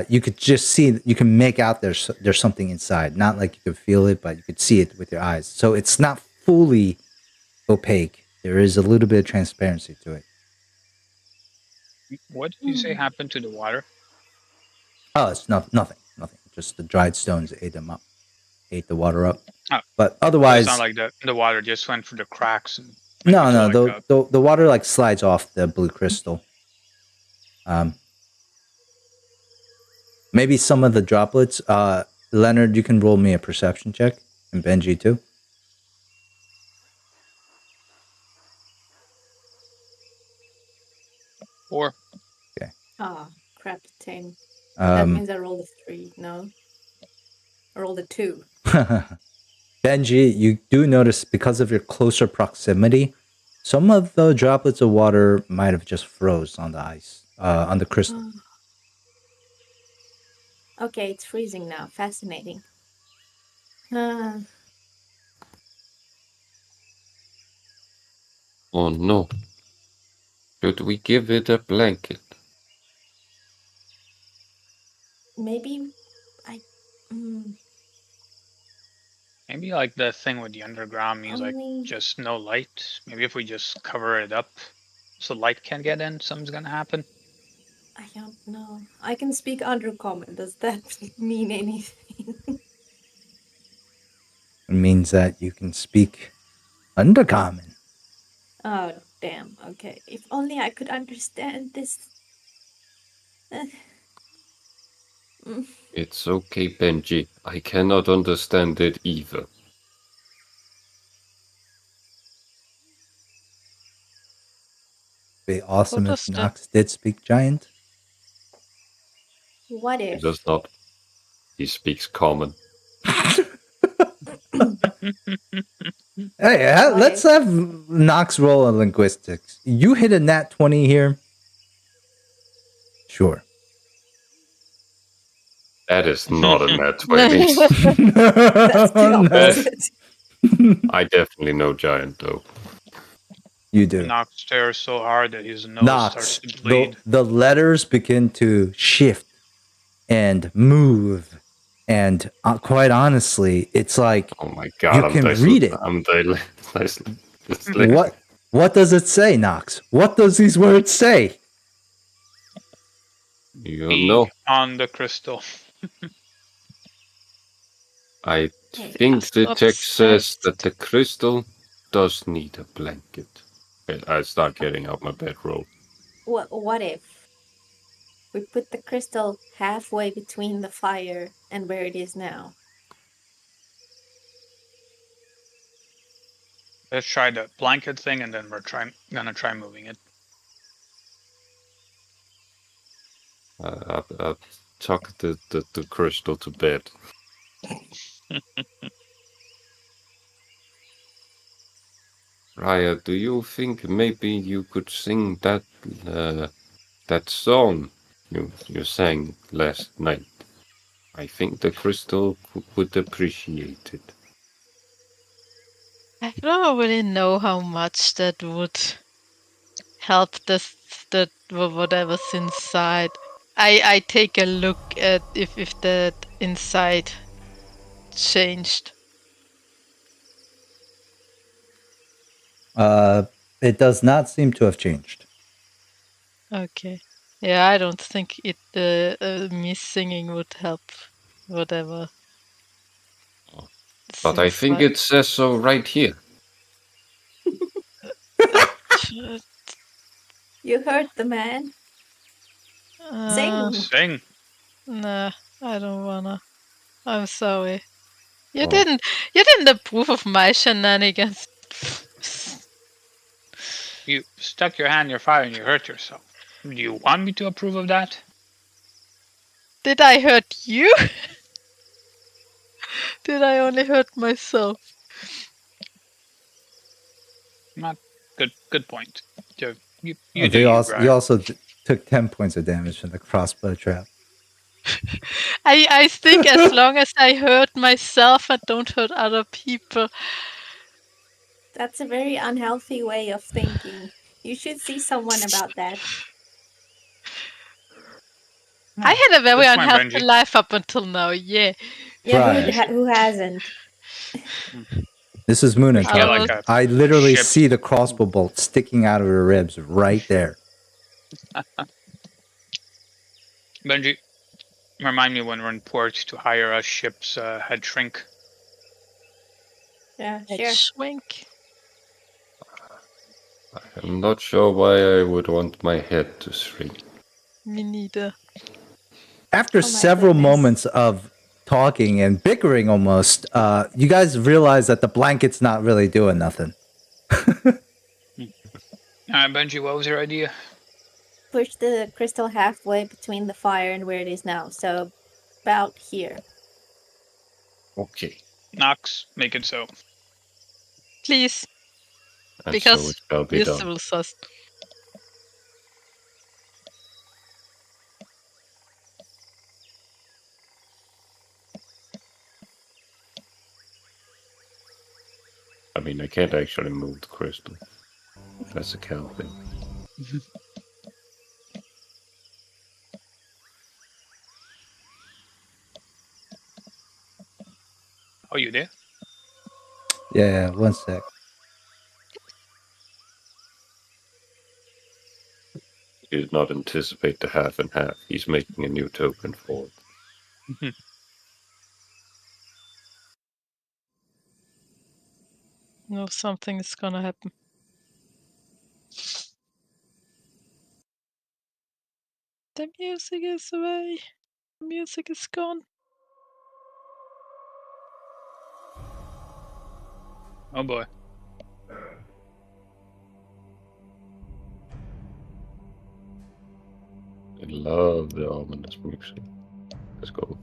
you could just see, you can make out there's something inside. Not like you could feel it, but you could see it with your eyes. So it's not fully opaque. There is a little bit of transparency to it. What did you say happened to the water? Oh, it's nothing. Just the dried stones ate the water up. Oh. But otherwise, It's not like the water just went through the cracks. And no, like the water like slides off the blue crystal. Maybe some of the droplets. Leonard, you can roll me a perception check, and Benji too. Or Okay. Ah, crap, 10. That Um, means I rolled a 3. No. I rolled a 2. Benji, you do notice because of your closer proximity, some of the droplets of water might have just froze on the ice, on the crystal. Okay, it's freezing now. Fascinating. Oh no. Should we give it a blanket? Maybe maybe like the thing with the underground means like just no light. Maybe if we just cover it up so light can't get in, something's gonna happen. I don't know. I can speak undercommon. Does that mean anything? It means that you can speak undercommon. Oh, damn. Okay. If only I could understand this. It's okay, Benji. I cannot understand it either. It'd be awesome if Nox did speak giant. What if? He does not. He speaks common. Hey, let's have Nox roll on linguistics. You hit a nat 20 here. Sure. That is not a nat 20. That's the opposite. I definitely know giant though. You do. Nox stares so hard that his nose starts to bleed. The letters begin to shift and move And quite honestly, it's like Oh my god, you can read it. What does it say, Nox? What does these words say? You don't know. On the crystal. I think the text says that the crystal does need a blanket. I start getting out my bedroll. What if we put the crystal halfway between the fire and where it is now? Let's try the blanket thing, and then we're gonna try moving it. I'll tuck the crystal to bed. Raya, do you think maybe you could sing that song you sang last night? I think the crystal would appreciate it. I don't really know how much that would help the whatever's inside. I take a look at if that inside changed. It does not seem to have changed. Okay. Yeah, I don't think me singing would help whatever. But I think it says so right here. You heard the man. Sing. Nah, I don't wanna. I'm sorry. You didn't approve of my shenanigans. You stuck your hand in your fire and you hurt yourself. Do you want me to approve of that? Did I hurt you? Did I only hurt myself? Not good point. You also took 10 points of damage from the crossbow trap. I think as long as I hurt myself and don't hurt other people. That's a very unhealthy way of thinking. You should see someone about that. I had a very unhealthy life up until now, yeah. Yeah, who hasn't? This is Moonatar. I literally see the crossbow bolt sticking out of her ribs right there. Benji, remind me when we're in port to hire a ship's head shrink. Yeah, head shrink. I'm not sure why I would want my head to shrink. Me neither. After several moments of talking and bickering almost, you guys realize that the blanket's not really doing nothing. Benji, what was your idea? Push the crystal halfway between the fire and where it is now, so about here. Okay. Nox, make it so. Please. And because so it shall be done. Will sus. I mean, I can't actually move the crystal. That's a cow thing. Oh, you there? Yeah, one sec. He did not anticipate the half and half. He's making a new token for it. No, something is gonna happen. The music is away. The music is gone. Oh boy. I love the ominous music. Let's go.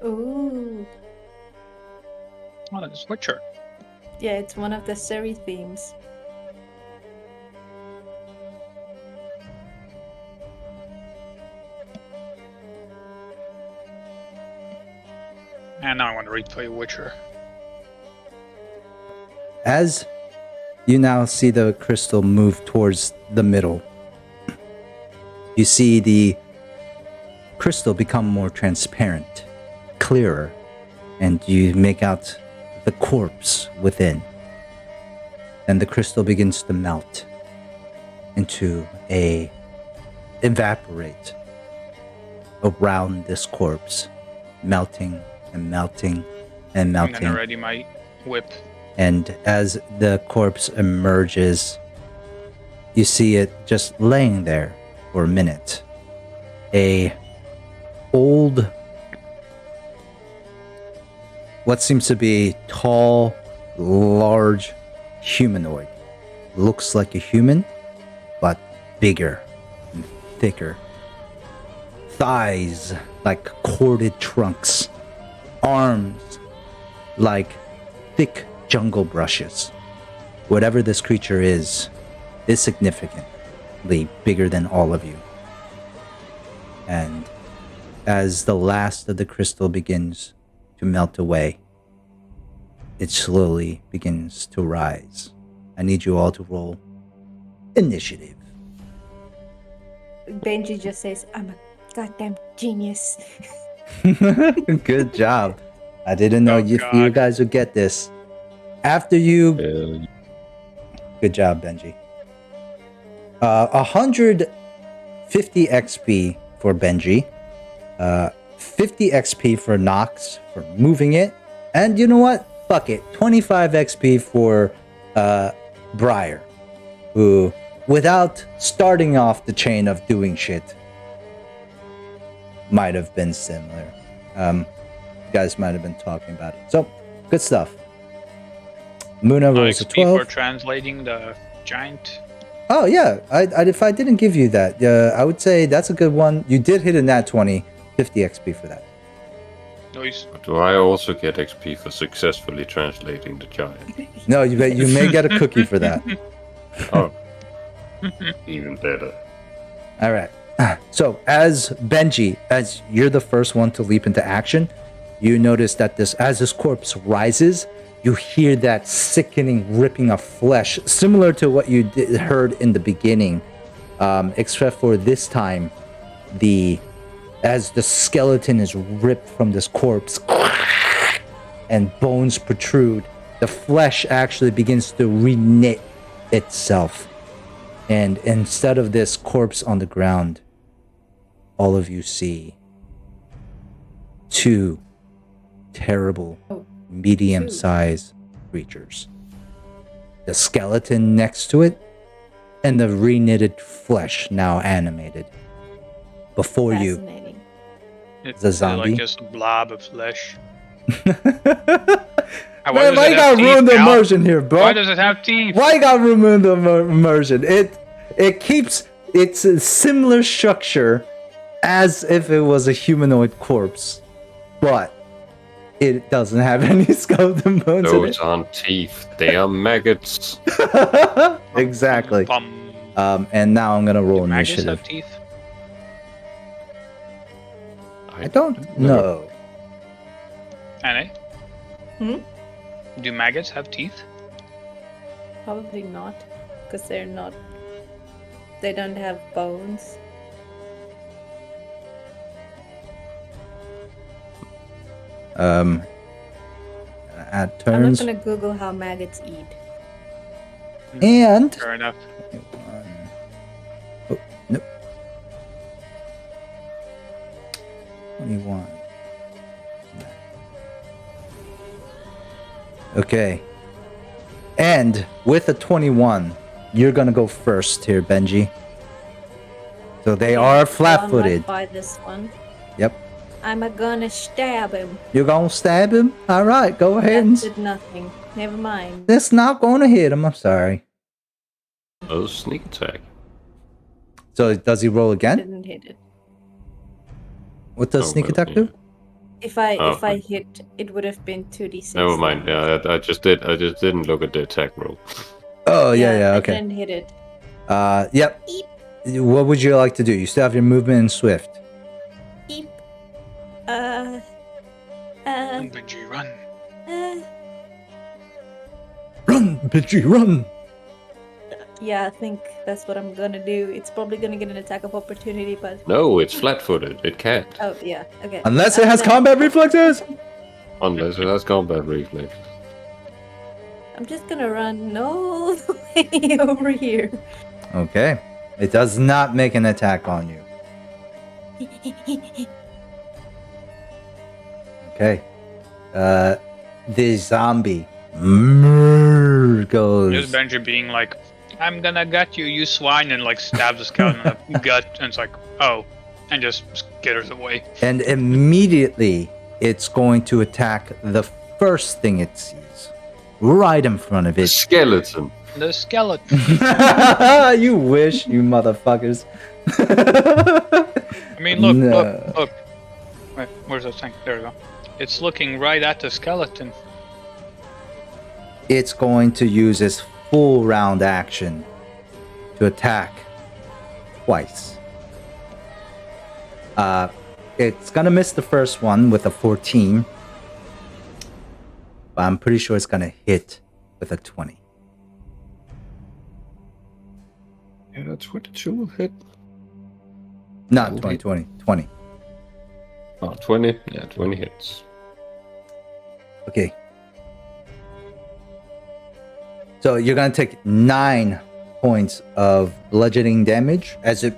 Ooh. Oh, that's Witcher. Yeah, it's one of the Surrey themes. And now I want to replay Witcher. As you now see the crystal move towards the middle, you see the crystal become more transparent, clearer, and you make out the corpse within. And the crystal begins to melt evaporate around this corpse, melting and melting and melting. I'm gonna ready my whip. And as the corpse emerges, you see it just laying there for a minute. A old, what seems to be tall, large humanoid. Looks like a human, but bigger and thicker. Thighs like corded trunks. Arms like thick jungle brushes. Whatever this creature is significantly bigger than all of you. And as the last of the crystal begins to melt away, it slowly begins to rise. I need you all to roll initiative. Benji just says, I'm a goddamn genius. Good job. I didn't know if you guys would get this. After you... Good job, Benji. 150 XP for Benji. 50 XP for Nox for moving it. And you know what? Fuck it. 25 XP for Briar, who, without starting off the chain of doing shit, might have been similar. You guys might have been talking about it. So, good stuff. Muna rolls a 12. For translating the giant. Oh yeah, if I didn't give you that, I would say that's a good one. You did hit a nat 20, 50 XP for that. Nice. Do I also get XP for successfully translating the giant? No, you may get a cookie for that. Oh, even better. All right. So as Benji, as you're the first one to leap into action, you notice that as this corpse rises, you hear that sickening ripping of flesh, similar to what you heard in the beginning, except for this time, as the skeleton is ripped from this corpse and bones protrude, the flesh actually begins to reknit itself. And instead of this corpse on the ground, all of you see two terrible, medium-sized creatures. The skeleton next to it, and the reknitted flesh now animated. Before you, It's a zombie. like just a blob of flesh. Man, why you gotta ruin the immersion here, bro? Why does it have teeth? Why you gotta ruin the immersion? It keeps its a similar structure as if it was a humanoid corpse, but it doesn't have any skeleton bones in it. Those aren't teeth; they are maggots. Exactly. And now I'm gonna roll initiative. Maggots have teeth? I don't know. Annie? Hmm? Do maggots have teeth? Probably not, because they don't have bones. At I'm not turns gonna Google how maggots eat. and Fair enough. oh, nope. 21. Okay. And with a 21, you're gonna go first here, Benji. So they are flat-footed. By this one. Yep. I'm gonna stab him. You're gonna stab him? Alright, go ahead and... That did nothing. Never mind. That's not gonna hit him, I'm sorry. Oh, sneak attack. So does he roll again? Didn't hit it. What does sneak attack do? If I hit, it would have been 2d6. Never mind. Yeah, I just didn't look at the attack roll. Oh, yeah, I okay. didn't hit it. Yep. Eep. What would you like to do? You still have your movement and swift. Eep. Benji, run. Run, Benji, run! Yeah, I think that's what I'm gonna do. It's probably gonna get an attack of opportunity, but No, it's flat-footed. It can't. oh yeah, okay. Unless it has combat reflexes. Unless it has combat reflex. I'm just gonna run all the way over here. Okay. It does not make an attack on you. Okay. The zombie goes. Just Benji being like, I'm gonna gut you, you swine, and like stabs the skeleton in the gut, and it's like, oh, and just skitters away. And immediately it's going to attack the first thing it sees. Right in front of it. Skeleton. The skeleton. You wish, you motherfuckers. I mean, look, No. look. Wait, where's that thing? There we go. It's looking right at the skeleton. It's going to use its full round action to attack twice. It's gonna miss the first one with a 14, but I'm pretty sure it's gonna hit with a 20. Yeah, 22 will hit. Not Okay. 20. Oh, 20? Yeah, 20 hits. Okay. So you're gonna take 9 points of bludgeoning damage as it,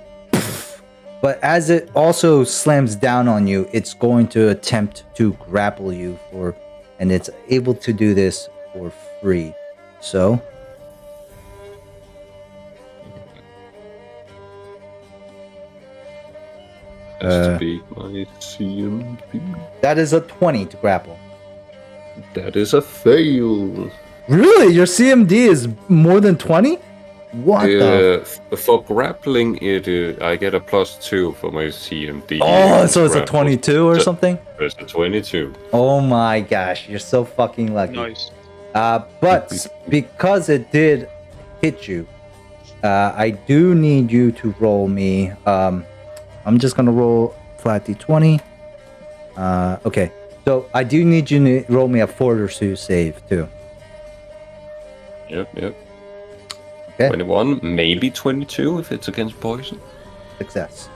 but as it also slams down on you, it's going to attempt to grapple you and it's able to do this for free. So Has to be my CMD. that is a 20 to grapple. That is a fail. Really? Your CMD is more than 20? What the? For grappling, I get a +2 for my CMD. Oh, so it's a grapple. 22 or So- something? It's a 22. Oh my gosh, you're so fucking lucky. Nice. But because it did hit you, I do need you to roll me. I'm just gonna roll flat d20. Okay, so I do need you to roll me a fortitude save too. Yep. Okay, 21, maybe 22 if it's against poison. success.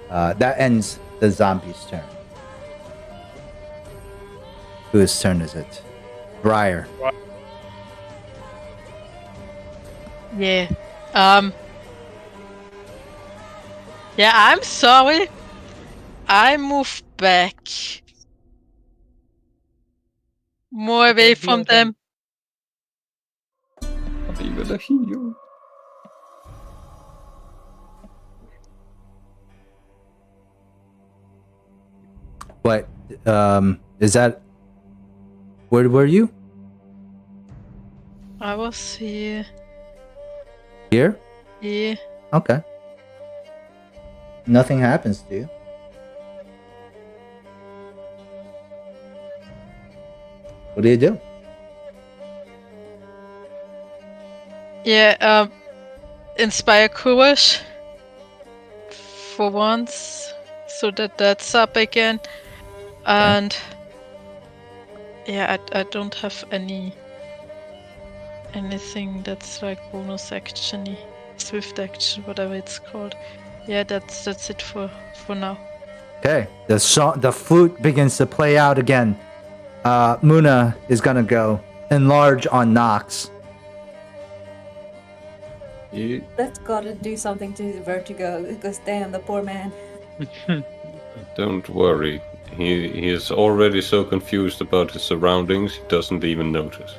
That ends the zombie's turn. Whose turn is it? Briar. Yeah. Yeah, I'm sorry. I moved back. More away from them. I'm even a hero. What? Is that? Where were you? I was here. Here? Yeah. Okay. Nothing happens to you. What do you do? Yeah, inspire courage for once, so that's up again. And yeah, I don't have anything that's like bonus action-y, swift action, whatever it's called. Yeah, that's it for now. Okay. The flute begins to play out again. Muna is gonna go enlarge on Nox. Yeah. That's gotta do something to his vertigo, because damn, the poor man. Don't worry. He is already so confused about his surroundings, he doesn't even notice.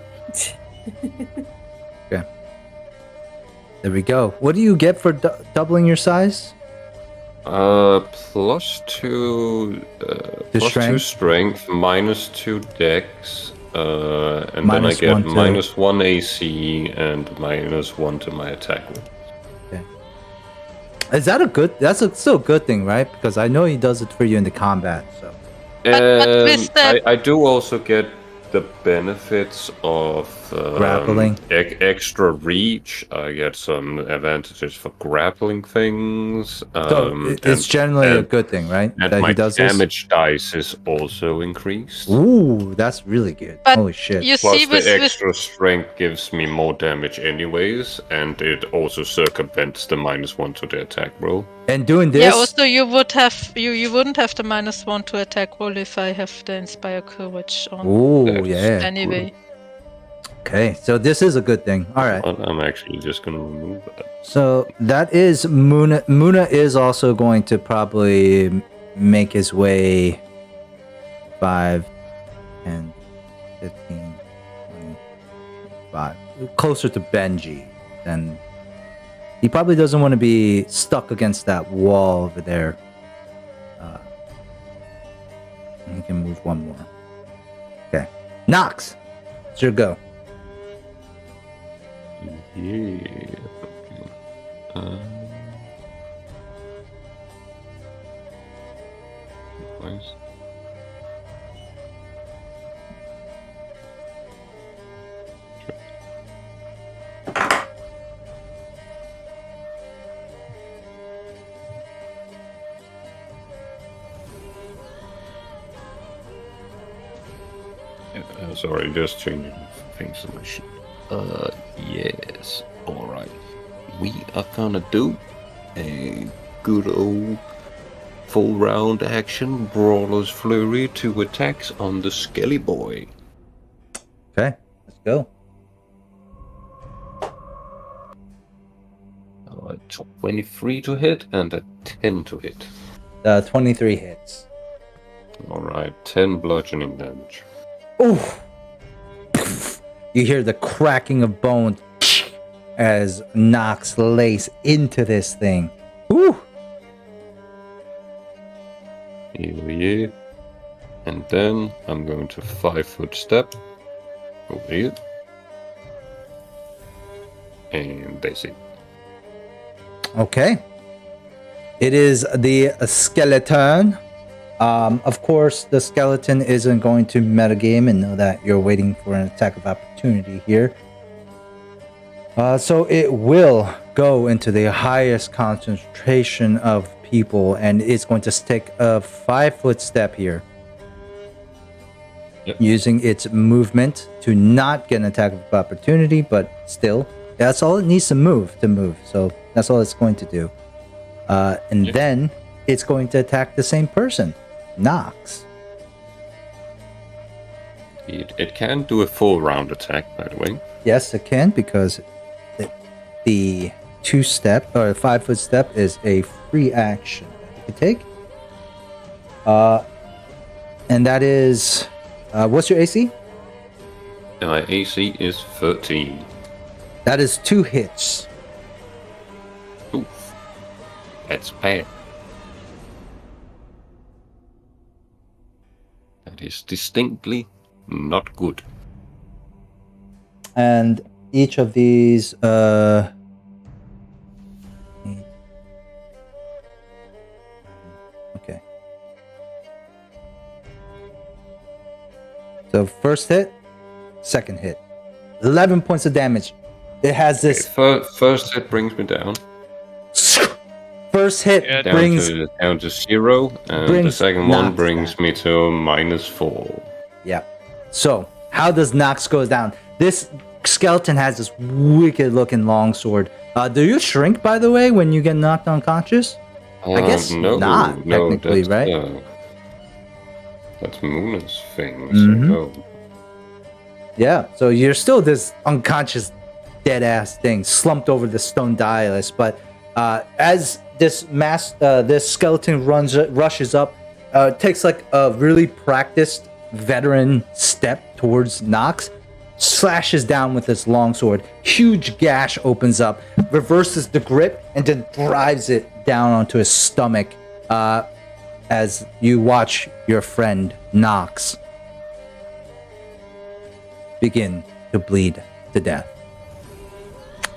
Okay. There we go. What do you get for doubling your size? +2 strength? strength, -2 dex, and then I Minus get 1 to- -1 AC and -1 to my attack roll. Is that a good? That's still a good thing, right? Because I know he does it for you in the combat. So But with the- I do also get the benefits of grappling. Extra reach. I get some advantages for grappling things. So it's generally a good thing, right? And That my he does damage dice is also increased. Ooh, that's really good. But Holy shit. you Plus see, the with extra strength gives me more damage anyways, and it also circumvents the -1 to the attack roll. And doing this, yeah, also you would have you wouldn't have the -1 to attack roll if I have the Inspire Courage on. ooh, That's yeah. Anyway, Okay, so this is a good thing. All right. I'm actually just gonna remove that. So that is Muna. Muna is also going to probably make his way 5, 10, 15, 25, closer to Benji. Then he probably doesn't want to be stuck against that wall over there. He can move one more. Okay. Nox, it's your go. Yeah. Okay. Nice. Sorry, just changing things on my sheet. Yes. Alright. We are gonna do a good old full round action Brawler's Flurry 2 attacks on the Skelly Boy. Okay, let's go. 23 to hit and a 10 to hit. 23 hits. Alright, 10 bludgeoning damage. Ooh. You hear the cracking of bones as Nox lays into this thing. Ooh. Yeah. And then I'm going to 5-foot step over here. And that's it. Okay. It is the skeleton. Of course, the skeleton isn't going to metagame and know that you're waiting for an attack of opportunity here. So it will go into the highest concentration of people, and it's going to take a 5-foot step here. Yep. Using its movement to not get an attack of opportunity, but still, that's all it needs to move. So that's all it's going to do. And Yep. then it's going to attack the same person, Nox. It can do a full round attack, by the way. Yes, it can, because the 2-step or 5-foot step is a free action that you can take. And that is, what's your AC? My AC is 13. That is 2 hits. Oof. That's bad. That is distinctly not good. And each of these, okay. So first hit, second hit, 11 points of damage. It has this First hit brings me down. first hit Yeah, brings down to 0, and the second one brings me to -4. Yeah. So, how does Nox go down? This skeleton has this wicked looking longsword. Do you shrink, by the way, when you get knocked unconscious? I guess not, technically, right? That's Muna's thing, Mhm. so no. Yeah. So you're still this unconscious, dead ass thing slumped over the stone dais. But as this this skeleton rushes up, takes like a really practiced veteran step towards Nox, slashes down with his longsword. Huge gash opens up, reverses the grip, and then drives it down onto his stomach. As you watch your friend Nox begin to bleed to death.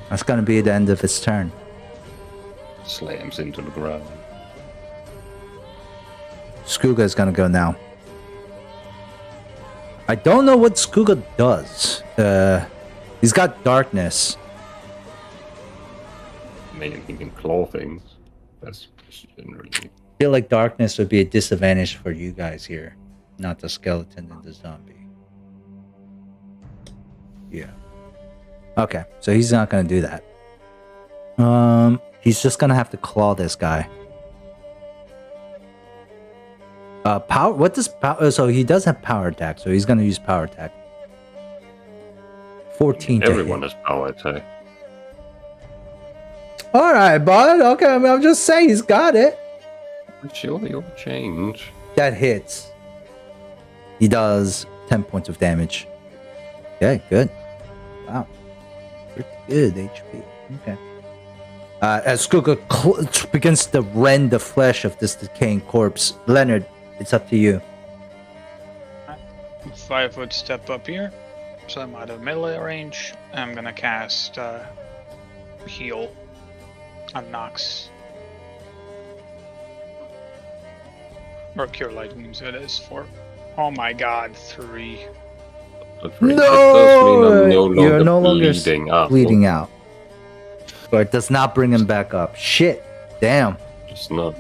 That's gonna be the end of his turn. Slams into the ground. Skuga is gonna go now. I don't know what Skuga does. He's got darkness. I mean, he can claw things. That's generally. I feel like darkness would be a disadvantage for you guys here, not the skeleton and the zombie. Yeah. Okay, so he's not gonna do that. He's just gonna have to claw this guy. Power. What does power? So he does have power attack. So he's gonna use power attack. 14. Everyone has power attack. All right, bud. Okay, I mean, I'm just saying he's got it. Sure, you'll change. That hits. He does 10 points of damage. Okay, good. Wow. Pretty good HP. Okay. As Skuga begins to rend the flesh of this decaying corpse, Leonard, it's up to you. 5-foot step up here. So I'm out of melee range. I'm gonna cast heal on Nox. Or cure light wounds it is for. Oh my god, 3. That does mean I'm You're no longer bleeding out. But it does not bring him back up. Shit. Damn. It's not.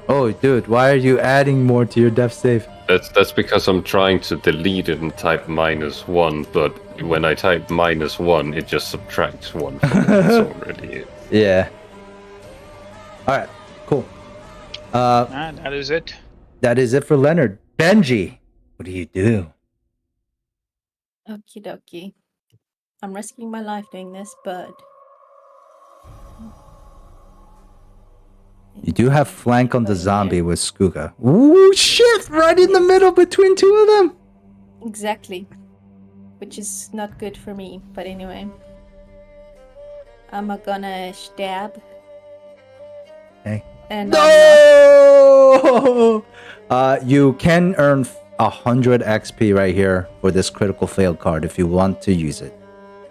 Oh, dude, why are you adding more to your death save? That's because I'm trying to delete it and type -1, but when I type -1, it just subtracts 1 from it. It's already. Yeah. All right. Cool. That is it. That is it for Leonard. Benji, what do you do? Okie dokie. I'm risking my life doing this, but You do have flank on the zombie with Skuga. Ooh, shit! Right in the middle between two of them. exactly, which is not good for me. But anyway, I'm gonna stab. Hey. And No! You can earn 100 XP right here for this critical fail card if you want to use it.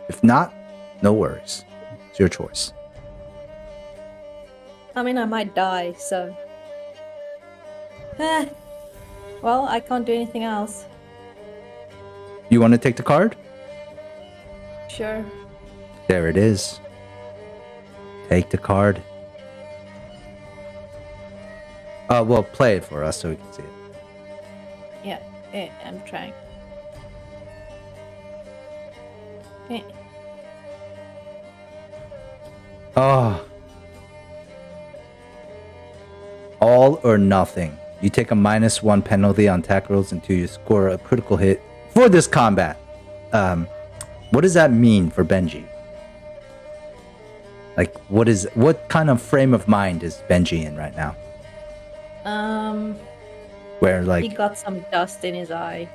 If not, no worries. It's your choice. I mean, I might die, so. Well, I can't do anything else. You want to take the card? Sure. There it is. Take the card. Well, play it for us so we can see it. Yeah, I'm trying. Oh. All or nothing. You take a -1 penalty on attack rolls until you score a critical hit for this combat. What does that mean for Benji? Like, what kind of frame of mind is Benji in right now? Where, like... He got some dust in his eye.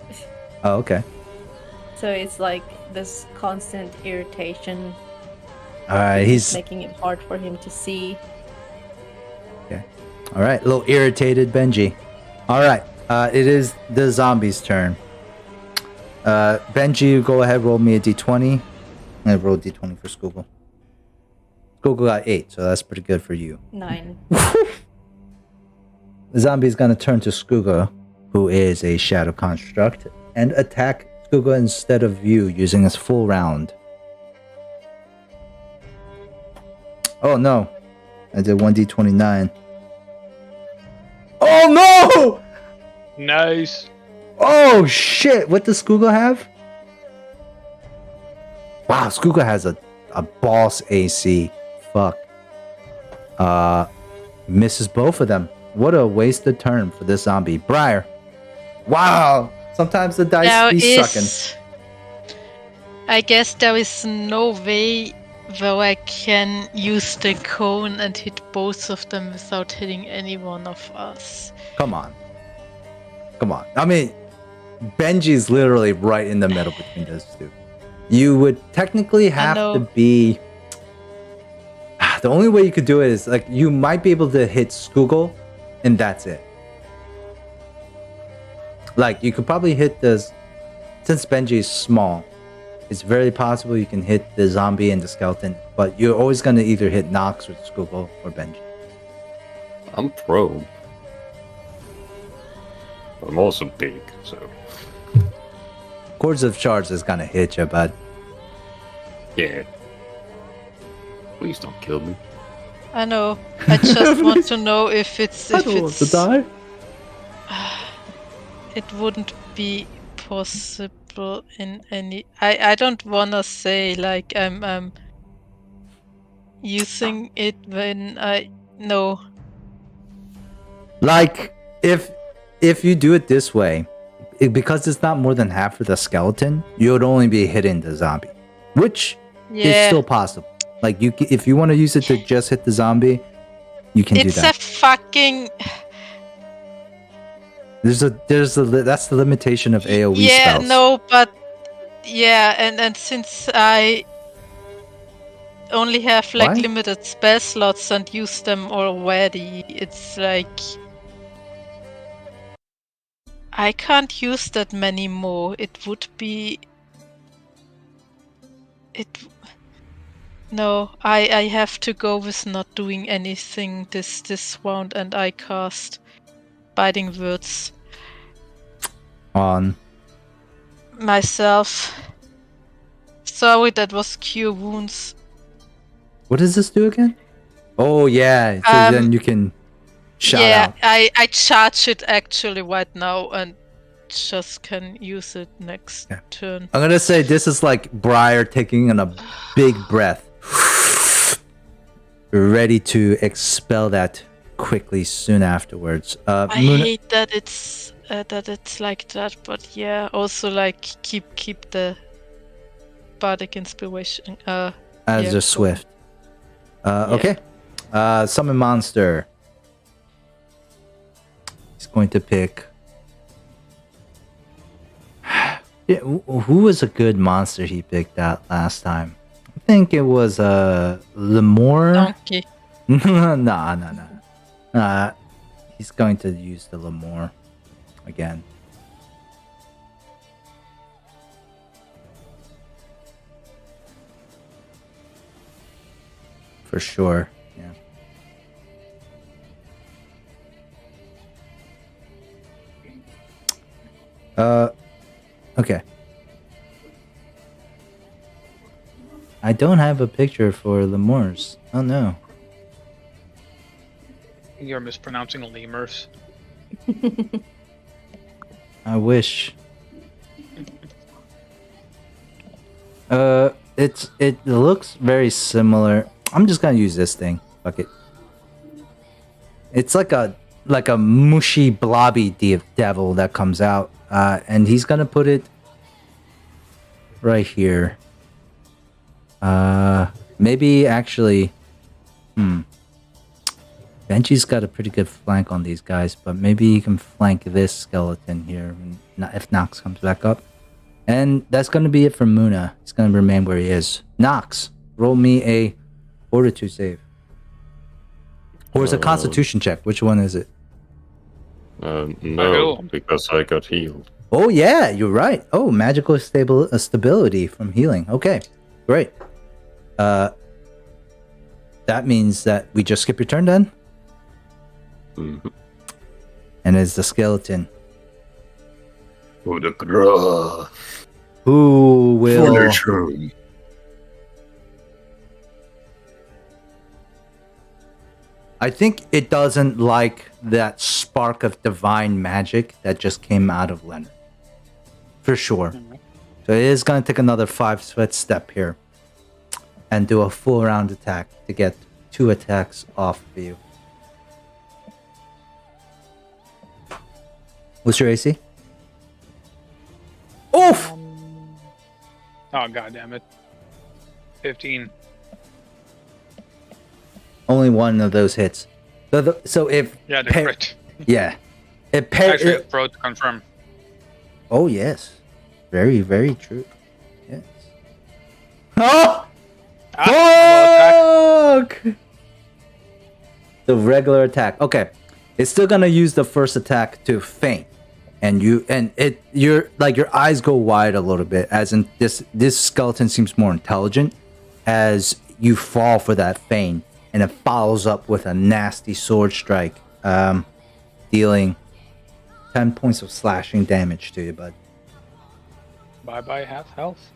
Oh, okay. So it's like this constant irritation. Alright, he's... making it hard for him to see. Okay. Alright, a little irritated Benji. Alright, it is the zombie's turn. Benji, go ahead, roll me a d20. I'm gonna roll a d20 for Skoogle. Skoogle got 8, so that's pretty good for you. 9. The zombie's gonna turn to Skooga, who is a shadow construct, and attack Skooga instead of you using his full round. Oh no! I did 1d29. Oh no! Nice. Oh shit! What does Skooga have? Wow, Skooga has a boss AC. Fuck. Misses both of them. What a wasted turn for this zombie. Briar. Wow! Sometimes the dice be sucking. I guess there is no way where I can use the cone and hit both of them without hitting any one of us. Come on. Come on. I mean, Benji's literally right in the middle between those two. You would technically have to be... The only way you could do it is, like, you might be able to hit Skoogle, and that's it. Like, you could probably hit this... Since Benji is small, it's very possible you can hit the zombie and the skeleton, but you're always going to either hit Nox or Skoogle or Benji. I'm pro. I'm also big, so Chords of Charge is gonna hit you, bud. yeah. Please don't kill me. I know. I just want to know if it's die. it wouldn't be possible in any. I don't wanna say like I'm using it when I know. Like if you do it this way, because it's not more than half of the skeleton, you would only be hitting the zombie, which is still possible. Like if you want to use it to just hit the zombie, you can do that. It's a fucking. That's the limitation of AoE spells. Yeah, no, but yeah, and since I only have like What? limited spell slots and use them already, it's like I can't use that many more. It would be No, I have to go with not doing anything this round, and I cast Biting Words On myself. Sorry, that was Cure Wounds. what does this do again? Oh yeah, so then you can shout out. I charge it actually right now and just can use it next turn. I'm gonna say this is like Briar taking in a big breath, ready to expel that quickly soon afterwards. I hate that it's like that, but yeah, also like keep the bardic inspiration. As a swift. Okay. Summon monster. He's going to pick. Yeah, who was a good monster he picked out last time? I think it was Lemore. Donkey. No. He's going to use the Lemore again. For sure. Yeah. Okay. I don't have a picture for Lemurs. Oh no. You're mispronouncing lemurs. I wish. It looks very similar. I'm just gonna use this thing. Fuck it. It's like a mushy blobby devil that comes out, and he's gonna put it right here. Maybe actually, Benchy's got a pretty good flank on these guys, but maybe you can flank this skeleton here if Nox comes back up. And that's going to be it for Muna. He's going to remain where he is. Nox, roll me a Fortitude save. Or is it a Constitution check? Which one is it? No, because I got healed. Oh, yeah, you're right. Oh, magical stability from healing. Okay, great. That means that we just skip your turn then? Mm-hmm. And it's the skeleton. Oh, the grah. Who will... I think it doesn't like that spark of divine magic that just came out of Leonard. For sure. So it is going to take another 5-foot step here. And do a full round attack to get 2 attacks off of you. What's your AC? Oof! Oh, god damn it. 15. Only one of those hits. So if... Yeah, the crit. Yeah. Actually, throw to confirm. Oh, yes. Very, very true. Yes. Oh! Fuck! The regular attack. Okay. It's still gonna use the first attack to feint. And your eyes go wide a little bit, as in this skeleton seems more intelligent as you fall for that feint, and it follows up with a nasty sword strike, dealing 10 points of slashing damage to you, bud. Bye-bye, half health.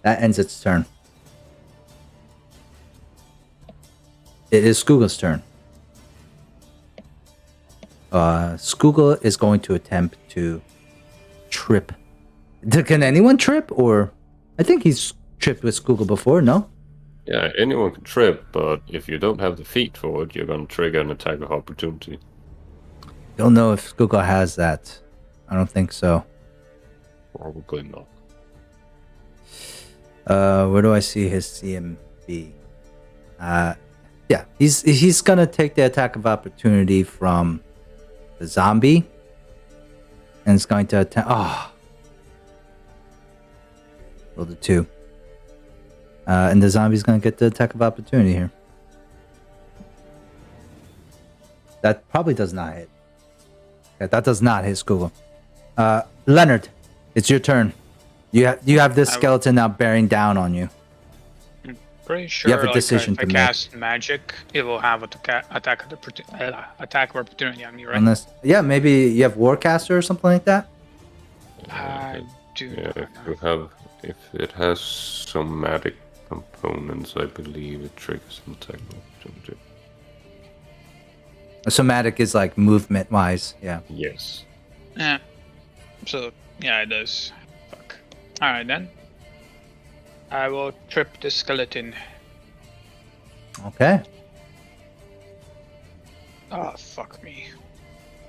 That ends its turn. It is Skoogle's turn. Skoogle is going to attempt to trip. Can anyone trip? Or I think he's tripped with Skoogle before, no? Yeah, anyone can trip, but if you don't have the feet for it, you're going to trigger an attack of opportunity. Don't know if Skoogle has that. I don't think so. Probably not. Where do I see his CMB? Yeah, he's gonna take the attack of opportunity from the zombie, and it's going to attack. Oh, roll the 2. And the zombie's gonna get the attack of opportunity here. That probably does not hit. Yeah, that does not hit Skoogle. Leonard, it's your turn. You have this skeleton now bearing down on you. I'm pretty sure You have a decision if to I make. cast magic, it will have attack of opportunity on me, right? Unless, yeah, maybe you have Warcaster or something like that. I do Yeah, not know. if it has somatic components, I believe it triggers an attack of opportunity. Somatic is like movement wise, yeah. Yes. Yeah. So, yeah, it does. Fuck. Alright then. I will trip the skeleton. Okay. Oh, fuck me.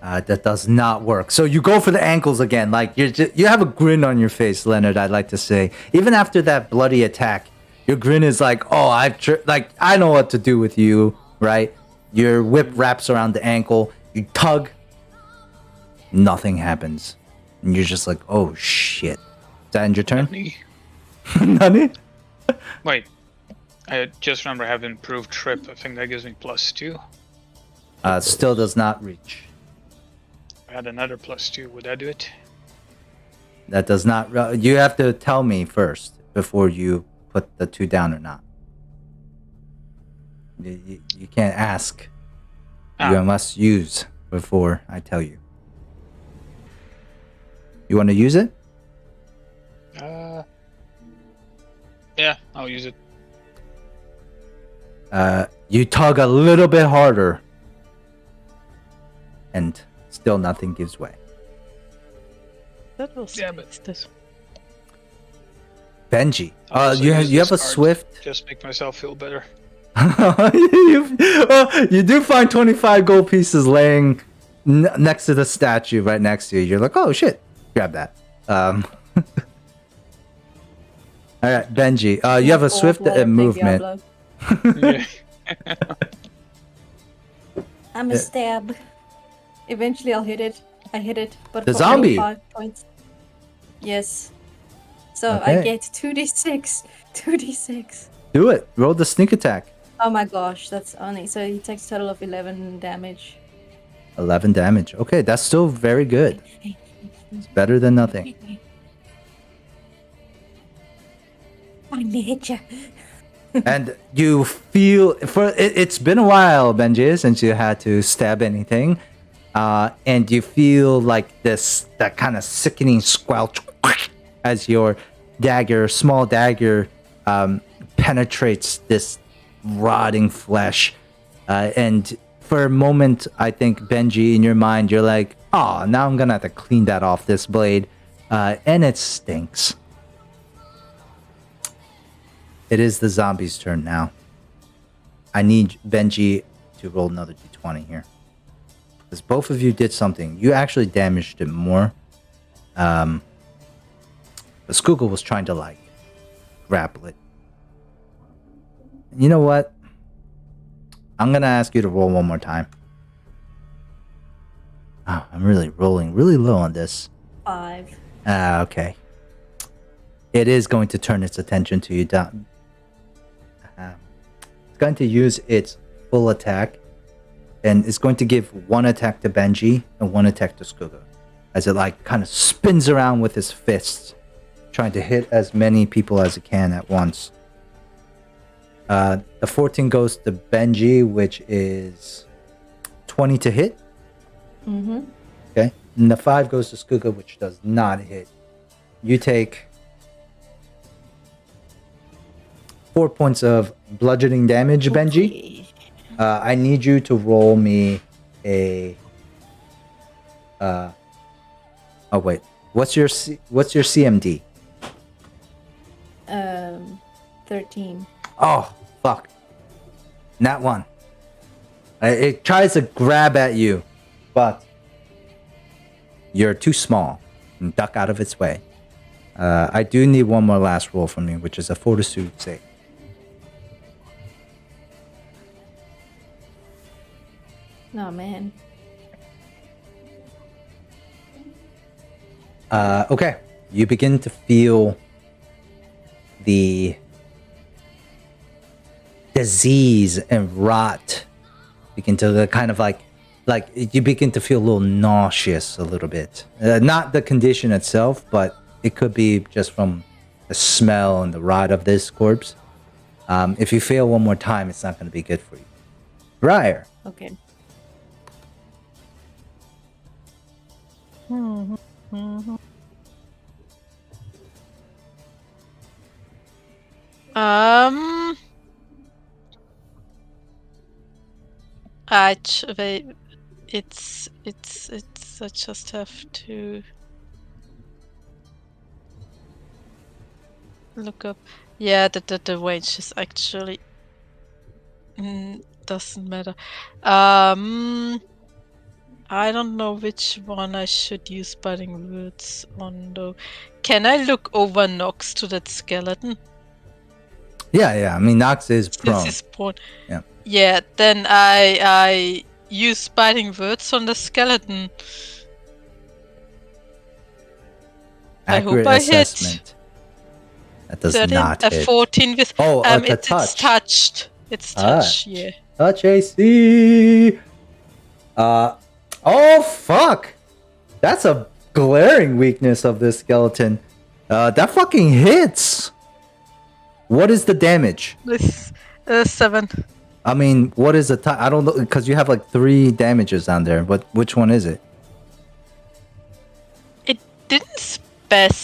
That does not work. So you go for the ankles again. Like you have a grin on your face, Leonard. I'd like to say, even after that bloody attack, your grin is like, "Oh, I know what to do with you." Right? Your whip wraps around the ankle. You tug. Nothing happens, and you're just like, "Oh shit!" Is that end your turn? Nani? Wait. I just remember I have improved trip. I think that gives me +2. Still does not reach. I had another +2. Would that do it? That does not. You have to tell me first before you put the 2 down or not. You can't ask. You must use before I tell you. You want to use it? Yeah, I'll use it. You tug a little bit harder, and still nothing gives way. That was Benji, you have a swift. Just make myself feel better. You do find 25 gold pieces laying next to the statue, right next to you. You're like, oh shit, grab that. All right, Benji, you have a swift movement. I'm a stab. Eventually I'll hit it. I hit it, but the for zombie. 5 points. Yes. So Okay. I get 2d6. 2d6. Do it. Roll the sneak attack. Oh my gosh, that's only so he takes a total of 11 damage. 11 damage. Okay, that's still very good. It's better than nothing. I'm gonna hit you. And you feel it's been a while, Benji, since you had to stab anything, and you feel like that kind of sickening squelch as your small dagger, penetrates this rotting flesh, and for a moment, I think, Benji, in your mind, you're like, "Oh, now I'm gonna have to clean that off this blade," and it stinks. It is the zombie's turn now. I need Benji to roll another d20 here. Because both of you did something. You actually damaged it more. But Skoogle was trying to, grapple it. You know what? I'm going to ask you to roll one more time. Oh, I'm really rolling really low on this. 5. Okay. It is going to turn its attention to you. It's going to use its full attack, and it's going to give one attack to Benji and one attack to Skoogle, as it kind of spins around with its fists, trying to hit as many people as it can at once. The 14 goes to Benji, which is 20 to hit. Mm-hmm. Okay. And the 5 goes to Skuga, which does not hit. You take 4 points of bludgeoning damage, Benji. Okay. I need you to roll me a. Oh wait, what's your CMD? 13. Oh fuck, not one. It tries to grab at you, but you're too small and duck out of its way. I do need one more last roll from you, which is a fortitude save. Oh man. Okay, you begin to feel the disease and rot begin to kind of like you begin to feel a little nauseous a little bit. Not the condition itself, but it could be just from the smell and the rot of this corpse. If you fail one more time, it's not going to be good for you. Briar. Okay. Wait, it's I just have to look up. Yeah, the range is actually doesn't matter. I don't know which one I should use biting words on though. Can I look over Nox to that skeleton? Yeah. I mean, Nox is prone. This is prone. Yeah. Yeah, then I use biting words on the skeleton. Accurate I hope I assessment. hit. That does 13, not a hit. 14 with it's touch. It's touched. It's touched, yeah. Touch AC. Oh fuck! That's a glaring weakness of this skeleton. That fucking hits. What is the damage? This 7. I mean, what is the I don't know, because you have like 3 damages on there. Which one is it? It didn't specify.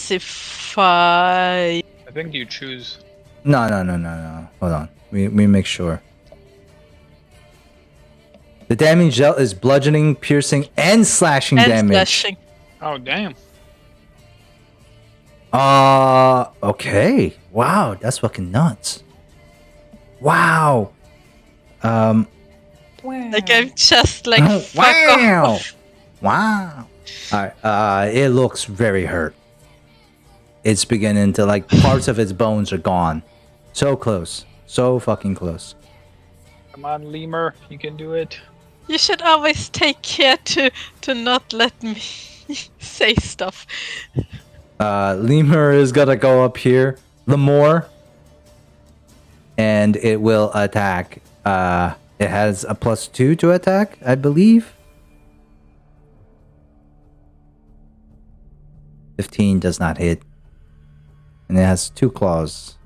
I think you choose. No. Hold on. We make sure. The damage dealt is bludgeoning, piercing, and slashing damage. Slashing. Oh damn. Okay. Wow, that's fucking nuts. Wow. Wow. Like I'm just like fuck Wow. off. Wow. All right. It looks very hurt. It's beginning to like parts of its bones are gone. So close. So fucking close. Come on, Lemur, you can do it. You should always take care to not let me say stuff. Lemur is gonna go up here. Lemur. And it will attack. It has a +2 to attack, I believe. 15 does not hit. And it has 2 claws.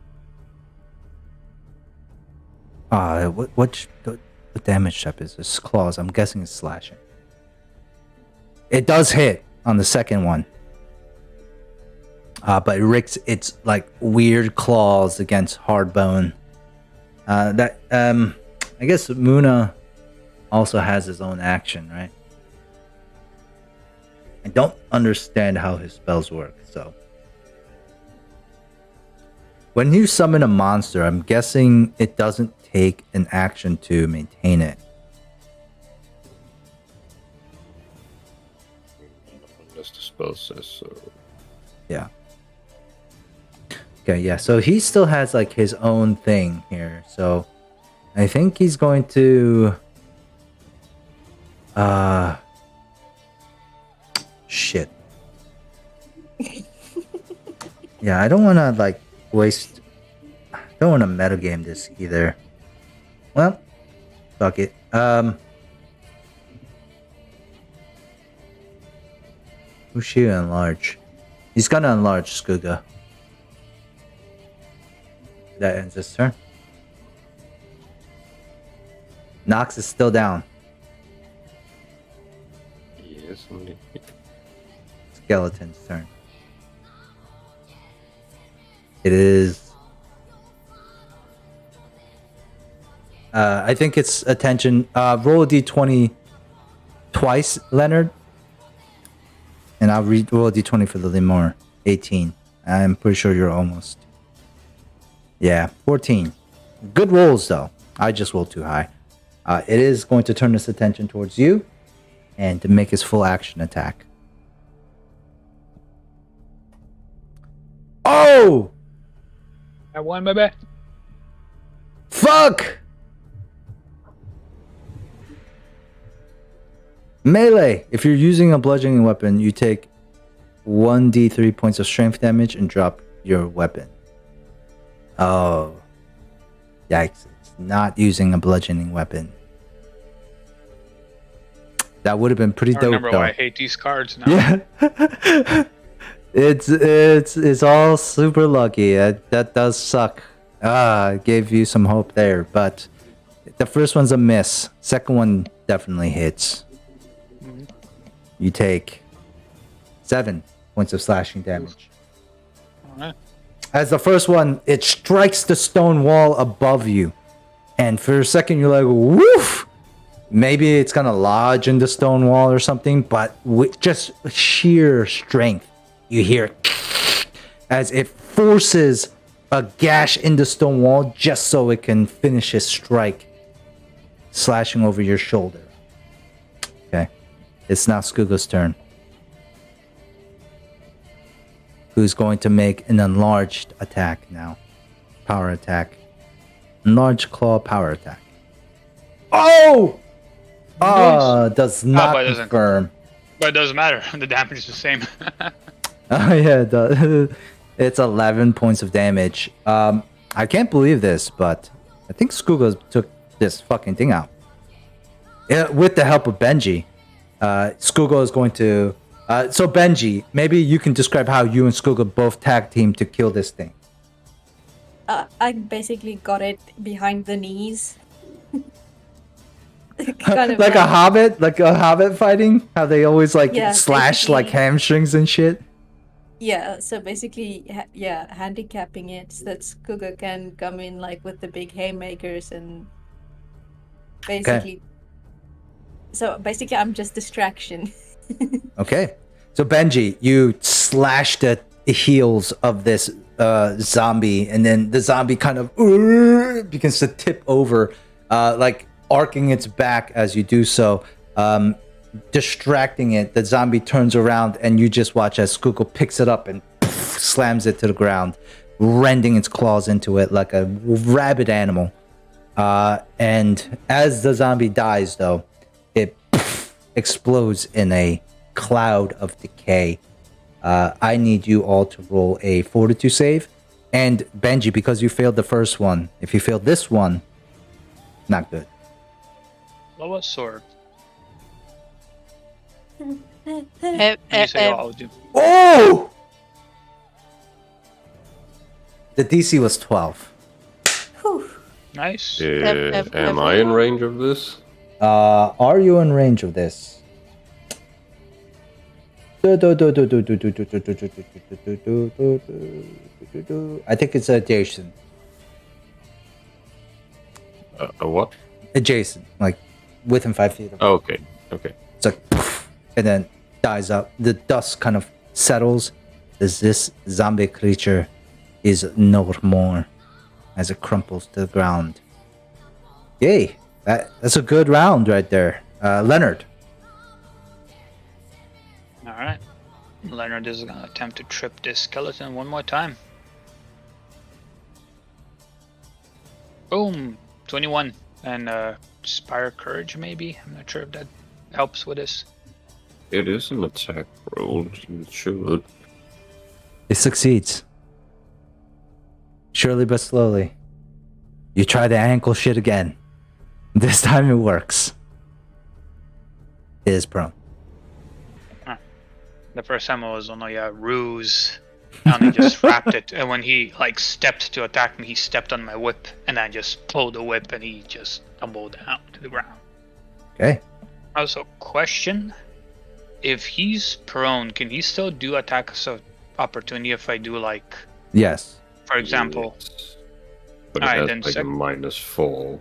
What damage type is this? Claws. I'm guessing it's slashing. It does hit on the second one. But it ricks its like weird claws against hard bone. I guess Muna also has his own action, right? I don't understand how his spells work, so. When you summon a monster, I'm guessing it doesn't take an action to maintain it. Unless the spell says so. Yeah. Okay, yeah, so he still has like his own thing here, so I think he's going to shit. Yeah, I don't want to like waste. I don't want to metagame this either. Well, fuck it. Who's she enlarge? He's gonna enlarge Skuga. That ends his turn. Nox is still down. skeleton's turn. It is. I think it's attention. Roll a d20 twice, Leonard. And I'll roll a d20 for the Lemur. 18. I'm pretty sure you're almost. Yeah, 14. Good rolls, though. I just rolled too high. It is going to turn its attention towards you and to make its full action attack. Oh! I won, baby. Fuck! Melee. If you're using a bludgeoning weapon, you take 1d3 points of strength damage and drop your weapon. Oh. Yikes. It's not using a bludgeoning weapon. That would have been pretty dope, remember though. why I hate these cards now. Yeah. It's all super lucky. That does suck. It gave you some hope there, but the first one's a miss. Second one definitely hits. Mm-hmm. You take 7 points of slashing damage. Alright. As the first one, it strikes the stone wall above you. And for a second, you're like, woof! Maybe it's gonna lodge in the stone wall or something, but with just sheer strength, you hear as it forces a gash in the stone wall just so it can finish its strike, slashing over your shoulder. Okay. It's now Skuga's turn. Who's going to make an enlarged attack now. Power attack. Enlarged claw power attack. Oh! Does not but it doesn't. confirm. But it doesn't matter. The damage is the same. Oh yeah, it does. It's 11 points of damage. I can't believe this, but I think Skuga took this fucking thing out. With the help of Benji. Skuga is going to... so Benji, maybe you can describe how you and Skuga both tag team to kill this thing. I basically got it behind the knees. kind of like a hobbit fighting? How they always slash basically. like hamstrings and shit? Yeah, so basically, handicapping it so that Skuga can come in like with the big haymakers and basically. Okay. So basically, I'm just distraction. Okay. So Benji, you slash the heels of this zombie, and then the zombie kind of begins to tip over, like arcing its back as you do so, distracting it. The zombie turns around, and you just watch as Skuga picks it up and slams it to the ground, rending its claws into it like a rabid animal. And as the zombie dies, though, it explodes in a cloud of decay. I need you all to roll a fortitude save. And Benji, because you failed the first one, if you failed this one, not good. Lowest sword. Eh, You eh, say, eh, I'll do. Oh! The DC was 12. Whew. Nice. Am I in range of this? Are you in range of this? I think it's adjacent. A what? Adjacent, like within 5 feet of it. Oh, okay. It's like, and then dies up. The dust kind of settles as this zombie creature is no more as it crumples to the ground. Yay! That's a good round right there. Leonard. Alright. Leonard is gonna attempt to trip this skeleton one more time. Boom! 21. And Inspire Courage, maybe? I'm not sure if that helps with this. It is an attack roll. It should. It succeeds. Surely but slowly. You try the ankle shit again. This time it works. It is prone. The first time I was on a ruse, and he just wrapped it. And when he stepped to attack me, he stepped on my whip, and I just pulled the whip, and he just tumbled down to the ground. Okay. Also, question: if he's prone, can he still do attacks of opportunity if I do like? Yes. For example. Yes. But it Alright, has then like a -4.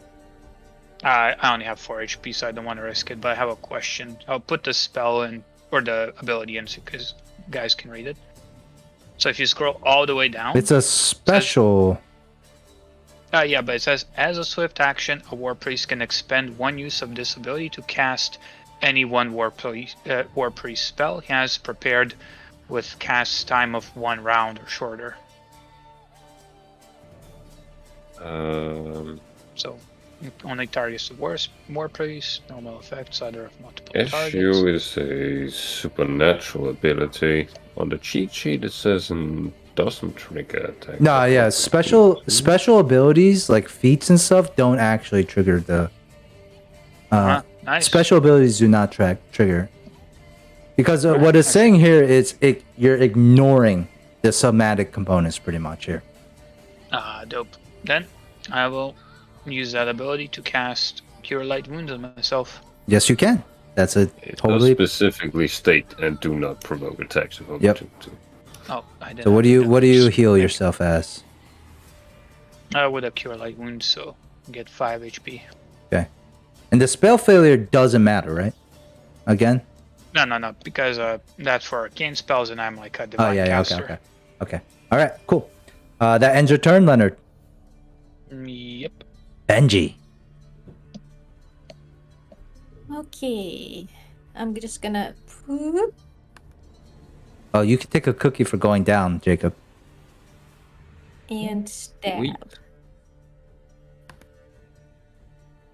I only have 4 HP, so I don't want to risk it. But I have a question. I'll put the spell in, or the ability in, because guys can read it. So if you scroll all the way down, It's a special. yeah, but it says, as a swift action, a war priest can expend one use of this ability to cast any one war priest spell he has prepared with cast time of 1 round or shorter. So it only targets the war priest, normal effects, either of multiple targets. SU is a supernatural ability. On the cheat sheet it says it doesn't trigger attack. No, yeah, special abilities like feats and stuff don't actually trigger the. Nice. Special abilities do not trigger, because what it's saying here is you're ignoring the somatic components pretty much here. Dope. Then I will use that ability to cast Cure Light Wounds on myself. Yes, you can. That's a It totally does specifically state and do not provoke attacks of opportunity. Oh, I didn't. So what do you heal yourself as? With a Cure Light Wound, so get 5 HP. Okay. And the spell failure doesn't matter, right? Again? No, because that's for arcane spells, and I'm like a divine caster. Okay. All right, cool. That ends your turn, Leonard. Yep. Benji. Okay. I'm just gonna poop. Oh, you can take a cookie for going down, Jacob. And stab. Sweet.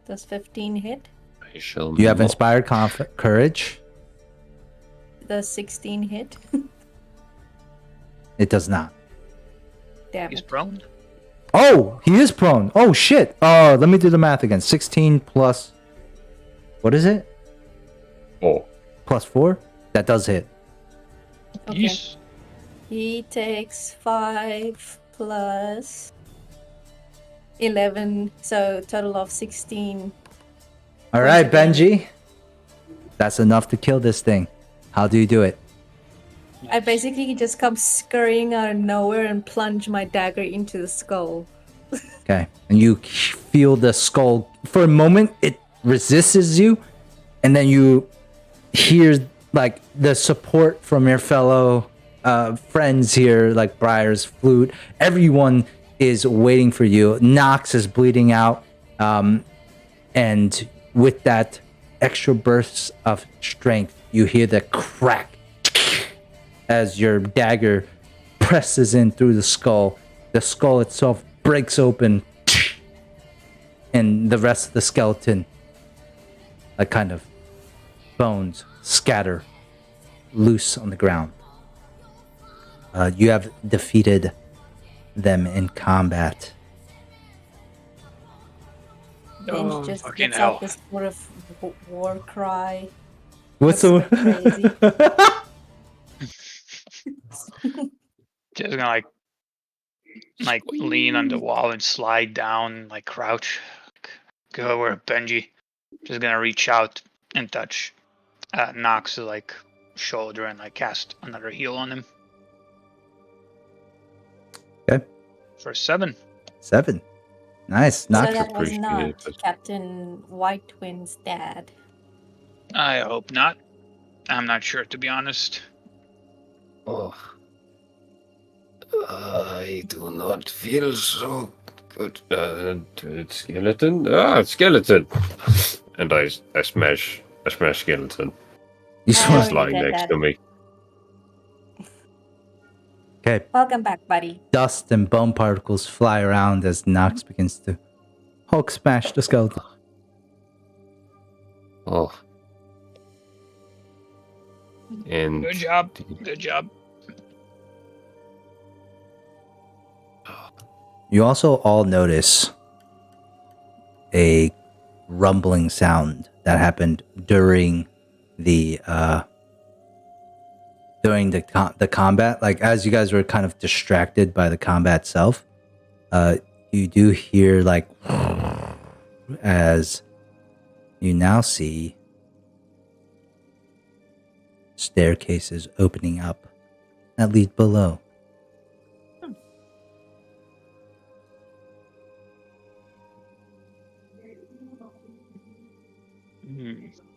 Does 15 hit? I shall You have not. inspired courage. Does 16 hit? It does not. Damn He's it. prone. Oh, he is prone. Oh shit. Let me do the math again. 16 plus. What is it? 4. Plus 4? That does hit. Okay. Yes. He takes 5 plus 11, so total of 16. All right, Benji. That's enough to kill this thing. How do you do it? I basically just come scurrying out of nowhere and plunge my dagger into the skull. Okay. And you feel the skull. For a moment, it resists you. And then you hear like the support from your fellow friends here, like Briar's flute. Everyone is waiting for you. Nox is bleeding out. And with that extra bursts of strength, you hear the crack as your dagger presses in through the skull. The skull itself breaks open, and the rest of the skeleton, like kind of bones, scatter loose on the ground. You have defeated them in combat. Benji just fucking gets hell. out this sort of war cry. What's That's the Just gonna like lean on the wall and slide down, like crouch. Go over Benji. Just gonna reach out and touch Nox's like shoulder and like cast another heal on him. Okay. For 7. 7? Nice. So Not that was appreciate not it. Captain Whitewind's dad. I hope not. I'm not sure, to be honest. Oh. I do not feel so good. Skeleton? Skeleton! And I smash skeleton. you I swear. already He's lying did next that. to me. Okay. Welcome back, buddy. Dust and bone particles fly around as Nox begins to Hulk smash the skeleton. Oh. And Good job. Good job. You also all notice a rumbling sound that happened during the combat. Like as you guys were kind of distracted by the combat itself, you do hear like as you now see staircases opening up that lead below.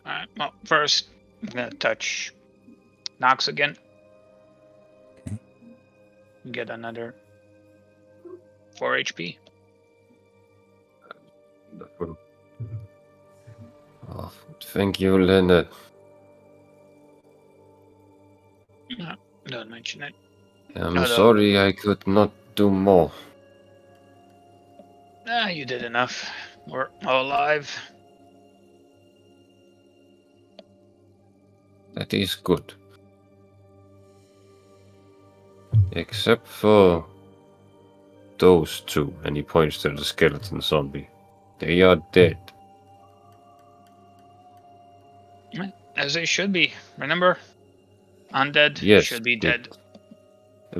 Alright, well, first, I'm gonna touch Nox again. Okay. Get another 4 HP. Oh, thank you, Leonard. No, don't mention it. I'm sorry I could not do more. You did enough. We're all alive. That is good. Except for those two, and he points to the skeleton zombie. They are dead. As they should be. Remember? Undead Yes, should be dead.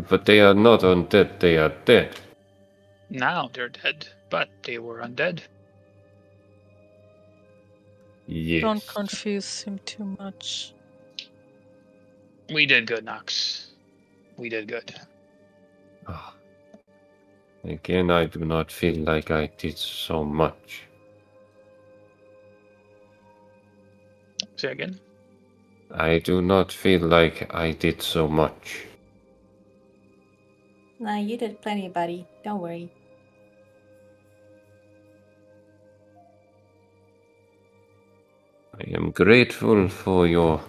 But they are not undead, they are dead. Now they're dead, but they were undead. Yes. Don't confuse him too much. We did good, Nox. We did good. Ah. Again, I do not feel like I did so much. Say again? I do not feel like I did so much. Nah, you did plenty, buddy. Don't worry. I am grateful for your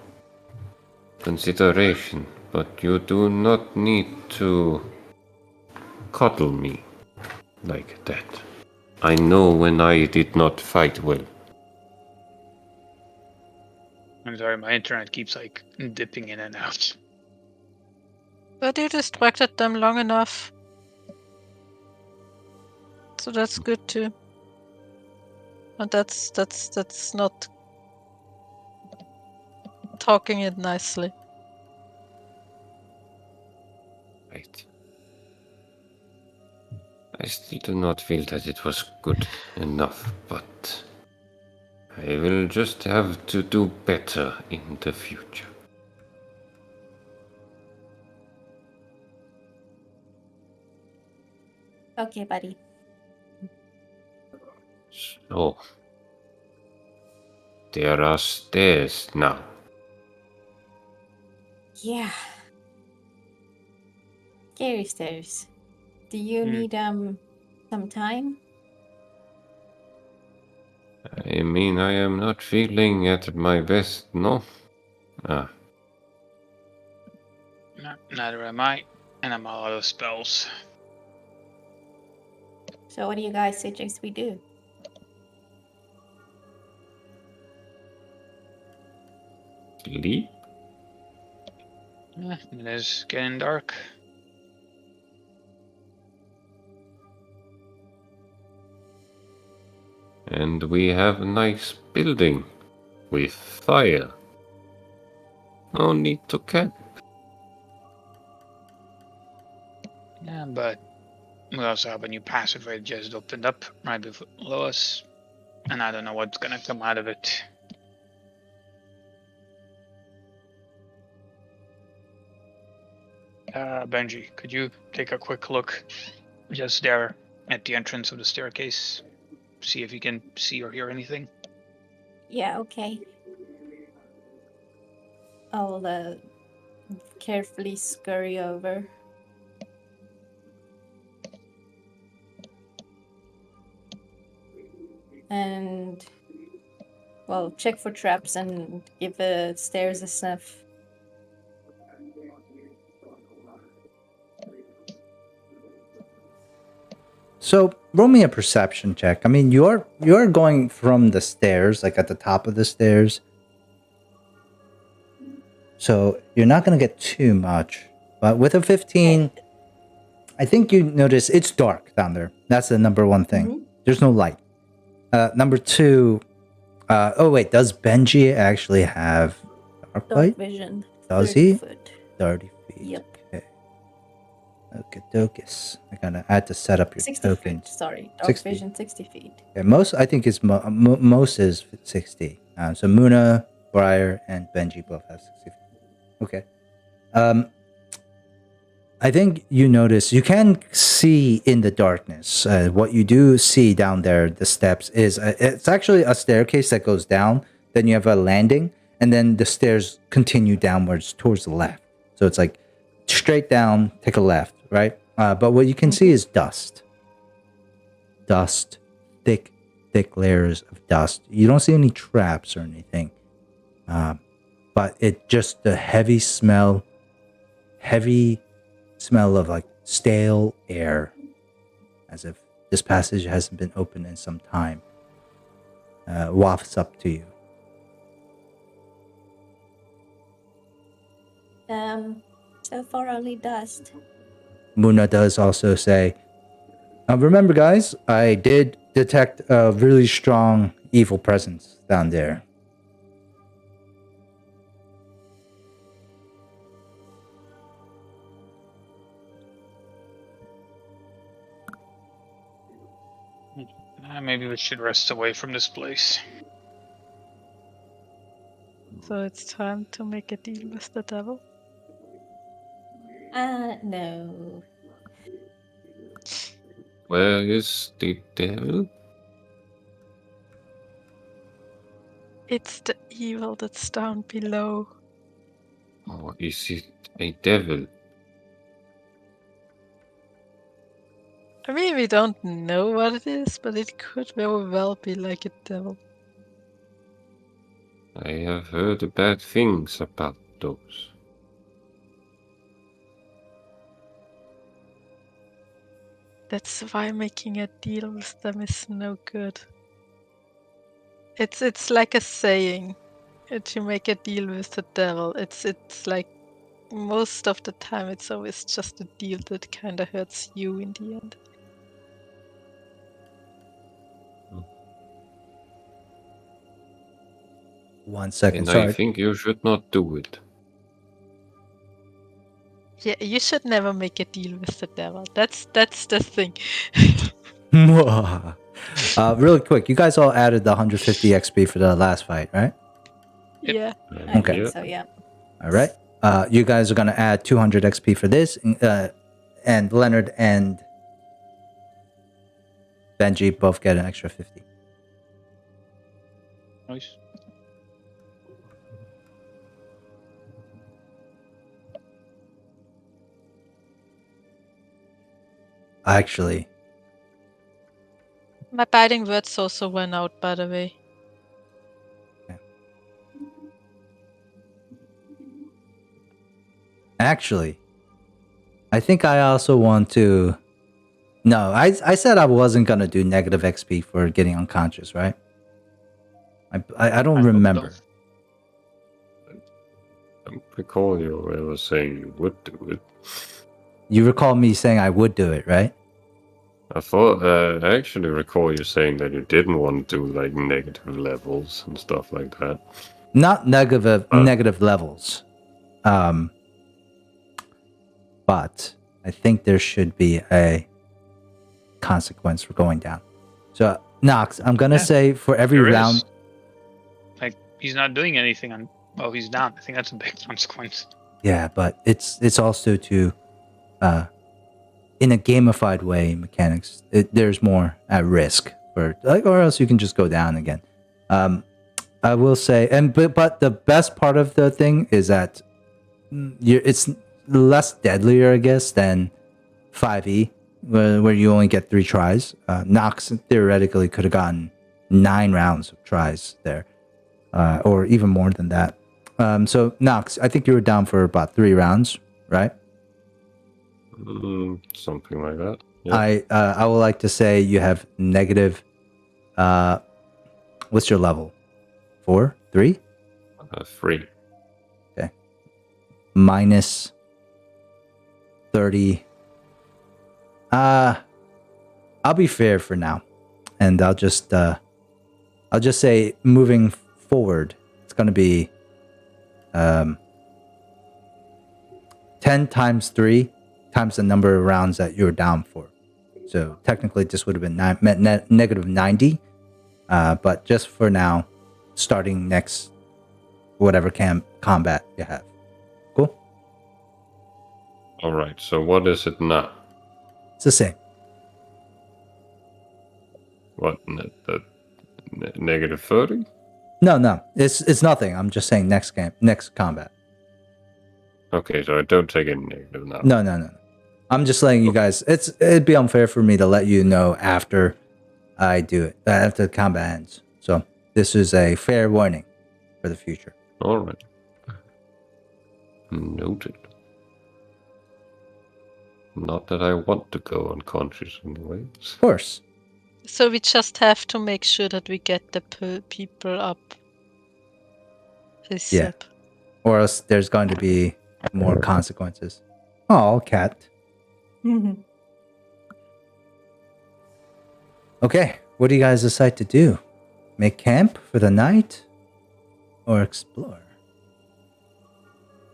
consideration, but you do not need to coddle me like that. I know when I did not fight well. I'm sorry, my internet keeps like dipping in and out. But you distracted them long enough. So that's good too. And that's not talking it nicely. Right. I still do not feel that it was good enough, but I will just have to do better in the future. Okay, buddy. So, there are stairs now. Yeah. Scary stairs. Do you need some time? I mean, I am not feeling at my best, no? No, neither am I, and I'm all out of spells. So what do you guys suggest we do? Sleep? It is getting dark. And we have a nice building with fire. No need to camp. Yeah, but we also have a new passive that just opened up right below us, and I don't know what's gonna come out of it. Benji, could you take a quick look just there at the entrance of the staircase? See if you can see or hear anything. Yeah, okay. I'll carefully scurry over. And, well, check for traps and give the stairs a sniff. So roll me a perception check. I mean, you're going from the stairs, like at the top of the stairs. So you're not going to get too much. But with a 15, I think you notice it's dark down there. That's the number one thing. Mm-hmm. There's no light. Number two, oh wait, does Benji actually have dark light? Vision. Does he? Foot. 30 feet. Yep. Okay, Dokis. I had to set up your 60 token. feet, sorry. Dark 60. vision, 60 feet. Yeah, most, I think it's most is 60. So Muna, Briar, and Benji both have 60 feet. Okay. I think you notice you can see in the darkness. What you do see down there, the steps, is it's actually a staircase that goes down. Then you have a landing, and then the stairs continue downwards towards the left. So it's like straight down, take a left, right? But what you can see is dust. Dust, thick layers of dust. You don't see any traps or anything. But it just the heavy smell of like stale air, as if this passage hasn't been opened in some time, wafts up to you. So far only dust. Muna does also say, remember guys, I did detect a really strong evil presence down there. Maybe we should rest away from this place. So it's time to make a deal with the devil? No. Where is the devil? It's the evil that's down below. Or is it a devil? I mean, we don't know what it is, but it could very well be like a devil. I have heard bad things about those. That's why making a deal with them is no good. It's like a saying. If you make a deal with the devil, it's like most of the time it's always just a deal that kind of hurts you in the end. One second, And sorry. I think you should not do it. Yeah, you should never make a deal with the devil. That's the thing. Really quick, you guys all added the 150 XP for the last fight, right? Yeah. I Okay. think so, yeah. All right. You guys are gonna add 200 XP for this, and Leonard and Benji both get an extra 50. Nice. Actually, My biting words also went out, by the way. I think I also want to. No, I said I wasn't gonna do negative XP for getting unconscious, right? I don't remember. I recall you were saying you would do it. You recall me saying I would do it, right? I actually recall you saying that you didn't want to do like negative levels and stuff like that. Not negative levels. But I think there should be a consequence for going down. So, Nox, I'm gonna say for every There round. is. Like, he's not doing anything on. Oh, he's down. I think that's a big consequence. Yeah, but it's also to, in a gamified way, mechanics. There's more at risk for, like, or else you can just go down again. I will say, but the best part of the thing is that it's less deadlier, I guess, than 5e, where you only get 3 tries. Nox theoretically could have gotten 9 rounds of tries there, or even more than that. So Nox, I think you were down for about 3 rounds, right? Something like that. Yeah. I would like to say you have negative. What's your level? 4, 3? 3. Okay. Minus 30. I'll be fair for now, and I'll just say moving forward, it's gonna be 10 times 3 times the number of rounds that you're down for. So technically, this would have been negative 90. But just for now, starting next whatever combat you have. Cool. All right. So what is it now? It's the same. What? Negative 30? No. It's nothing. I'm just saying next combat. Okay, so I don't take any negative now. No. I'm just letting you guys. It'd be unfair for me to let you know after I do it, after the combat ends. So this is a fair warning for the future. All right. Noted. Not that I want to go unconscious anyways. Of course. So we just have to make sure that we get the people up. Yeah. Or else there's going to be more consequences. Oh, cat. Okay, what do you guys decide to do? Make camp for the night? Or explore?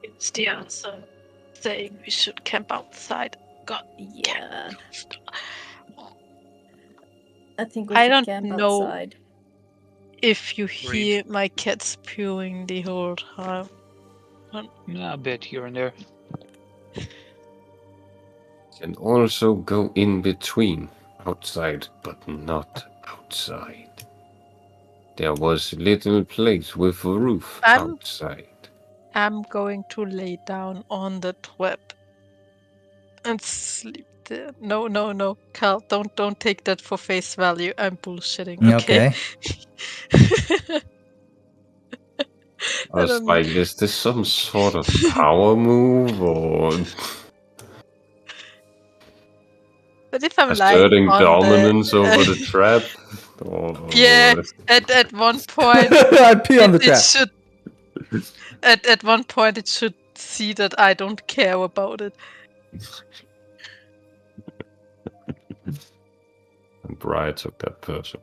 It's the answer. Saying we should camp outside. God, Yeah. I think we I should don't camp know. outside. If you hear my cat spewing the whole time. Yeah, a bit here and there. Can also go in between. Outside, but not outside. There was a little place with a roof outside. I'm going to lay down on the web and sleep there. No, Carl, don't take that for face value. I'm bullshitting. Okay. I was like, is this some sort of power move or But if I'm asserting lying on dominance over the trap? Yeah, at one point I'd pee on the trap. should at one point it should see that I don't care about it. And Briar took that person.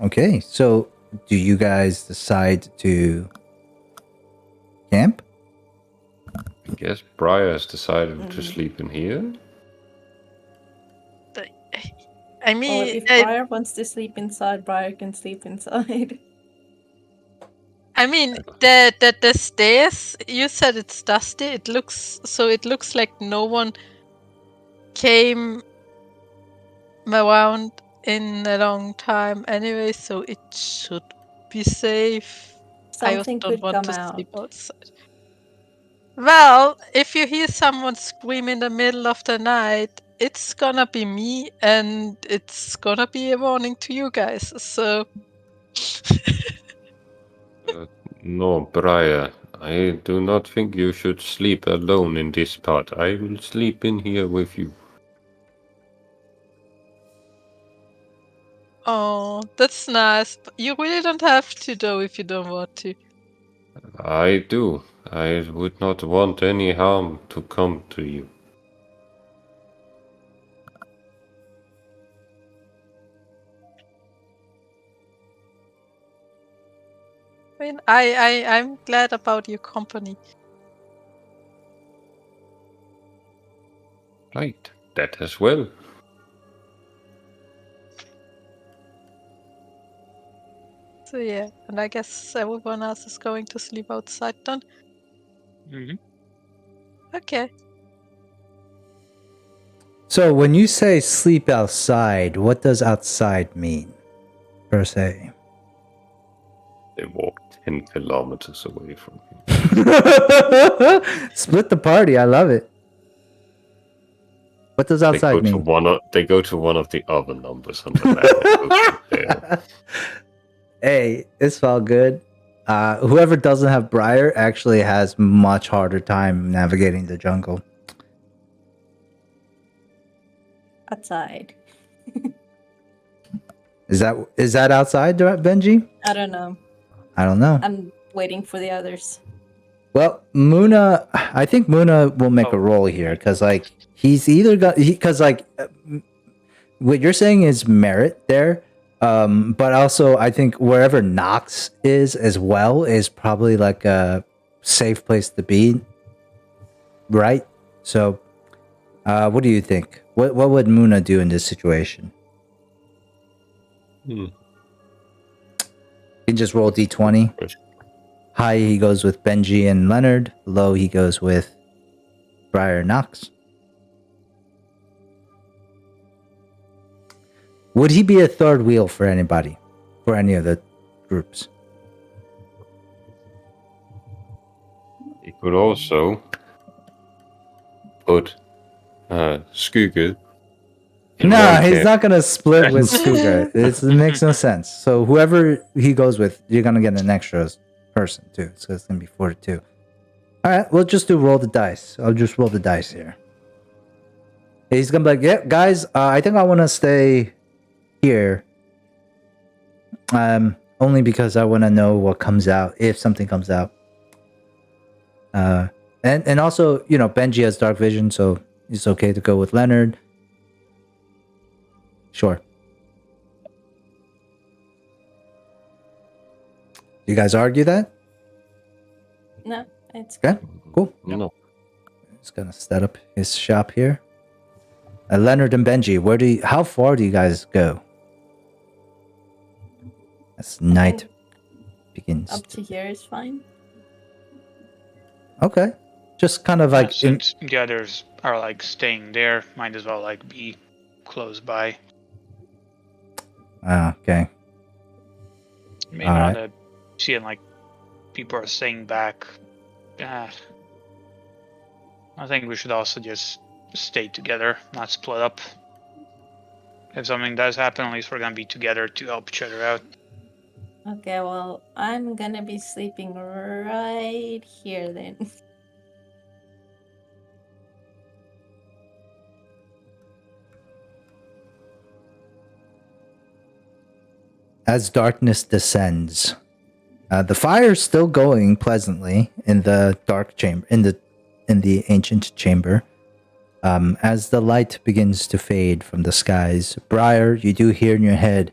Okay, so do you guys decide to camp? I guess Briar has decided to sleep in here. I mean, Or if Briar wants to sleep inside, Briar can sleep inside. I mean, the stairs. You said it's dusty. It looks like no one came around in a long time anyway, so it should be safe. Something I could don't want come to out. sleep outside. Well, if you hear someone scream in the middle of the night, it's gonna be me, and it's gonna be a warning to you guys. So. No, Briar, I do not think you should sleep alone in this part. I will sleep in here with you. Oh, that's nice. You really don't have to, though, if you don't want to. I do. I would not want any harm to come to you. I mean, I'm glad about your company. Right, that as well. So yeah, and I guess everyone else is going to sleep outside then. Mm-hmm. Okay. So when you say sleep outside, what does outside mean, per se? They walk 10 kilometers away from you. Split the party. I love it. What does outside mean? They go to one of the other numbers on the map. Hey, it's all good. Whoever doesn't have Briar actually has much harder time navigating the jungle. Outside. Is that outside, Benji? I don't know. I don't know. I'm waiting for the others. Well, I think Muna will make a roll here because, like, he's either got what you're saying is merit there, but also I think wherever Nox is as well is probably like a safe place to be, right? So, what do you think? What would Muna do in this situation? He can just roll d20. High he goes with Benji and Leonard. Low he goes with Briar knocks. Would he be a third wheel for anybody? For any of the groups? He could also put Skugge. No, he's not gonna split with Skugga. It makes no sense. So whoever he goes with, you're gonna get an extra person too. So it's gonna be 4 to 2. All right, we'll just do roll the dice. I'll just roll the dice here. He's gonna be like, "Yeah, guys, I think I want to stay here. Only because I want to know what comes out if something comes out. And also, you know, Benji has dark vision, so it's okay to go with Leonard. Sure. You guys argue that? No, it's Okay, cool. No. He's gonna set up his shop here. Leonard and Benji, how far do you guys go? As night begins. up to here is fine. Okay. Just kind of like since the others are like staying there, might as well like be close by. Okay. Maybe All not right. seeing like people are staying back. I think we should also just stay together, not split up. If something does happen, at least we're gonna be together to help each other out. Okay, well, I'm gonna be sleeping right here then. As darkness descends, the fire is still going pleasantly in the dark chamber, in the ancient chamber. As the light begins to fade from the skies, Briar, you do hear in your head,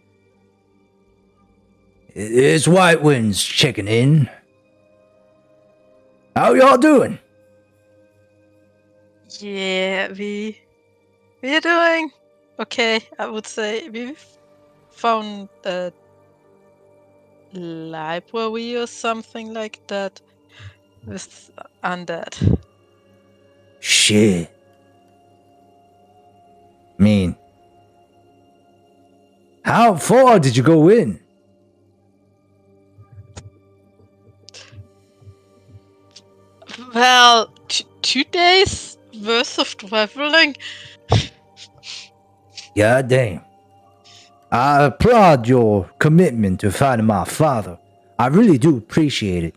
"It's White Winds checking in. How y'all doing?" Yeah, we're doing okay. I would say we've found a library or something like that with undead. Shit. Mean. How far did you go in? Well, 2 days worth of traveling. God damn. I applaud your commitment to finding my father. I really do appreciate it.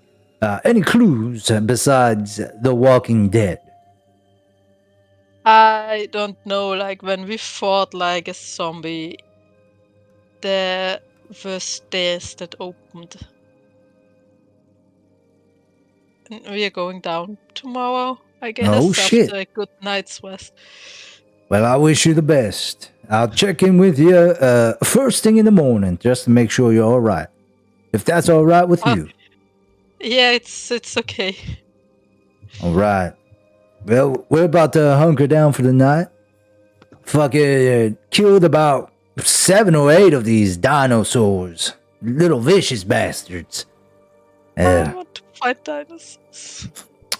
Any clues besides The Walking Dead? I don't know, like when we fought like a zombie, there were stairs that opened. And we are going down tomorrow, I guess, Oh, shit. after a good night's rest. Well, I wish you the best. I'll check in with you first thing in the morning just to make sure you're all right. If that's all right with you. Yeah, it's okay. All right. Well, we're about to hunker down for the night. Fucking killed about 7 or 8 of these dinosaurs. Little vicious bastards. I want to fight dinosaurs.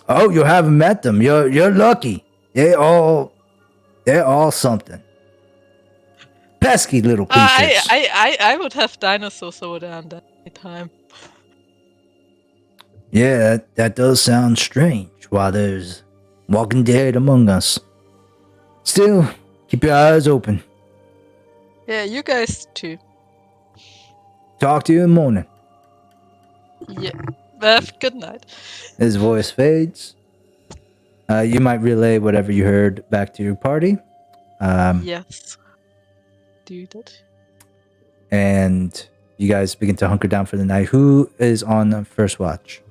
Oh, you haven't met them. You're lucky. They're all something. Pesky little creatures. I would have dinosaurs over there at any time. Yeah, that does sound strange. While there's Walking Dead among us. Still, keep your eyes open. Yeah, you guys too. Talk to you in the morning. Yeah. Have good night. His voice fades. You might relay whatever you heard back to your party. Yes. Do that. And you guys begin to hunker down for the night. Who is on first watch?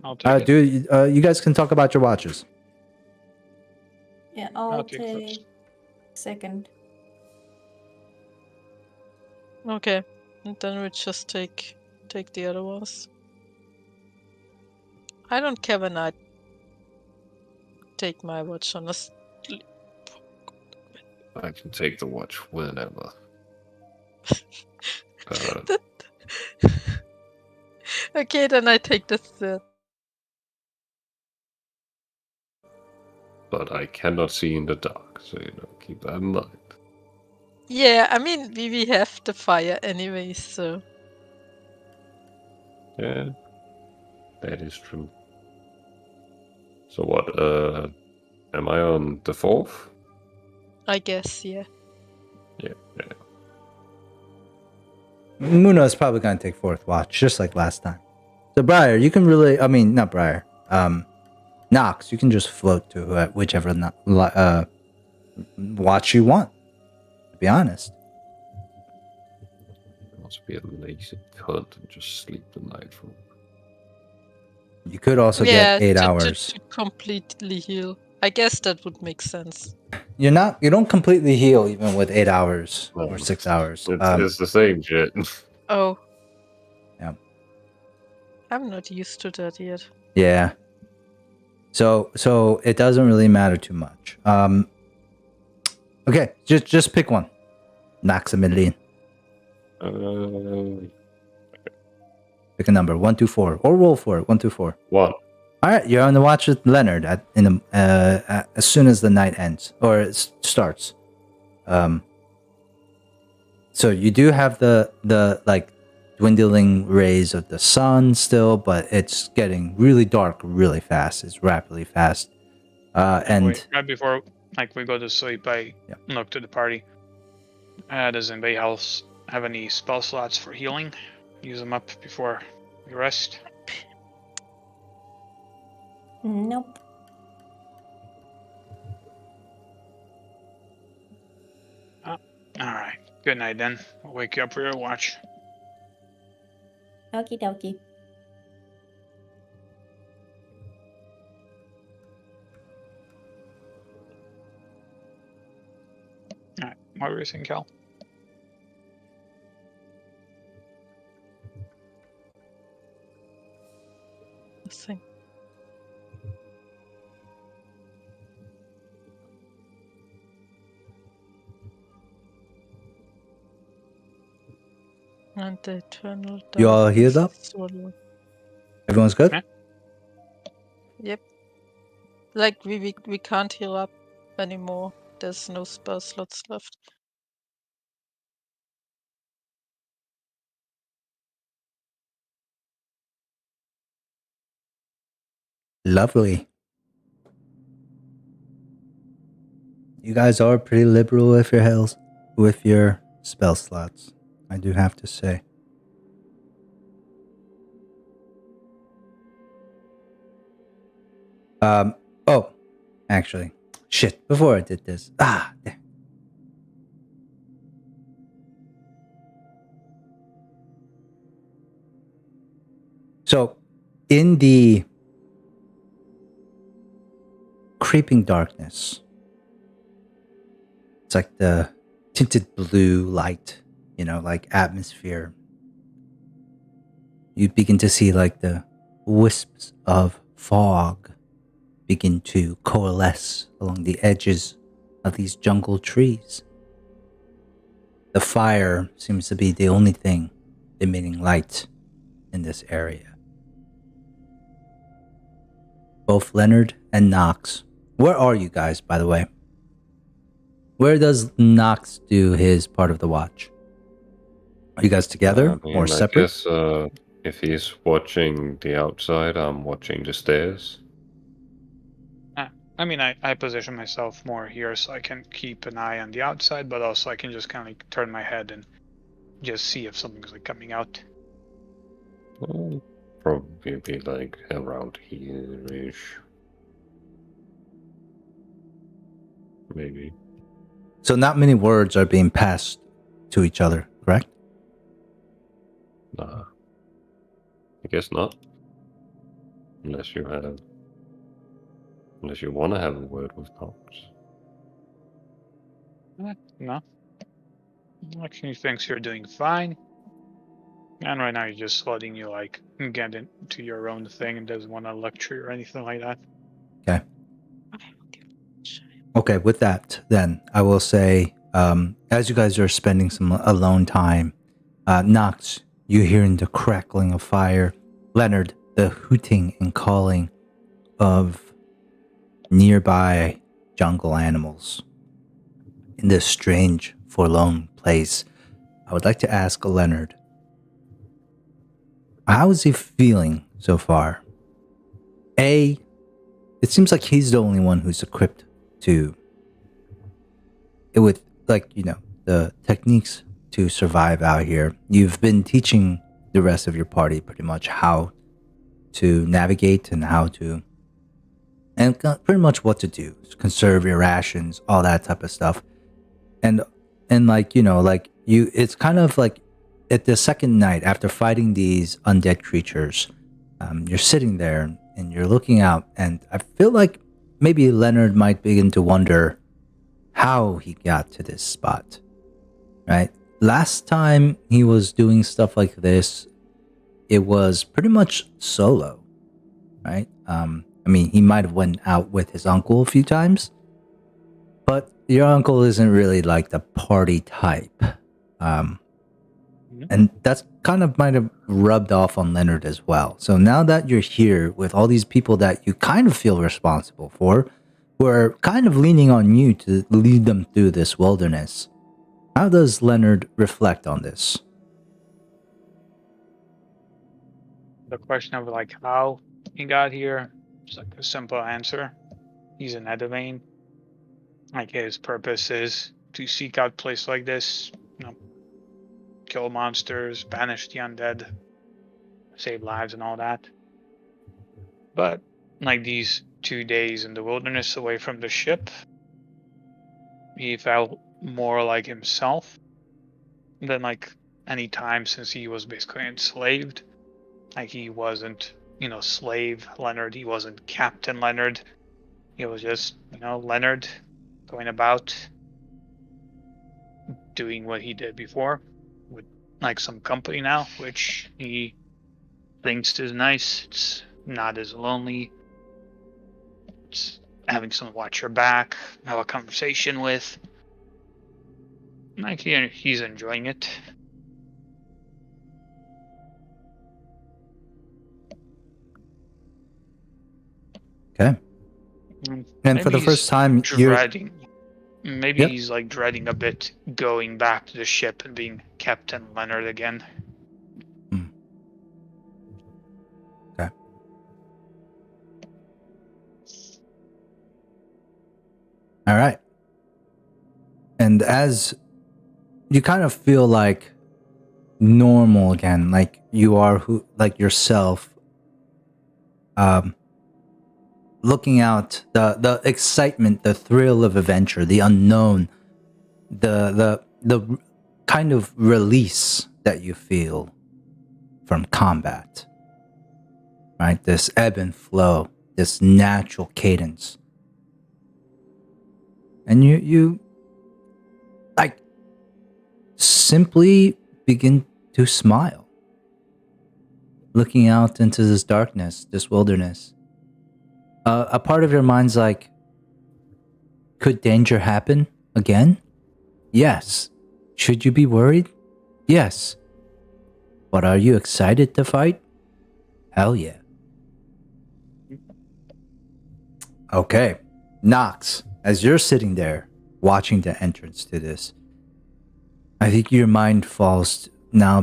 I'll take it. Dude, you guys can talk about your watches. Yeah, I'll I'll take take first. second. Okay. And then we just take the other ones. I don't care when I take my watch on a sleep. I can take the watch whenever. Okay, then I take the third. but I cannot see in the dark, so keep that in mind. Yeah, I mean, we have the fire anyway, so... Yeah, that is true. So what, am I on the 4th? I guess, yeah. Yeah. Muno is probably going to take 4th watch, just like last time. So Briar, you can really, I mean, not Briar, Nox, you can just float to whichever watch you want, to be honest. Must be a lazy cunt and just sleep the night through. You could also get 8 hours. To completely heal. I guess that would make sense. You don't completely heal even with 8 hours or 6 hours. It's the same shit. Oh. Yeah. I'm not used to that yet. Yeah. So it doesn't really matter too much. Okay, just pick one. Maximilian. Pick a number, 1, 2, 4, or roll for it. 1, 2, 4. 1. All right, you're on the watch with Leonard as soon as the night ends or it starts. So you do have the like dwindling rays of the sun still, but it's getting really dark really fast. It's rapidly fast. And right before we go to sleep, I look to the party. Does anybody else have any spell slots for healing? Use them up before we rest. Nope. Alright. Good night then. I'll wake you up for your watch. Okie dokie. Alright. What were you saying, Cal? Nothing. And the eternal you all healed up? Everyone's good? Yeah. Yep. Like we can't heal up anymore. There's no spell slots left. Lovely. You guys are pretty liberal with your spell slots, I do have to say. Oh, actually, shit, before I did this. Damn. So, in the creeping darkness, it's like the tinted blue light, like atmosphere. You begin to see like the wisps of fog begin to coalesce along the edges of these jungle trees. The fire seems to be the only thing emitting light in this area. Both Leonard and Nox. Where are you guys, by the way? Where does Nox do his part of the watch? Are you guys together or separate? I guess if he's watching the outside, I'm watching the stairs. I mean, I position myself more here so I can keep an eye on the outside, but also I can just kind of turn my head and just see if something's coming out. Well, probably be around here-ish. Maybe. So not many words are being passed to each other, correct? Nah. I guess not. Unless you want to have a word with Nox. No. He thinks you're doing fine. And right now you're just letting you get into your own thing and doesn't want to lecture or anything like that. Okay. Okay, with that, then, I will say, as you guys are spending some alone time, Nox, you hearing the crackling of fire. Leonard, the hooting and calling of nearby jungle animals in this strange, forlorn place, I would like to ask Leonard, how is he feeling so far? It seems like he's the only one who's equipped to, with, like, the techniques to survive out here. You've been teaching the rest of your party pretty much how to navigate and pretty much what to do, conserve your rations, all that type of stuff. And like, it's kind of like at the second night after fighting these undead creatures, you're sitting there and you're looking out, and I feel like maybe Leonard might begin to wonder how he got to this spot, right? Last time he was doing stuff like this, it was pretty much solo, right? He might have went out with his uncle a few times, but your uncle isn't really like the party type. And that's kind of might have rubbed off on Leonard as well. So now that you're here with all these people that you kind of feel responsible for, who are kind of leaning on you to lead them through this wilderness, how does Leonard reflect on this? The question of like how he got here is like a simple answer. He's an Edivane. Like his purpose is to seek out places like this, kill monsters, banish the undead, save lives and all that. But like these 2 days in the wilderness away from the ship, he felt more like himself than like any time since he was basically enslaved. Like he wasn't, slave Leonard, he wasn't Captain Leonard. He was just, Leonard going about doing what he did before with like some company now, which he thinks is nice. It's not as lonely. It's having someone watch your back, have a conversation with. Like he's enjoying it. Okay. And for the first time, dreading. Maybe he's like dreading a bit going back to the ship and being Captain Leonard again. Okay. All right. And as you kind of feel like normal again, like you are yourself, looking out, the excitement, the thrill of adventure, the unknown, the kind of release that you feel from combat, right? This ebb and flow, this natural cadence. And you like simply begin to smile, looking out into this darkness, this wilderness. A part of your mind's like, could danger happen again? Yes. Should you be worried? Yes. But are you excited to fight? Hell yeah. Okay. Nox, as you're sitting there watching the entrance to this, I think your mind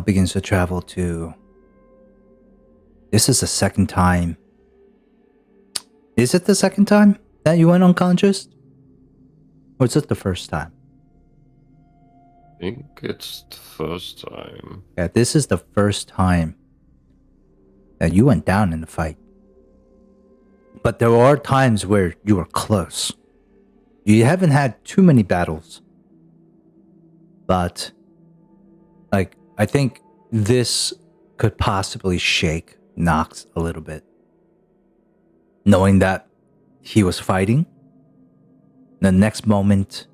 begins to travel to, this is the second time. Is it the second time that you went unconscious? Or is it the first time? I think it's the first time. Yeah, this is the first time that you went down in the fight. But there are times where you were close. You haven't had too many battles. But, I think this could possibly shake Nox a little bit. Knowing that he was fighting, the next moment,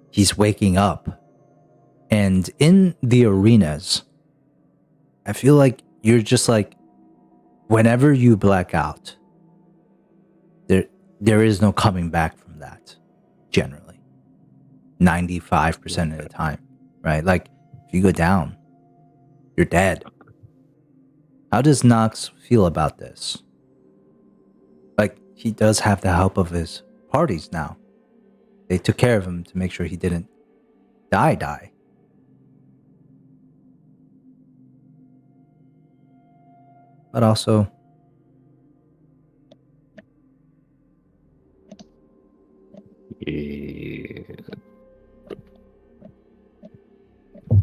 he's waking up. And in the arenas, I feel like you're just like, whenever you black out, there is no coming back from that, generally. 95% of the time, right? Like, if you go down, you're dead. How does Nox feel about this? he does have the help of his parties now. They took care of him to make sure he didn't die. But also,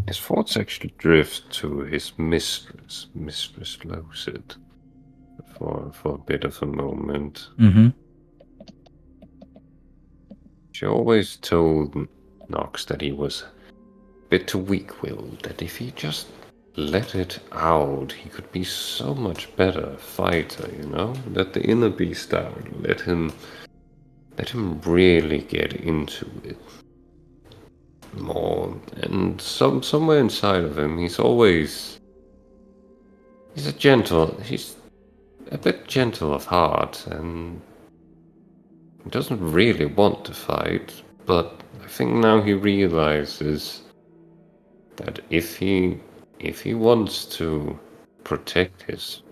his thoughts actually drift to his mistress, Mistress Lucid, for a bit of a moment. mm-hmm. She always told Knox that he was a bit too weak-willed, that if he just let it out, he could be so much better fighter, you know? Let the inner beast out, let him really get into it more. And somewhere inside of him, he's a bit gentle of heart, and he doesn't really want to fight, but I think now he realizes that if he wants to protect his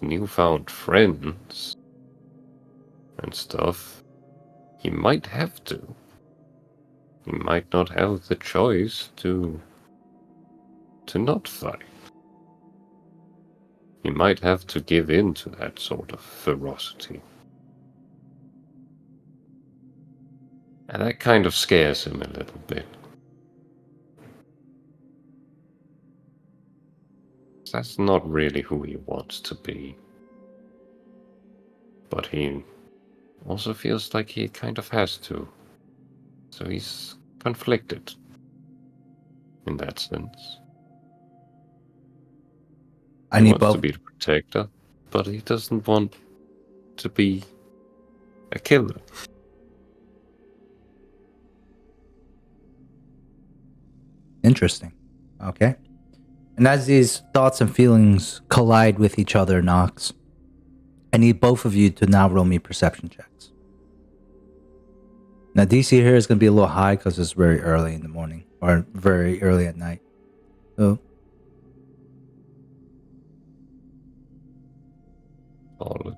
newfound friends and stuff, he might have to. He might not have the choice to not fight. He might have to give in to that sort of ferocity. And that kind of scares him a little bit. That's not really who he wants to be. But he also feels like he kind of has to. So he's conflicted in that sense. He wants to be the protector, but he doesn't want to be a killer. Interesting. Okay. And as these thoughts and feelings collide with each other, Knox, I need both of you to now roll me perception checks. Now, DC here is going to be a little high because it's very early in the morning or very early at night. So, Solid.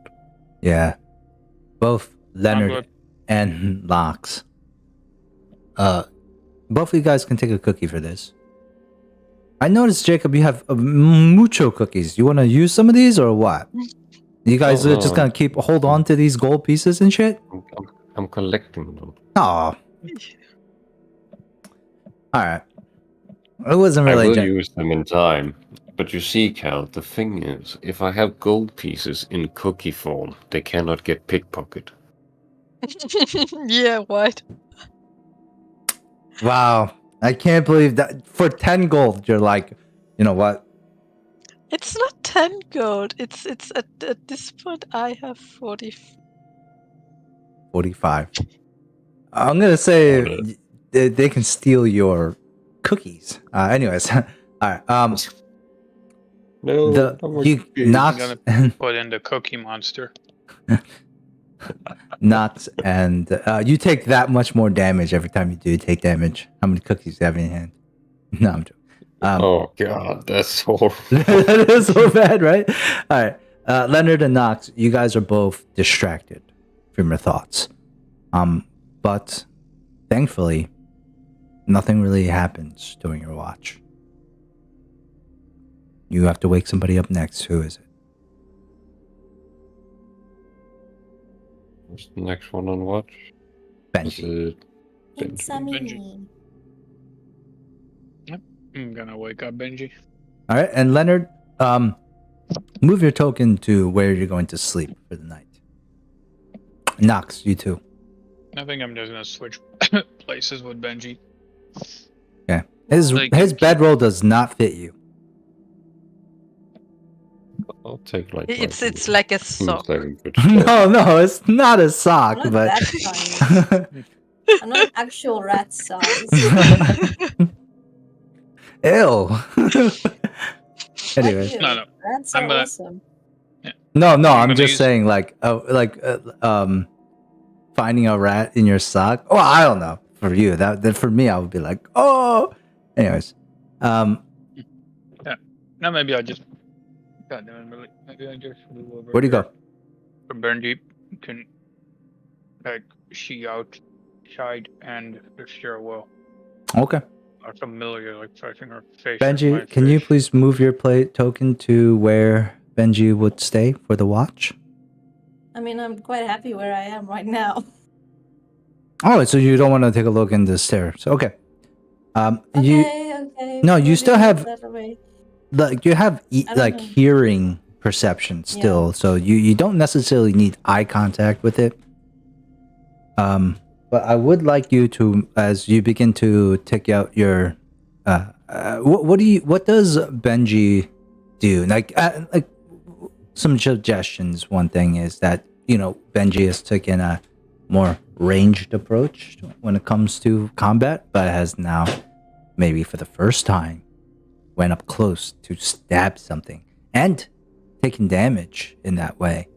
yeah. Both Leonard and Knox. Both of you guys can take a cookie for this. I noticed, Jacob, you have mucho cookies. You want to use some of these or what? You guys are just going to hold on to these gold pieces and shit? I'm collecting them. Oh. Alright. It wasn't really... I will use them in time. But you see, Cal, the thing is, if I have gold pieces in cookie form, they cannot get pickpocketed. Yeah, what? Wow. I can't believe that. For 10 gold, you're like, you know what? It's not 10 gold. It's at this point I have 45. I'm going to say they can steal your cookies. Anyways. Alright. No, Knox put in the Cookie Monster. Knox and you take that much more damage every time you do take damage. How many cookies do you have in your hand? No, I'm joking. Oh god, that's horrible. That is so bad, right? All right, Leonard and Knox, you guys are both distracted from your thoughts. But thankfully, nothing really happens during your watch. You have to wake somebody up next. Who is it? What's the next one on watch? Benji. It's me. Yep. I'm gonna wake up Benji. All right, and Leonard, move your token to where you're going to sleep for the night. Knox, you too. I think I'm just gonna switch places with Benji. Okay. His bedroll does not fit you. I'll take like it's like a sock. No, it's not a sock, I'm not but that tiny. I'm not actual rat size. Ew. Anyways, No. Rats are awesome. Yeah. No, I'm just saying finding a rat in your sock. Oh, I don't know. For you, that for me, I would be like, oh. Anyways, Yeah. Now maybe I just. God damn it, maybe I just flew over. Where'd you go? Benji can like she outside and the stairwell Okay. are familiar, like touching her face. Benji, can you please move your play token to where Benji would stay for the watch? I mean, I'm quite happy where I am right now. Oh, so you don't want to take a look in the stairs. Okay. Okay. No, we're you still doing it have that way. like you have I don't like know. hearing perception still, so you don't necessarily need eye contact with it. But I would like you to, as you begin to take out your, what does Benji do? Like some suggestions. One thing is that Benji has taken a more ranged approach when it comes to combat, but has now, maybe for the first time, went up close to stab something and taking damage in that way.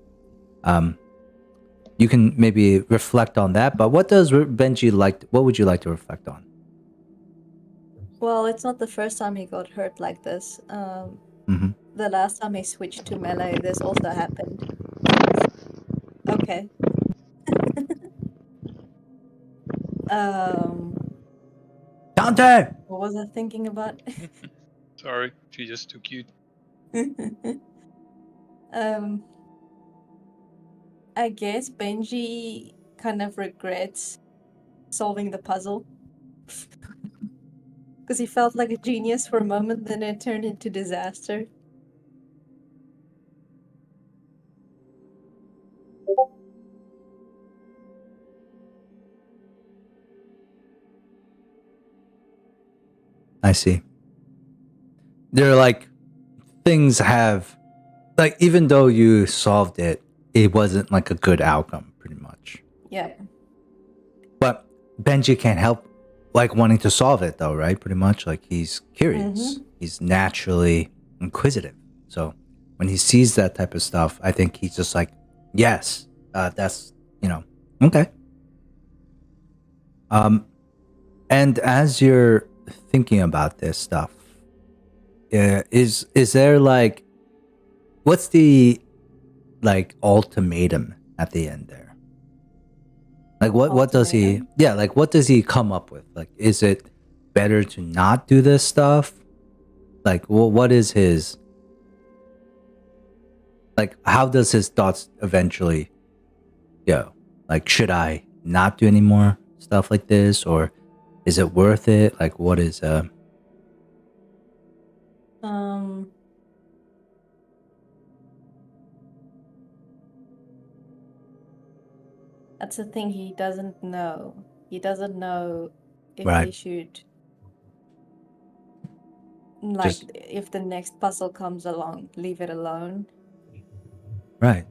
You can maybe reflect on that, but what does Benji like? What would you like to reflect on? Well, it's not the first time he got hurt like this. Mm-hmm. The last time he switched to melee, this also happened. Okay. Dante! What was I thinking about? Sorry, she's just too cute. I guess Benji kind of regrets solving the puzzle. Because he felt like a genius for a moment, then it turned into disaster. I see. There are like things have like even though you solved it, it wasn't like a good outcome, pretty much. Yeah. But Benji can't help like wanting to solve it though, right? Pretty much like he's curious. Mhm. He's naturally inquisitive. So when he sees that type of stuff, I think he's just like, yes, that's okay. And as you're thinking about this stuff, is there like, what's the like ultimatum at the end there? Like what does he? Ultimatum? Yeah, like what does he come up with? Like, is it better to not do this stuff? Like, well, what is his? Like, how does his thoughts eventually go? Like, should I not do any more stuff like this, or is it worth it? Like, what is That's the thing, he doesn't know. He doesn't know if he right? should, like, Just if the next puzzle comes along, leave it alone. right.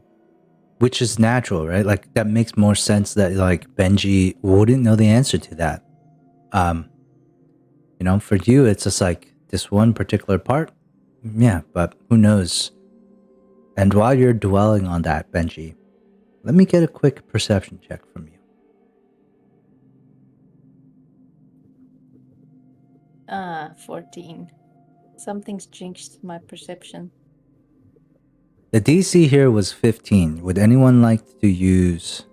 Which is natural, right? Like that makes more sense that like Benji wouldn't know the answer to that. For you, it's just like this one particular part. Yeah, but who knows? And while you're dwelling on that, Benji, let me get a quick perception check from you. 14. Something's jinxed my perception. The DC here was 15. Would anyone like to use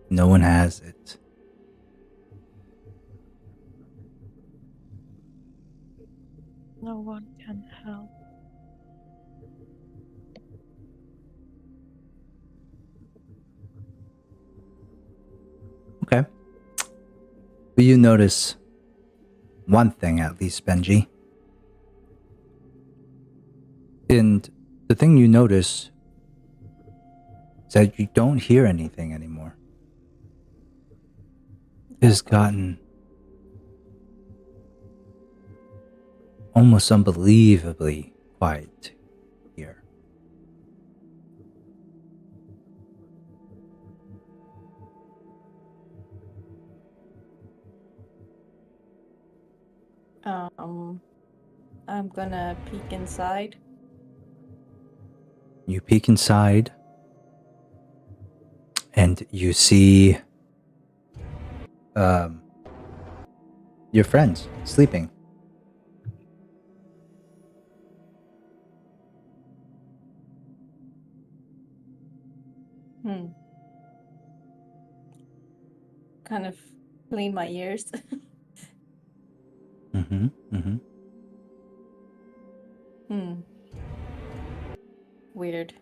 No One Has It? No one can help. Okay. But you notice one thing at least, Benji. And the thing you notice is that you don't hear anything anymore. It has gotten almost unbelievably quiet here. I'm gonna peek inside. You peek inside and you see your friends sleeping. kind of clean my ears. Mm-hmm. Mm-hmm. Weird.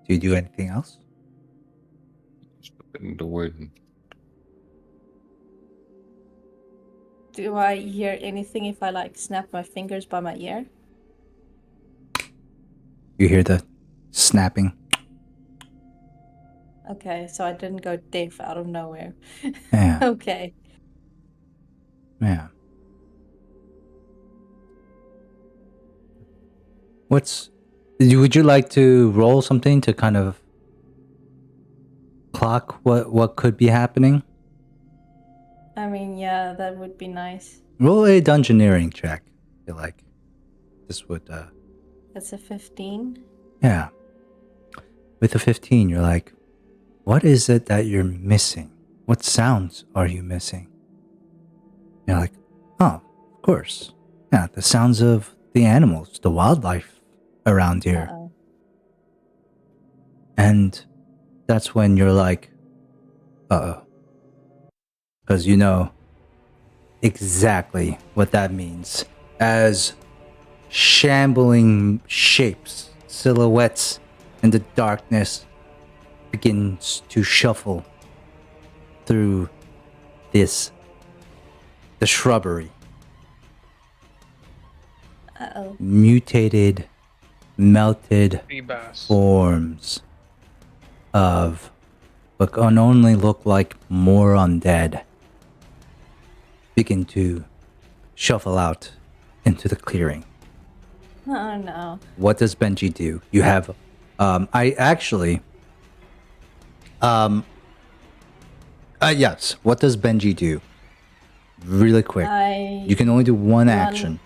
Do you do anything else? In the wind. Do I hear anything if I like snap my fingers by my ear? You hear the snapping? Okay, so I didn't go deaf out of nowhere. Yeah. Okay. Yeah. Would you like to roll something to kind of clock what could be happening? I mean, yeah, that would be nice. Roll a dungeoneering check. I feel like this would That's a 15. yeah. With a 15, you're like, what is it that you're missing? What sounds are you missing? You're like, oh, of course. Yeah, the sounds of the animals, the wildlife around here. Uh-oh. And that's when you're like, uh-oh. Because you know exactly what that means. As shambling shapes, silhouettes in the darkness begins to shuffle through the shrubbery. Uh-oh. Mutated, melted Feebas. forms of what can only look like more undead begin to shuffle out into the clearing. Oh no. What does Benji do? You have yes. What does Benji do? Really quick. You can only do one action.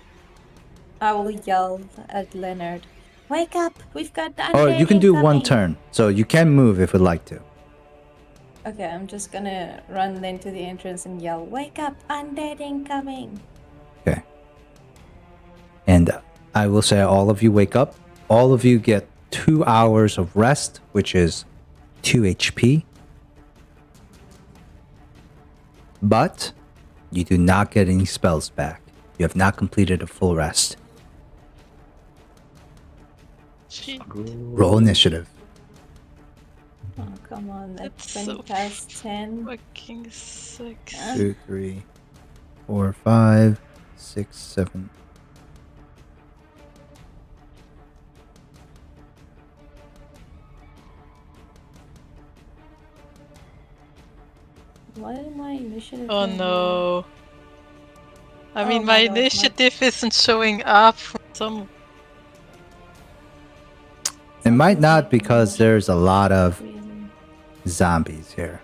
I will yell at Leonard. Wake up! We've got the Or undead you can do one incoming!" turn. So you can move if you'd like to. Okay, I'm just gonna run then to the entrance and yell, "Wake up! Undead incoming!" Okay. And I will say all of you wake up. All of you get 2 hours of rest, which is 2 HP. But you do not get any spells back. You have not completed a full rest. Gee, Roll initiative. Oh, come on, that's That's 20 so past 10. fucking sucks. 2, 3, 4, 5, 6, 7. Why did my initiative Oh go no. I Oh mean, my my God, initiative isn't showing up for some. It might not because there's a lot of reason? zombies here.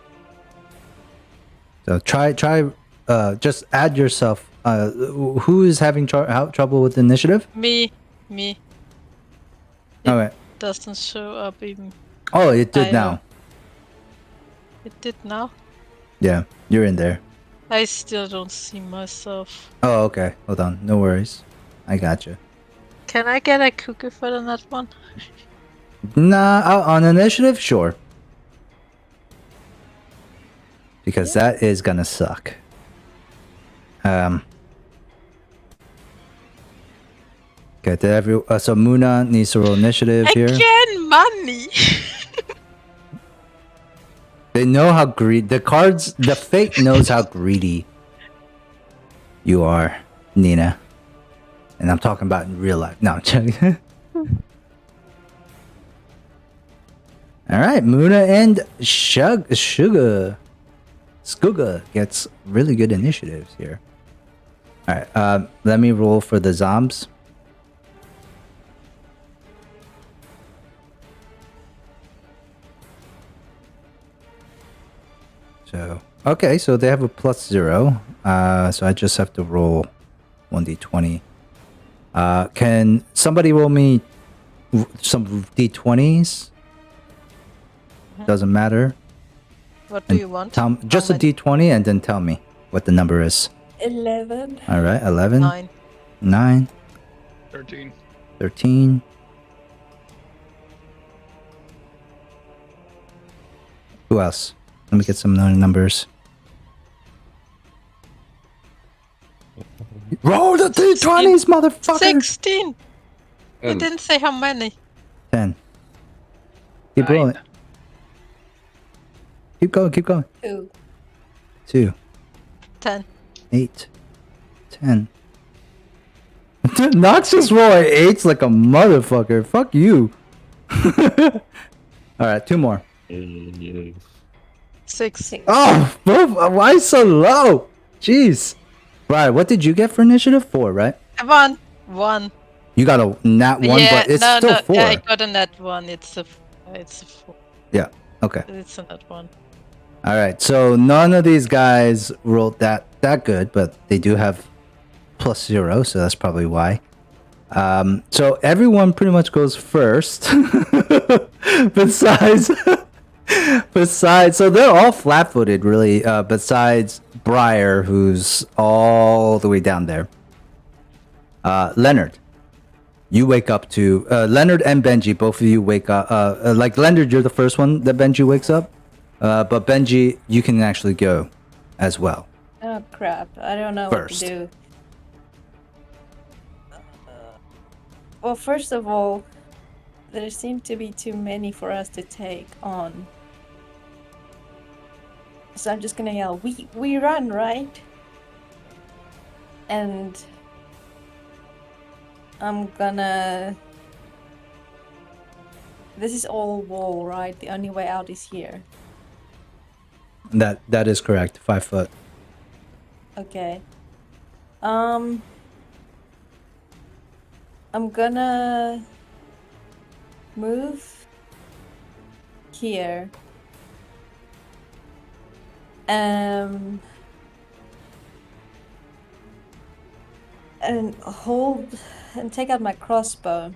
So try just add yourself. Who is having trouble with initiative? Me. Okay. Doesn't show up even. Oh, it did I, now. It did now. Yeah, you're in there. I still don't see myself. Oh, okay. Hold on. No worries. I got you. Can I get a cookie for the nut one? Nah, on initiative, sure. Because that is gonna suck. Okay, so Muna needs to roll initiative here. Again, money! They know how the fate knows how greedy you are, Nina. And I'm talking about in real life. No, I'm joking. Alright, Muna and Skugga gets really good initiatives here. Alright, let me roll for the zombs. So, okay, so they have a +0. So I just have to roll 1d20. Can somebody roll me some d20s? Doesn't matter. What do you want? Just a d20 and then tell me what the number is. 11. All right, 11. 9. 9. 13. 13. Who else? Let me get some numbers. Roll the D20s, motherfucker! 16! You And didn't say how many. 10. Keep 9. rolling. Keep going, keep going. 2. 2, 10. 8, 10. Nox just rolling 8s like a motherfucker. Fuck you. Alright, 2 more. 6. Oh, why so low? Jeez. Right, what did you get for initiative? 4, right? 1. You got a nat 1, Yeah, but it's no, still no, 4. I got a nat 1. It's a 4. Yeah, okay. It's a nat 1. Alright, so none of these guys rolled that good, but they do have +0, so that's probably why. So everyone pretty much goes first. besides, so they're all flat-footed, really. Besides Briar, who's all the way down there. Leonard, you wake up to Leonard and Benji. Both of you wake up. Like Leonard, you're the first one that Benji wakes up. But Benji, you can actually go as well. Oh crap! I don't know First. what to do. Well, first of all, there seem to be too many for us to take on. So I'm just gonna yell, "We run, right?" And I'm gonna. This is all wall, right? The only way out is here. That is correct. 5 foot. Okay. I'm gonna move here. And hold and take out my crossbow.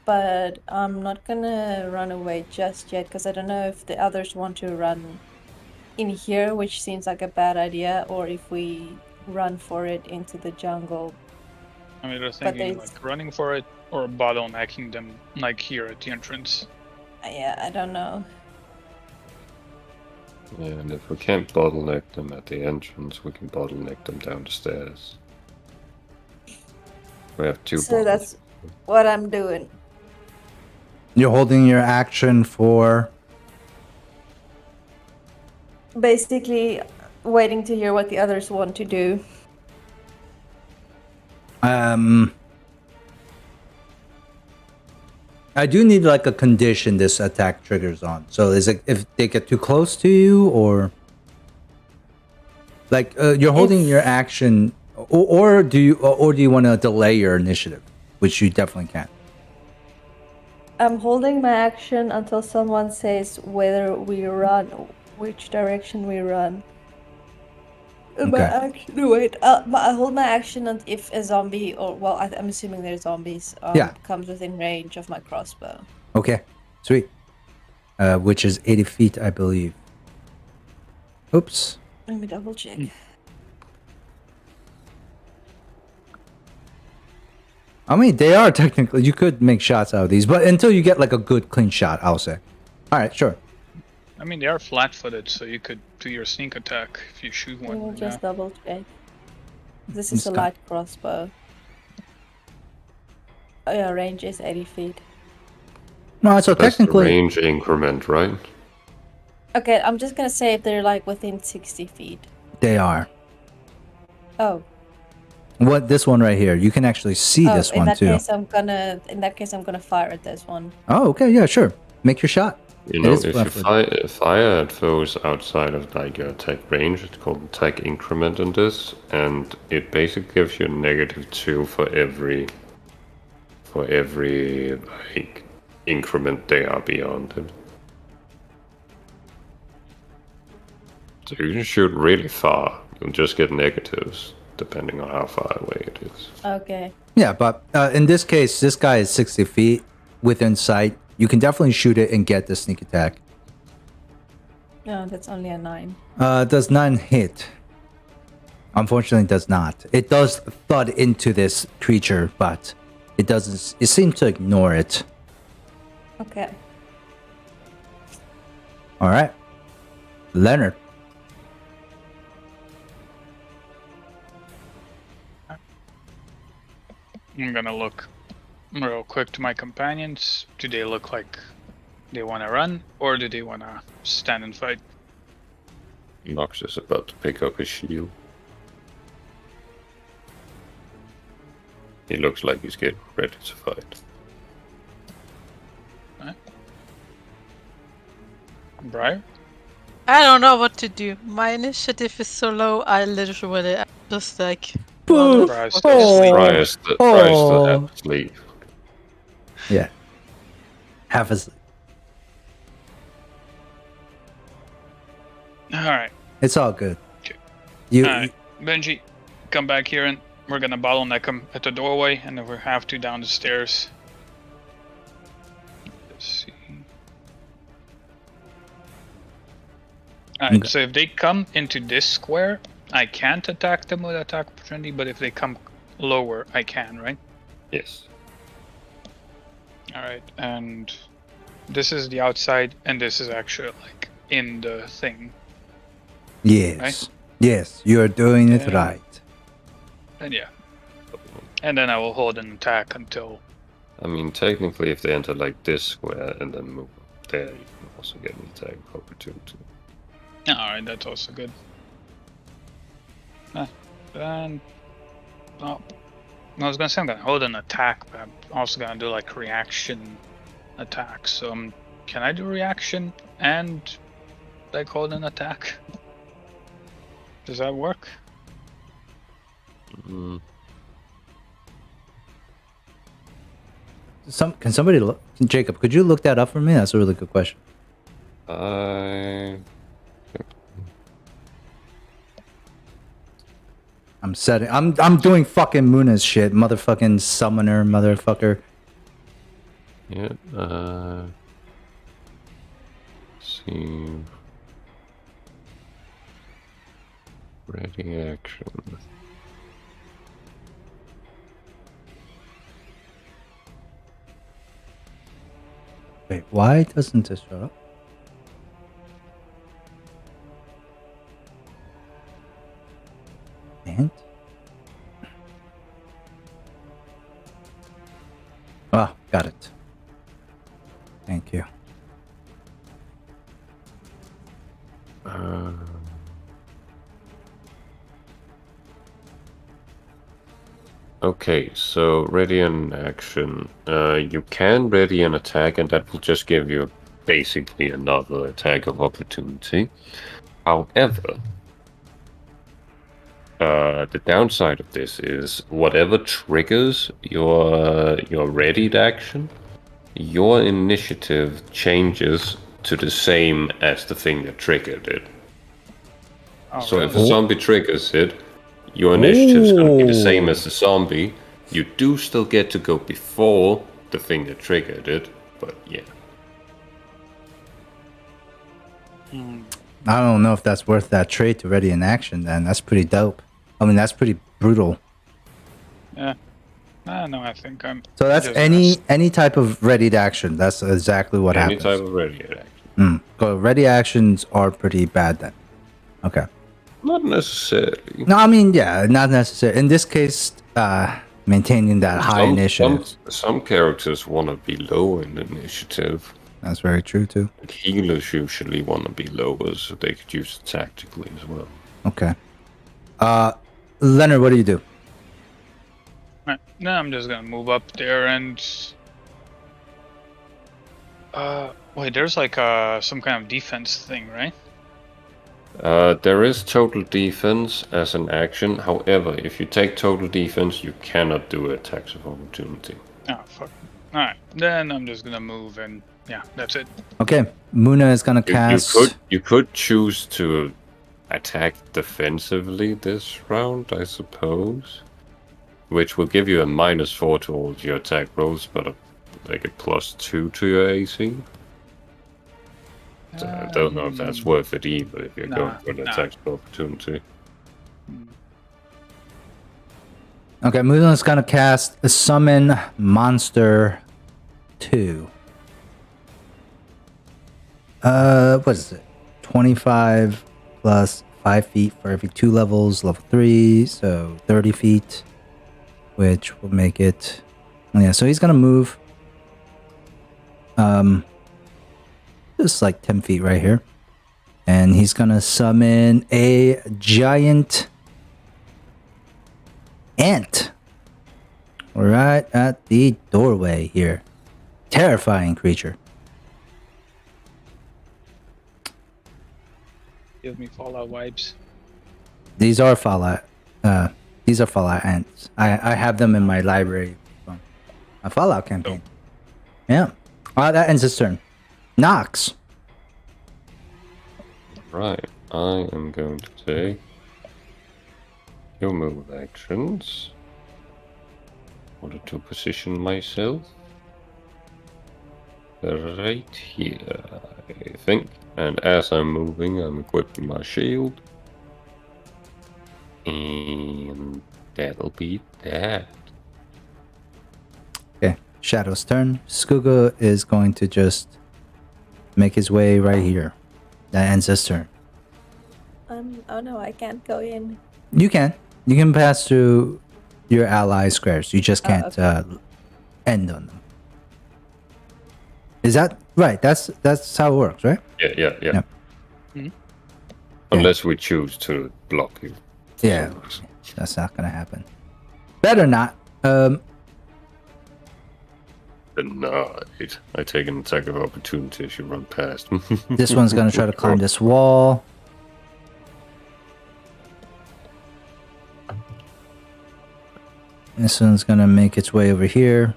But I'm not gonna run away just yet because I don't know if the others want to run in here, which seems like a bad idea, or if we run for it into the jungle. I'm either But thinking like running for it or bottlenecking them like here at the entrance. Yeah, I don't know. yeah, and if we can't bottleneck them at the entrance, we can bottleneck them down the stairs. We have 2 So that's what I'm doing. You're holding your action for. Basically, waiting to hear what the others want to do. I do need like a condition this attack triggers on. So is it if they get too close to you, or like you're holding your action, or do you want to delay your initiative, which you definitely can. I'm holding my action until someone says whether we run, which direction we run. My action. No, wait. I hold my action if a zombie, or well, I'm assuming they're zombies. Comes within range of my crossbow. Okay, sweet. Which is 80 feet, I believe. Oops. Let me double check. I mean, they are technically. You could make shots out of these, but until you get like a good clean shot, I'll say. All right, sure. I mean, they are flat-footed, so you could do your sneak attack if you shoot one. Let me right just now. double check. This is a light crossbow. Oh yeah, range is 80 feet. No, so That's technically the range increment, right? Okay, I'm just gonna say if they're like within 60 feet. they are. Oh. What this one right here? You can actually see this one too. In that case, I'm gonna fire at this one. Oh, okay, yeah, sure. Make your shot. You know, if you fire at foes outside of like your attack range, it's called attack increment in this, and it basically gives you -2 for every like increment they are beyond it. So you can shoot really far. You'll just get negatives depending on how far away it is. Okay. Yeah, but in this case, this guy is 60 feet within sight. You can definitely shoot it and get the sneak attack. No, that's only a 9. Does 9 hit? Unfortunately, it does not. It does thud into this creature, but it doesn't. It seems to ignore it. Okay. All right. Leonard. I'm gonna look real quick to my companions. Do they look like they want to run, or do they want to stand and fight? Nox is about to pick up his shield. He looks like he's getting ready to fight. Right. Briar? I don't know what to do. My initiative is so low. I literally am just like. Boo! Briar's fuck still asleep. Briar's still half asleep. Yeah. Half asleep. All right. It's all good. Okay. You. All right. Benji, come back here and we're gonna bottleneck him at the doorway, and then we have to down the stairs. Let's see. Alright, Okay. so if they come into this square, I can't attack them with attack opportunity, but if they come lower, I can, right? Yes. Alright, and this is the outside, and this is actually like in the thing. Yes. Right? Yes. You are doing it Yeah. right. And yeah. And then I will hold an attack until. I mean, technically, if they enter like this square and then move up there, you can also get an attack opportunity. Alright, that's also good. Then. Oh. I was gonna say I'm gonna hold an attack, but I'm also gonna do like reaction attacks. So can I do reaction and like hold an attack? Does that work? Mm. Can somebody look? Jacob, could you look that up for me? That's a really good question. I'm doing fucking Muna's shit, motherfucking summoner, motherfucker. Yeah. See. Ready action. Wait, why doesn't this show up? And? Oh, got it. Thank you. Okay, so ready an action. You can ready an attack, and that will just give you basically another attack of opportunity. However, the downside of this is whatever triggers your readied action, your initiative changes to the same as the thing that triggered it. Oh, So if a really? zombie triggers it, your initiative's going to be the same as the zombie. You do still get to go before the thing that triggered it, but yeah. I don't know if that's worth that trade to ready in action then. That's pretty dope. I mean, that's pretty brutal. Yeah. No, I think I'm. So that's just any type of readied action. That's exactly what Any happens. type of ready action. So ready actions are pretty bad then. Okay. Not necessarily. No, I mean, yeah, not necessary. In this case, maintaining that high initiative. Some characters want to be low in initiative. That's very true too. Like healers usually want to be lower, so they could use it tactically as well. Okay. Leonard, what do you do? Right. No, I'm just gonna move up there and. Wait, there's like some kind of defense thing, right? There is total defense as an action. However, if you take total defense, you cannot do attacks of opportunity. Oh, fuck. Alright, then I'm just gonna move and yeah, that's it. Okay. Muna is gonna cast. You could choose to attack defensively this round, I suppose. Which will give you a -4 to all your attack rolls, but like a +2 to your AC. So I don't know if that's worth it either if you're going for an attack of opportunity. Okay, Muna is gonna cast a Summon Monster 2. What is it? 25 plus 5 feet for every 2 levels, level 3, so 30 feet, which will make it. Yeah, so he's gonna move. Just like 10 feet right here. And he's gonna summon a giant ant right at the doorway here. Terrifying creature. Give me Fallout vibes. These are Fallout. These are Fallout ants. I have them in my library from a Fallout campaign. Yeah. That ends his turn. Nox. Right, I am going to take your move actions in order to position myself right here, I think. And as I'm moving, I'm equipping my shield. And that'll be that. Okay. Shadow's turn. Skuga is going to just make his way right here. That ends his turn. Oh no, I can't go in. You can. You can pass through your ally squares. You just can't end on them. Is that right? That's how it works, right? Yeah. Mm-hmm. Unless we choose to block you. Yeah. That's not gonna happen. Better not. Denied. I take an attack of opportunity as you run past. This one's gonna try to climb this wall. This one's gonna make its way over here.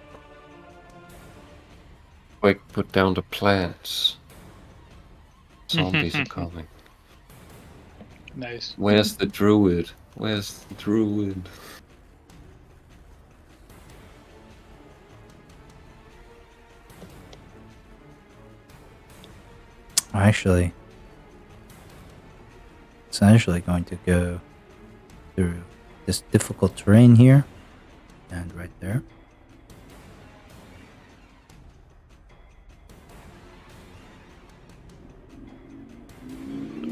Quick, put down the plants. Zombies are coming. Nice. Where's the druid? Where's the druid? Actually, it's actually going to go through this difficult terrain here and right there.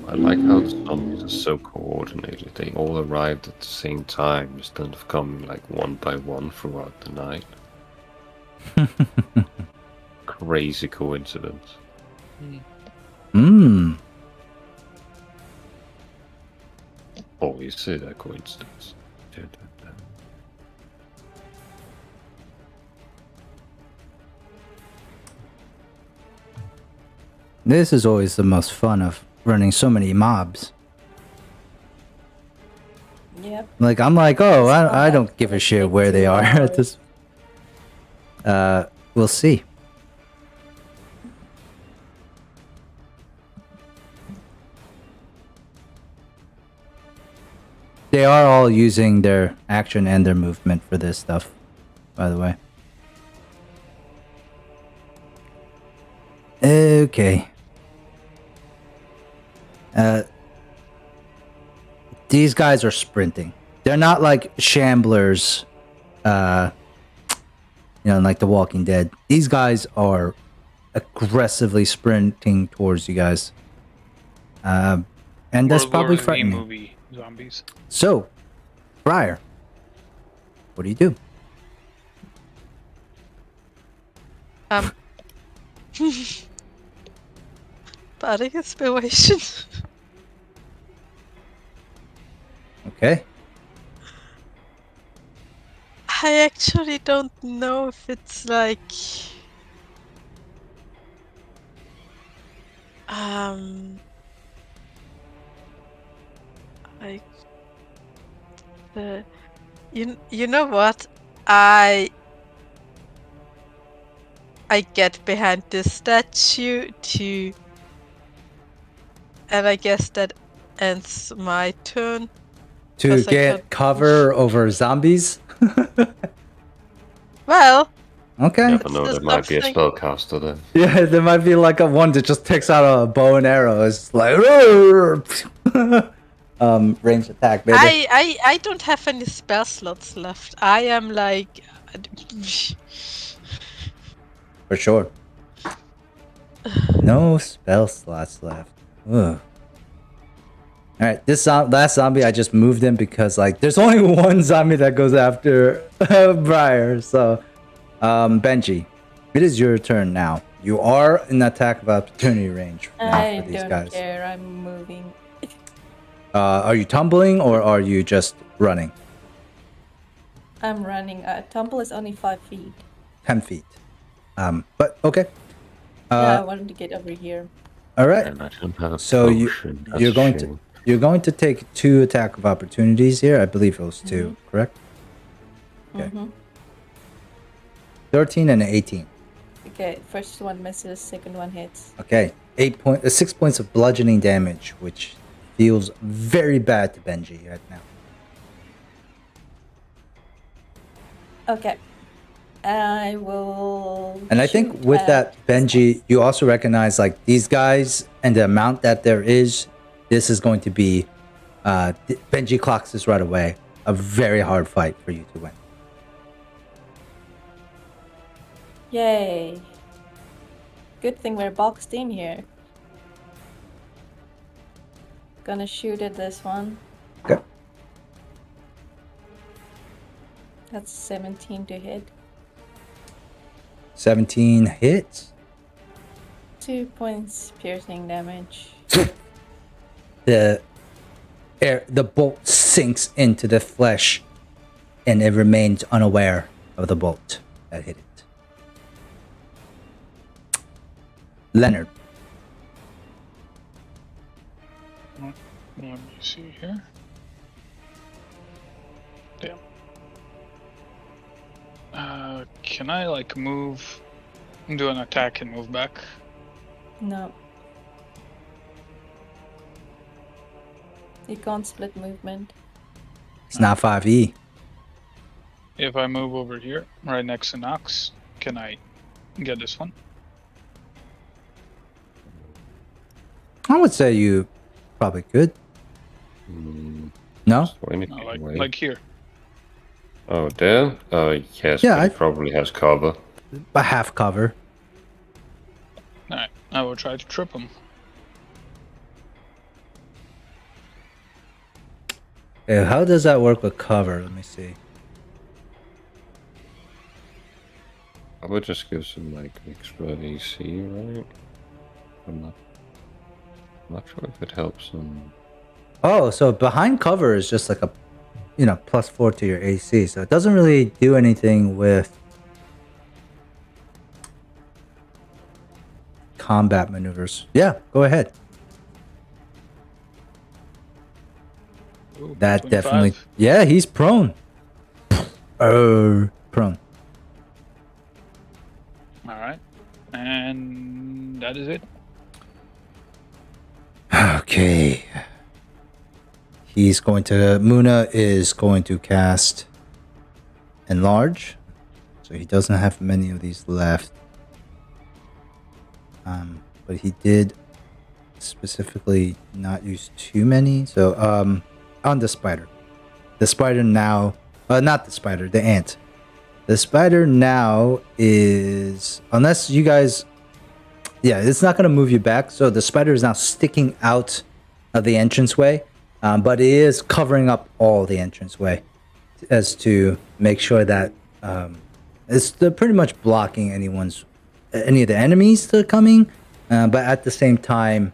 I like how the zombies are so coordinated. They all arrived at the same time instead of coming like one by one throughout the night. Crazy coincidence. Oh, you say that coincidence. This is always the most fun of running so many mobs. Yep. Like, I'm like, oh, I don't give a shit where they are at this. We'll see. They are all using their action and their movement for this stuff, by the way. Okay. These guys are sprinting. They're not like shamblers, like The Walking Dead. These guys are aggressively sprinting towards you guys. And that's probably frightening. Movie zombies. So, Briar, what do you do? Bardic Inspiration. Okay. I actually don't know if it's like like you know what, I get behind this statue too, and I guess that ends my turn. To get cover over zombies? Well, okay. Never know, there might be a spellcaster there. Yeah, there might be like a one that just takes out a bow and arrow. It's like range attack, baby. I don't have any spell slots left. I am like For sure. No spell slots left. Ugh. All right, this last zombie, I just moved him because like there's only one zombie that goes after Briar. So, Benji, it is your turn now. You are in attack of opportunity range now I for these don't guys. care. I'm moving. Are you tumbling or are you just running? I'm running. Tumble is only 5 feet. 10 feet. But okay. Yeah, I wanted to get over here. All right. And I don't have a So potion. That's you're a going shame. you're going to take 2 attack of opportunities here. I believe it was 2, correct? Okay. 13 and 18. Okay, first one misses, second one hits. Okay. 6 points of bludgeoning damage, which feels very bad to Benji right now. Okay. I will. And I think shoot with at that, this Benji, you also recognize like these guys and the amount that there is, this is going to be, Benji clocks this right away, a very hard fight for you to win. one. Yay. Good thing we're boxed in here. Gonna shoot at this one. Okay. That's 17 to hit. 17 hits. 2 points piercing damage. The bolt sinks into the flesh and it remains unaware of the bolt that hit it. Leonard. Let me see here. Damn. Can I like move, do an attack and move back? No. You can't split movement. It's not 5e. If I move over here, right next to Nox, can I get this one? I would say you probably could. No? So anything No, away. like here. Oh, there? Yes, Yeah, but he probably has cover. A half cover. Alright, I will try to trip him. How does that work with cover? Let me see. I would just give some like extra AC, right? I'm not sure if it helps him. Oh, so behind cover is just like a, +4 to your AC. So it doesn't really do anything with combat maneuvers. Yeah, go ahead. Ooh, That 25. definitely. Yeah, he's prone. Prone. Alright. And that is it. Okay. Muna is going to cast Enlarge. So he doesn't have many of these left. But he did specifically not use too many. So, on the spider. The spider now, not the spider, the ant. The spider now is, unless you guys, yeah, it's not going to move you back. So the spider is now sticking out of the entranceway, but it is covering up all the entranceway as to make sure that it's pretty much blocking any of the enemies that are coming, but at the same time,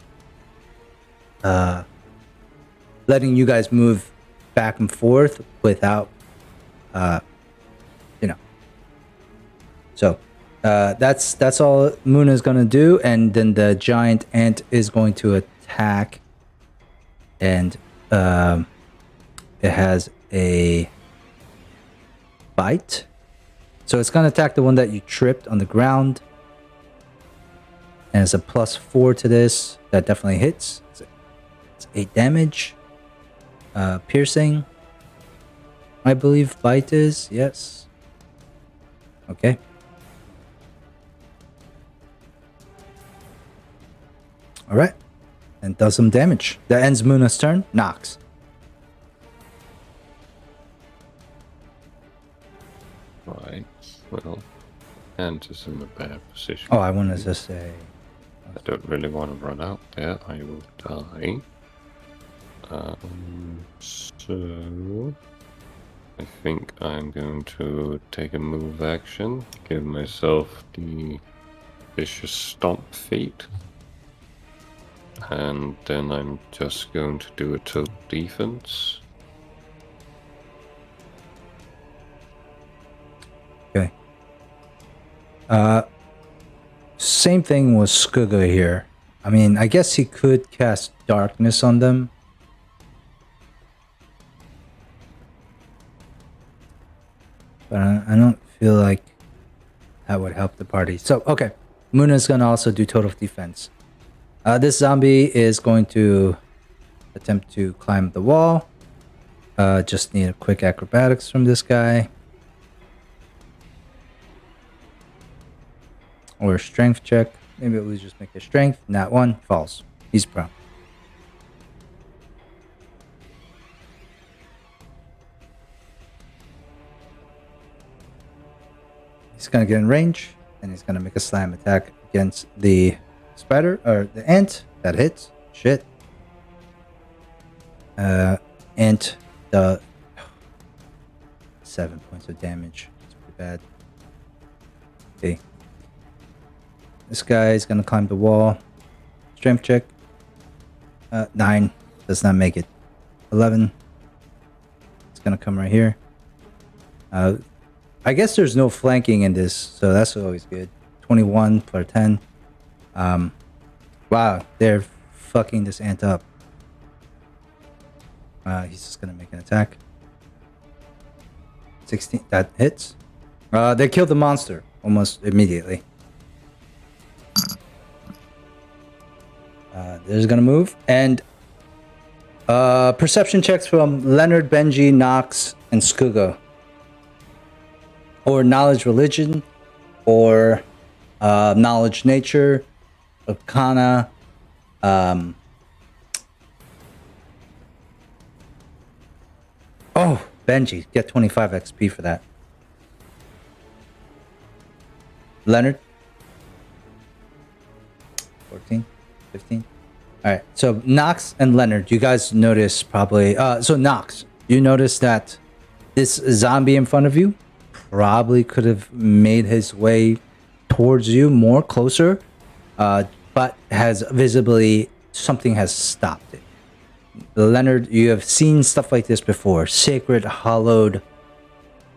letting you guys move back and forth without, So that's all Muna is gonna do, and then the giant ant is going to attack, and it has a bite, so it's gonna attack the one that you tripped on the ground, and it's a +4 to this. That definitely hits. It's 8 damage. Piercing, I believe bite is, yes. Okay. All right, and does some damage. That ends Muna's turn. Nox. Right. Well, and is in a bad position. Oh, I wanted to say. I don't really want to run out there. I will die. So I think I'm going to take a move action, give myself the vicious stomp feat, and then I'm just going to do a total defense. Okay. Same thing with Skugga here. I mean, I guess he could cast darkness on them. But I don't feel like that would help the party. So, okay. Muna's gonna also do total defense. This zombie is going to attempt to climb the wall. Just need a quick acrobatics from this guy. Or a strength check. Maybe we'll just make a strength. Not one. False. He's prone. He's gonna get in range, and he's gonna make a slam attack against the spider or the ant. That hits. Shit. Ant the 7 points of damage. It's pretty bad. Okay. This guy is gonna climb the wall. Strength check. 9 does not make it. 11. It's gonna come right here. I guess there's no flanking in this, so that's always good. 21 plus 10. Wow, they're fucking this ant up. He's just gonna make an attack. 16. That hits. They killed the monster almost immediately. There's gonna move and perception checks from Leonard, Benji, Nox, and Skugga. Or knowledge religion, or knowledge nature, arcana, oh, Benji, get 25 XP for that. Leonard? 14, 15. All right, so Nox and Leonard, you guys notice probably, so Nox, you notice that this zombie in front of you probably could have made his way towards you more closer, but has visibly, something has stopped it. Leonard, you have seen stuff like this before. Sacred, hallowed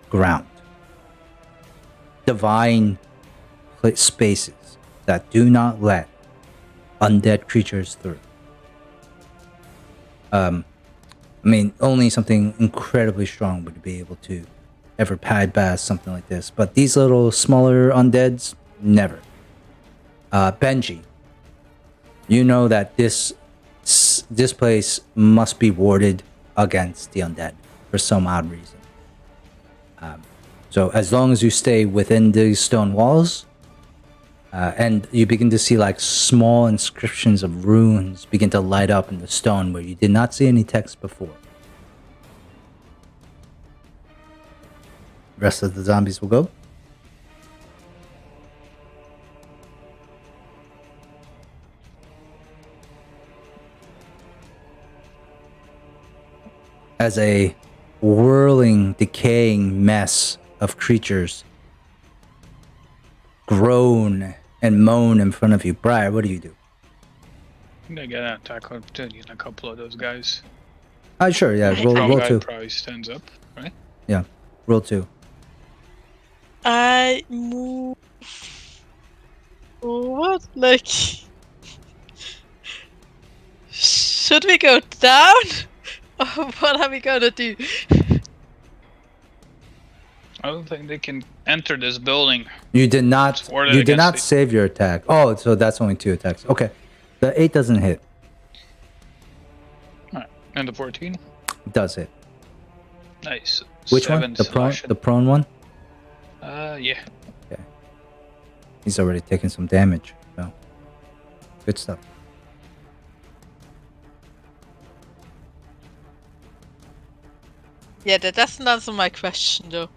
ground. Divine spaces that do not let undead creatures through. I mean, only something incredibly strong would be able to ever bypass something like this. But these little smaller undeads, never. Benji, you know that this place must be warded against the undead for some odd reason. So as long as you stay within these stone walls, and you begin to see like small inscriptions of runes begin to light up in the stone where you did not see any text before. The rest of the zombies will go. As a whirling, decaying mess of creatures groan and moan in front of you. Briar, what do you do? I'm gonna get an attack opportunity on a couple of those guys. Sure, yeah. Strong Roll guy 2. probably stands up, right? Yeah, roll 2. I move forward, like... Should we go down? Or what are we gonna do? I don't think they can enter this building. You did not. It's warded You did against not save your attack. Oh, so that's only 2 attacks. Okay, the 8 doesn't hit. Alright, and the 14? It does hit. Nice. Which one? 7 The prone. slashing. The prone one. Yeah. Okay. He's already taken some damage. So good stuff. Yeah, that doesn't answer my question though.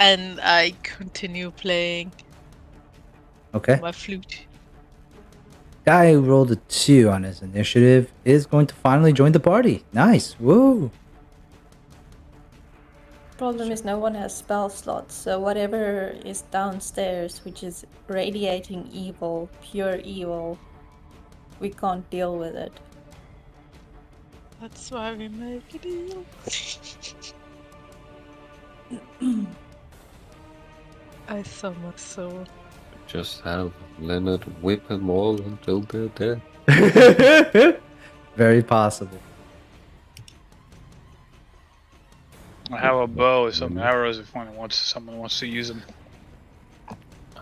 And I continue playing. Okay. My flute. Guy who rolled a 2 on his initiative is going to finally join the party. Nice. Woo. Problem is no one has spell slots, so whatever is downstairs, which is radiating evil, pure evil, we can't deal with it. That's why we make a deal. I summon soul. Just have Leonard whip them all until they're dead. Very possible. I have a bow, some arrows if someone wants to use them.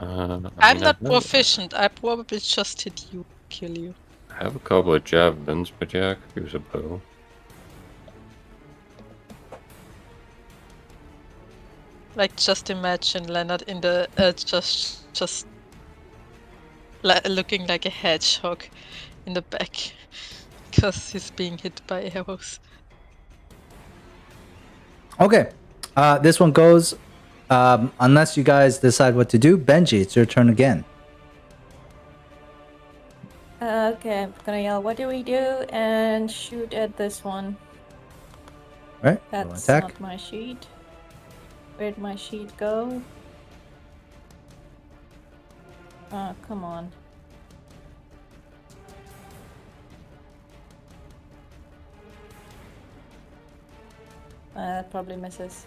I'm not proficient. I probably just hit you, kill you. I have a couple of javelins, but yeah, I could use a bow. Like, just imagine Leonard in the just looking like a hedgehog in the back because he's being hit by arrows. Okay. This one goes. Unless you guys decide what to do, Benji, it's your turn again. Okay, I'm gonna yell, what do we do? And shoot at this one. Right? That's attack. not my sheet. Where'd my sheet go? Oh, come on. That probably misses.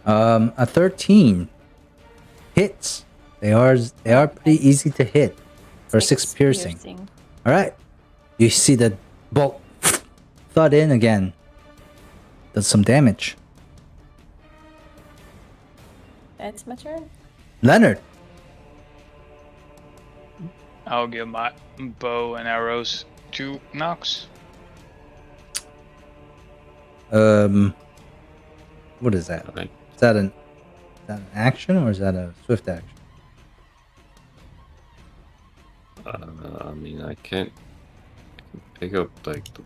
A 13 hits. They are pretty easy to hit for 6 piercing. All right. You see the bolt thud in again. Does some damage. That's my turn. Leonard. I'll give my bow and arrows to Nox. What is that? Okay. Is that an action or is that a swift action? I mean, I can't pick up like the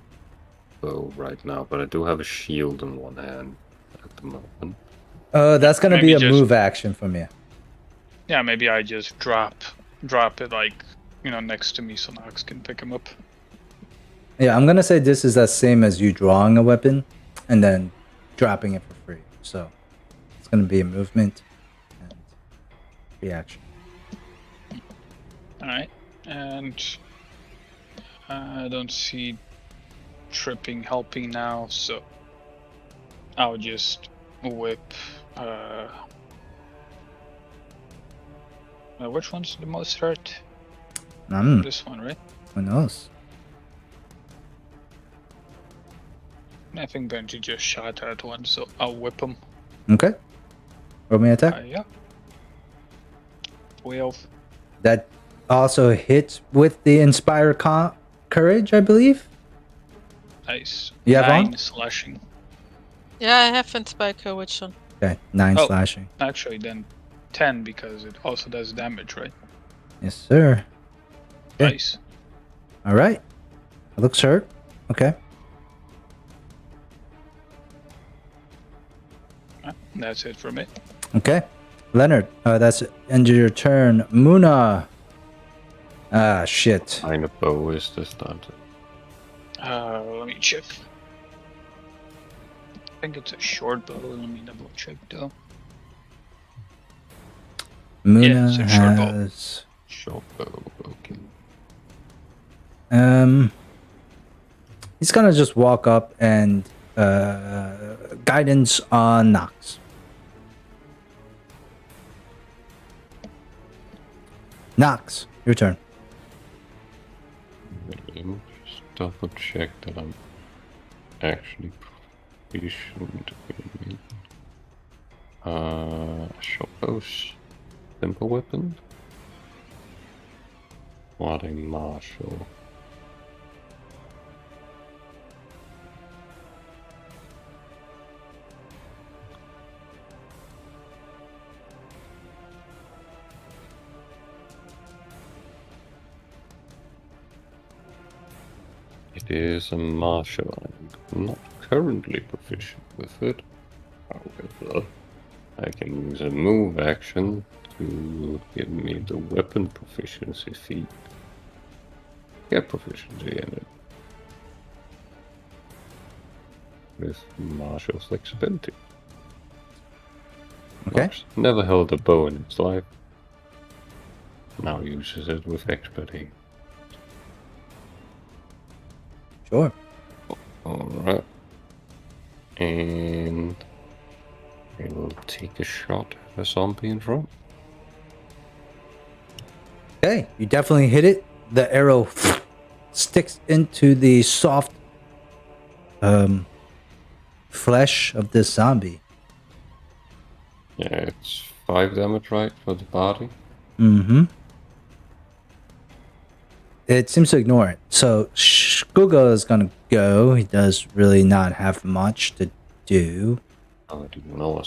bow right now, but I do have a shield in one hand at the moment. That's gonna Maybe be a just- move action from you. Yeah, maybe I just drop it like, next to me so Nox can pick him up. Yeah, I'm gonna say this is the same as you drawing a weapon and then dropping it for free. So it's gonna be a movement and reaction. Alright, and I don't see tripping helping now, so I'll just whip. Which one's the most hurt? This one, right? Who knows? I think Benji just shot at one, so I'll whip him. Okay. Roll me an attack. Yeah. 12. That also hits with the Inspire Courage, I believe. Nice. You have 9 on? slashing. Yeah, I have Inspire Courage on. Okay, 9 Oh. slashing. Actually, then 10 because it also does damage, right? Yes, sir. Okay. Nice. All right. It looks hurt. Okay. That's it for me. Okay. Leonard, that's end of your turn. Muna. Ah, shit. Kind of bow is this time. Let me check. I think it's a short bow. Let me double check though. Muna it's a short bow. has Short bow, okay. he's gonna just walk up and guidance on Nox. Nox, your turn. Let me just double check that I'm actually proficient in short bows, simple weapon. What a martial. It is a martial. I'm not currently proficient with it. However, I can use a move action to give me the weapon proficiency feat. Get proficiency in it. With martial flexibility. Okay. Lars never held a bow in his life. Now uses it with expertise. Sure. Alright. And I will take a shot at a zombie in front. Okay, you definitely hit it. The arrow sticks into the soft flesh of this zombie. Yeah, it's 5 damage, right, for the body? Mm-hmm. It seems to ignore it. So Skuga is gonna go. He does really not have much to do. Oh, I didn't know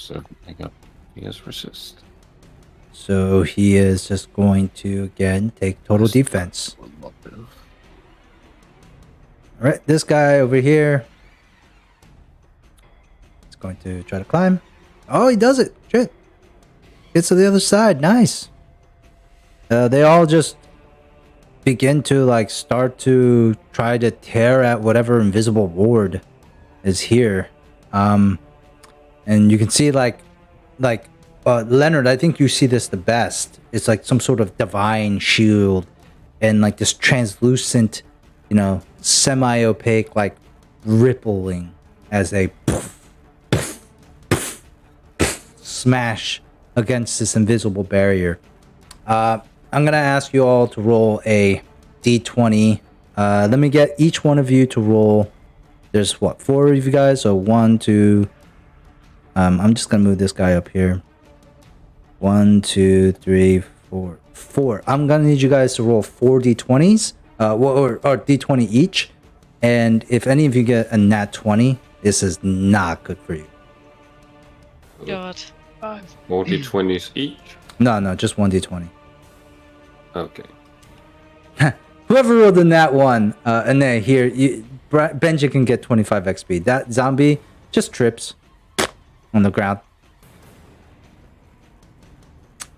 I got PS resist. So he is just going to again take total defense. Alright, this guy over here is going to try to climb. Oh, he does it. Shit. Gets to the other side. Nice. They all just begin to like start to try to tear at whatever invisible ward is here. And you can see like Leonard, I think you see this the best. It's like some sort of divine shield and like this translucent, semi-opaque like rippling as they smash against this invisible barrier. I'm gonna ask you all to roll a d20. Let me get each one of you to roll. There's what, 4 of you guys? So 1, 2. I'm just gonna move this guy up here. 1, 2, 3, 4. 4. I'm gonna need you guys to roll 4 d20s, or d20 each. And if any of you get a nat 20, this is not good for you. God. 40 20s each? No, just 1 d20. Okay. Whoever rolled the nat 1, and then here, Benji can get 25 XP. That zombie just trips on the ground,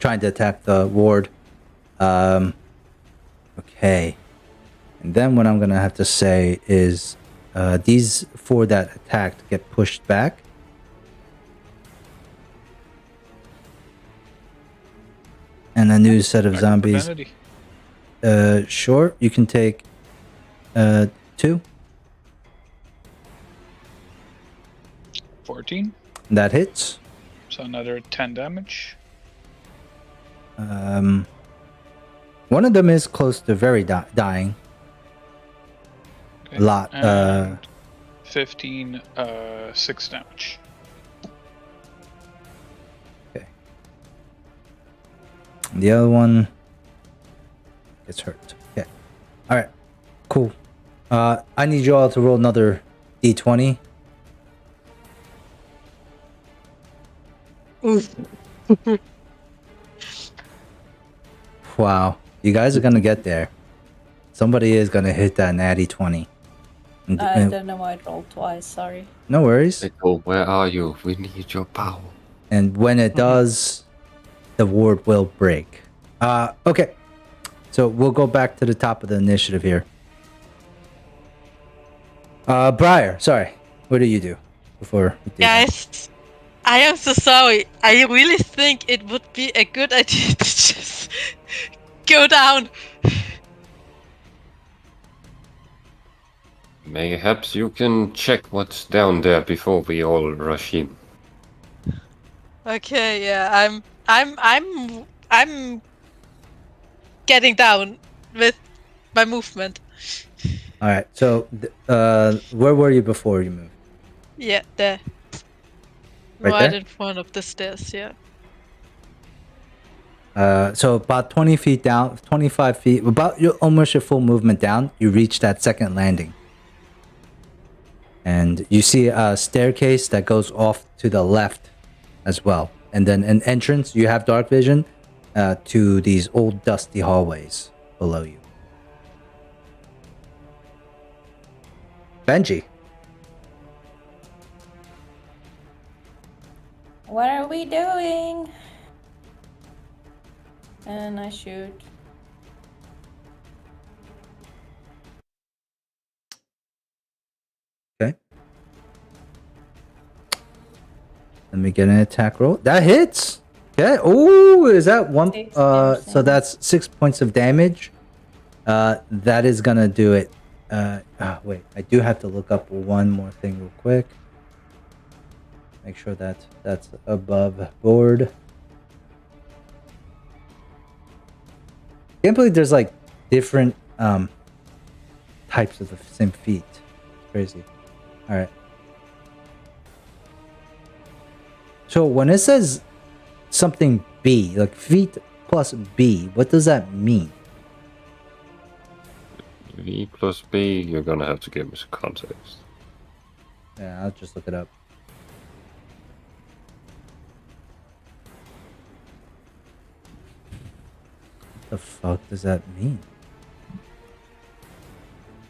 trying to attack the ward. Okay. And then what I'm going to have to say is these 4 that attacked get pushed back. And a new set of zombies. Sure, you can take 2. 14. That hits. So another 10 damage. One of them is close to very dying. Okay. A lot. And 15, 6 damage. Okay. The other one gets hurt. Okay. All right. Cool. I need you all to roll another d20. Wow. You guys are gonna get there. Somebody is gonna hit that natty 20. I don't know why I rolled twice, sorry. No worries. Echo, where are you? We need your power. And when it does, the ward will break. Okay. So we'll go back to the top of the initiative here. Briar, sorry. What do you do before we do that? Guys, I am so sorry. I really think it would be a good idea to just go down. Mayhaps you can check what's down there before we all rush in. Okay, yeah, I'm getting down with my movement. All right. So, where were you before you moved? Yeah, there. Right Right there? in front of the stairs, yeah. So about 20 feet down, 25 feet, about almost your full movement down, you reach that second landing. And you see a staircase that goes off to the left as well. And then an entrance, you have dark vision, to these old dusty hallways below you. Benji. are we doing? And I shoot. Okay. Let me get an attack roll. That hits. Okay. Oh, is that one? 6 So piercing. that's 6 points of damage. That is gonna do it. Wait, I do have to look up one more thing real quick. Make sure that that's above board. Can't believe there's like different types of the same feat. It's crazy. All right. So when it says something B, like feet plus B, what does that mean? V plus B, you're gonna have to give me some context. Yeah, I'll just look it up. What the fuck does that mean?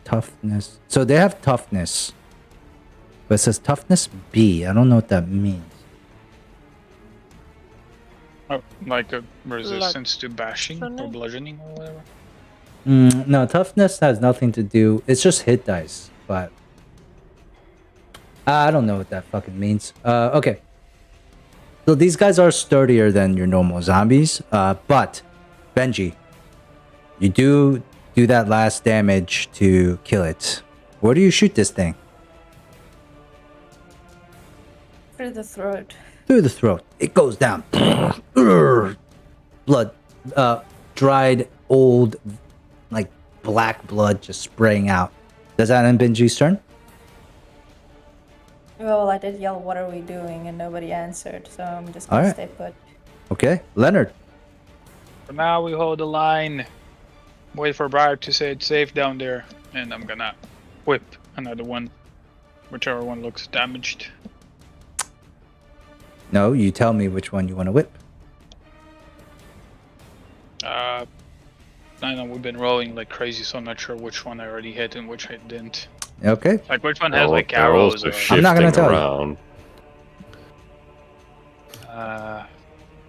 Toughness. So they have toughness. But it says toughness B. I don't know what that means. Oh, like a resistance to bashing or Bludgeoning? bludgeoning or whatever. No, toughness has nothing to do. It's just hit dice, but I don't know what that fucking means. Okay. So these guys are sturdier than your normal zombies. But Benji, you do that last damage to kill it. Where do you shoot this thing? Through the throat. Through the throat. It goes down. Blood. Dried, old, like black blood just spraying out. Does that end Benji's turn? Well, I did yell, "What are we doing?" and nobody answered, so I'm just gonna Alright. stay put. Okay. Leonard. For now, we hold the line. Wait for Briar to say it's safe down there, and I'm gonna whip another one, whichever one looks damaged. No, you tell me which one you want to whip. I know we've been rolling like crazy, so I'm not sure which one I already hit and which I didn't. Okay. Like which one has like They're arrows? also Or, I'm not gonna shifting tell you. around.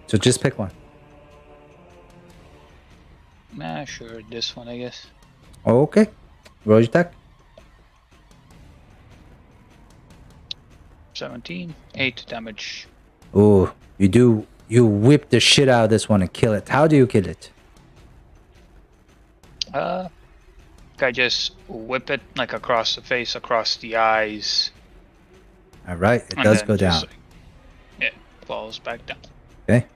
So just pick one. Nah, sure, this one I guess. Okay. Roll your attack. 17, 8 damage. Oh, you whip the shit out of this one and kill it. How do you kill it? I just whip it like across the face, across the eyes. All right, it and does then go just, down. like, it falls back down. Okay.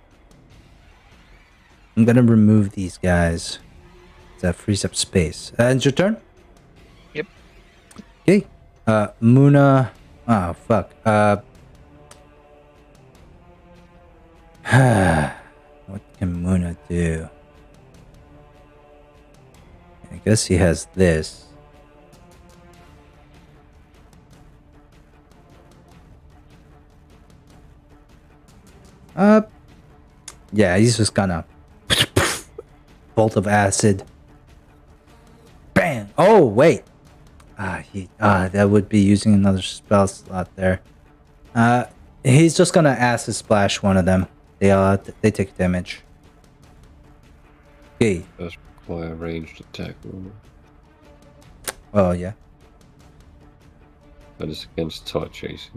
I'm gonna remove these guys. That frees up space. It's your turn? Yep. Okay. Muna. Oh, fuck. What can Muna do? I guess he has this. Yeah, he's just gonna bolt of acid. Bam! Oh wait. That would be using another spell slot there. He's just gonna acid splash one of them. They take damage. Okay. That's require a ranged attack roll. Oh yeah. That is against touch AC.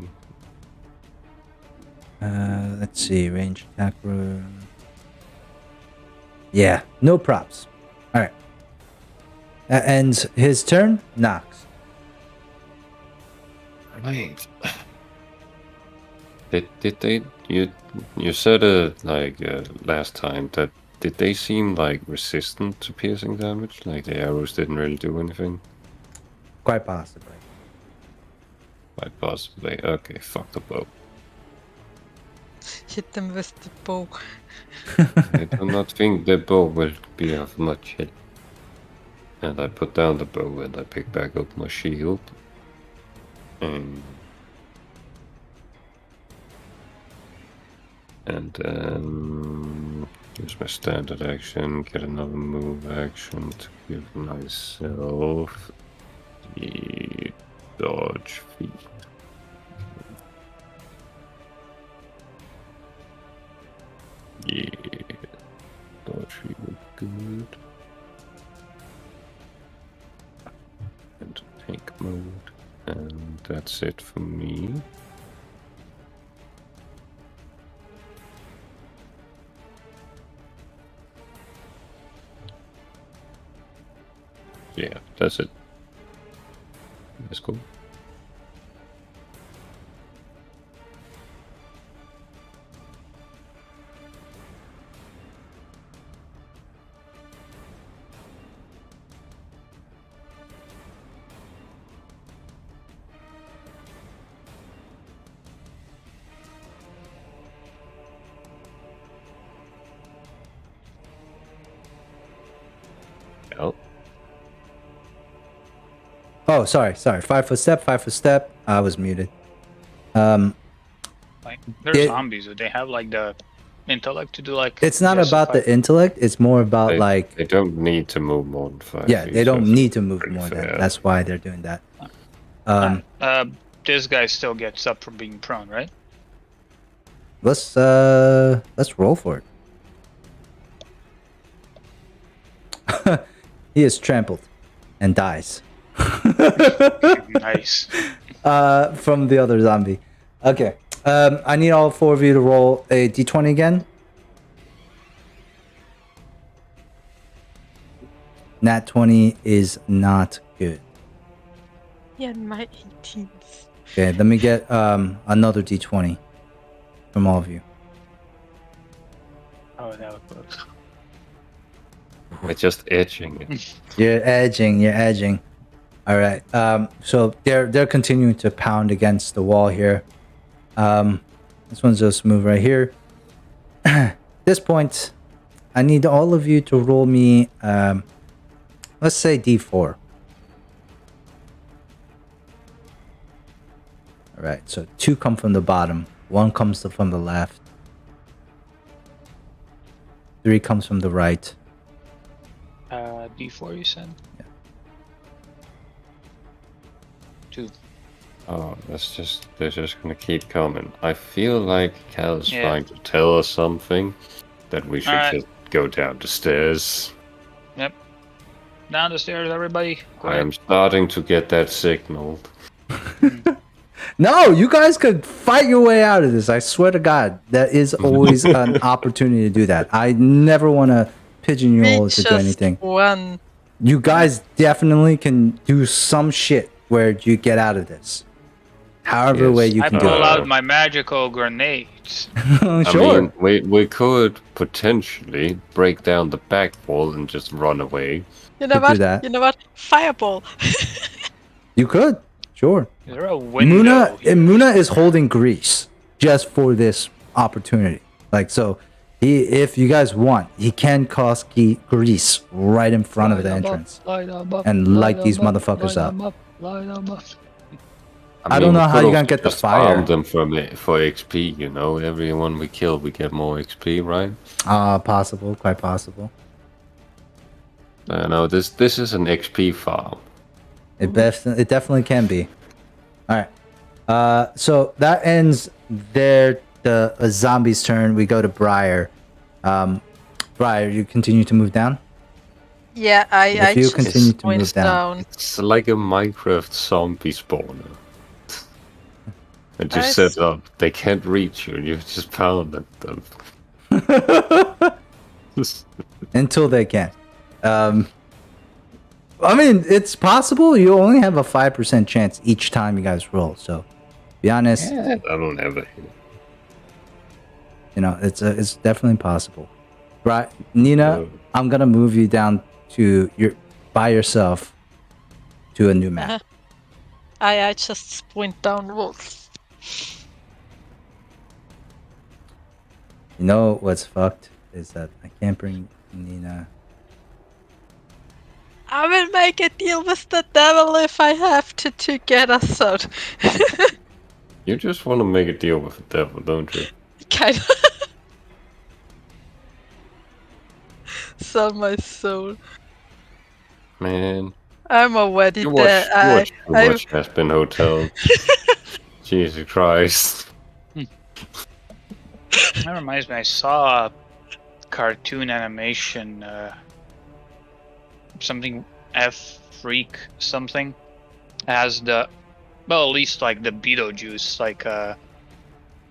Let's see, range attack room. Yeah, no props. All right. That ends his turn. Knocks. Right. Did they you said last time that did they seem like resistant to piercing damage? Like the arrows didn't really do anything? Quite possibly. Quite possibly. Okay, fuck the bow. Hit them with the bow. I do not think the bow will be of much help. And I put down the bow and I pick back up my shield. And then use my standard action, get another move action to give myself the dodge feat. And that's it for me. Yeah, that's it. That's cool. Oh. Oh, sorry. 5-foot step. I was muted. Like they're zombies. Do they have like the intellect to do like? It's not about the intellect. It's more about they don't need to move more than 5 yeah, feet. they don't need to move pretty more than fair. that's why they're doing that. This guy still gets up from being prone, right? Let's roll for it. He is trampled and dies. Nice. From the other zombie. Okay. I need all 4 of you to roll a d20 again. Nat 20 is not good. Yeah, my 18s. Okay, let me get another d20 from all of you. Oh, that was close. We're just edging it. You're edging. All right. So they're continuing to pound against the wall here. This one's just move right here. At this point, I need all of you to roll me, let's say D4. All right. So 2 come from the bottom. 1 comes from the left. 3 comes from the right. D4 you said? Yeah. 2. Oh, they're just gonna keep coming. I feel like Cal's Yeah. trying to tell us something that we should Alright. just go down the stairs. Yep. Down the stairs, everybody. Go I ahead. am starting to get that signal. No, you guys could fight your way out of this. I swear to God, that is always an opportunity to do that. I never want to pigeonhole We to do just anything. won. You guys definitely can do some shit where you get out of this. However Yes. way you I can pull do out my magical grenades. it. Sure. I mean, we could potentially break down the back wall and just run away. You know Could do what? that. You know what? Fireball. You could. Sure. Is there a window? Muna is holding grease just for this opportunity. Like, so if you guys want, he can cause grease right in front of the entrance and light these motherfuckers up. I don't mean, know we how you're could gonna get the just fire. farm them for XP, you know? Everyone we kill, we get more XP, right? Possible, quite possible. I know, this is an XP farm. It definitely can be. All right. So that ends the zombie's turn. We go to Briar. Briar, you continue to move down. Yeah, I you just continue to went move down. It's like a Minecraft zombie spawner. And you I set up, they can't reach you, and you just pound at them. Until they can. I mean, it's possible. You only have a 5% chance each time you guys roll. So, be honest. I don't have it. You know, it's definitely possible. Right, Nina, I'm gonna move you down to by yourself to a new map. I just sprint down walls. You know what's fucked is that I can't bring Nina. I will make a deal with the devil if I have to get us out. You just want to make a deal with the devil, don't you? Kind of. Sell my soul. Man, I'm already you there. watch too much Aspen Hotel. Jesus Christ. That reminds me, I saw a cartoon animation, something F-Freak something, as the Well, at least like the Beetlejuice, like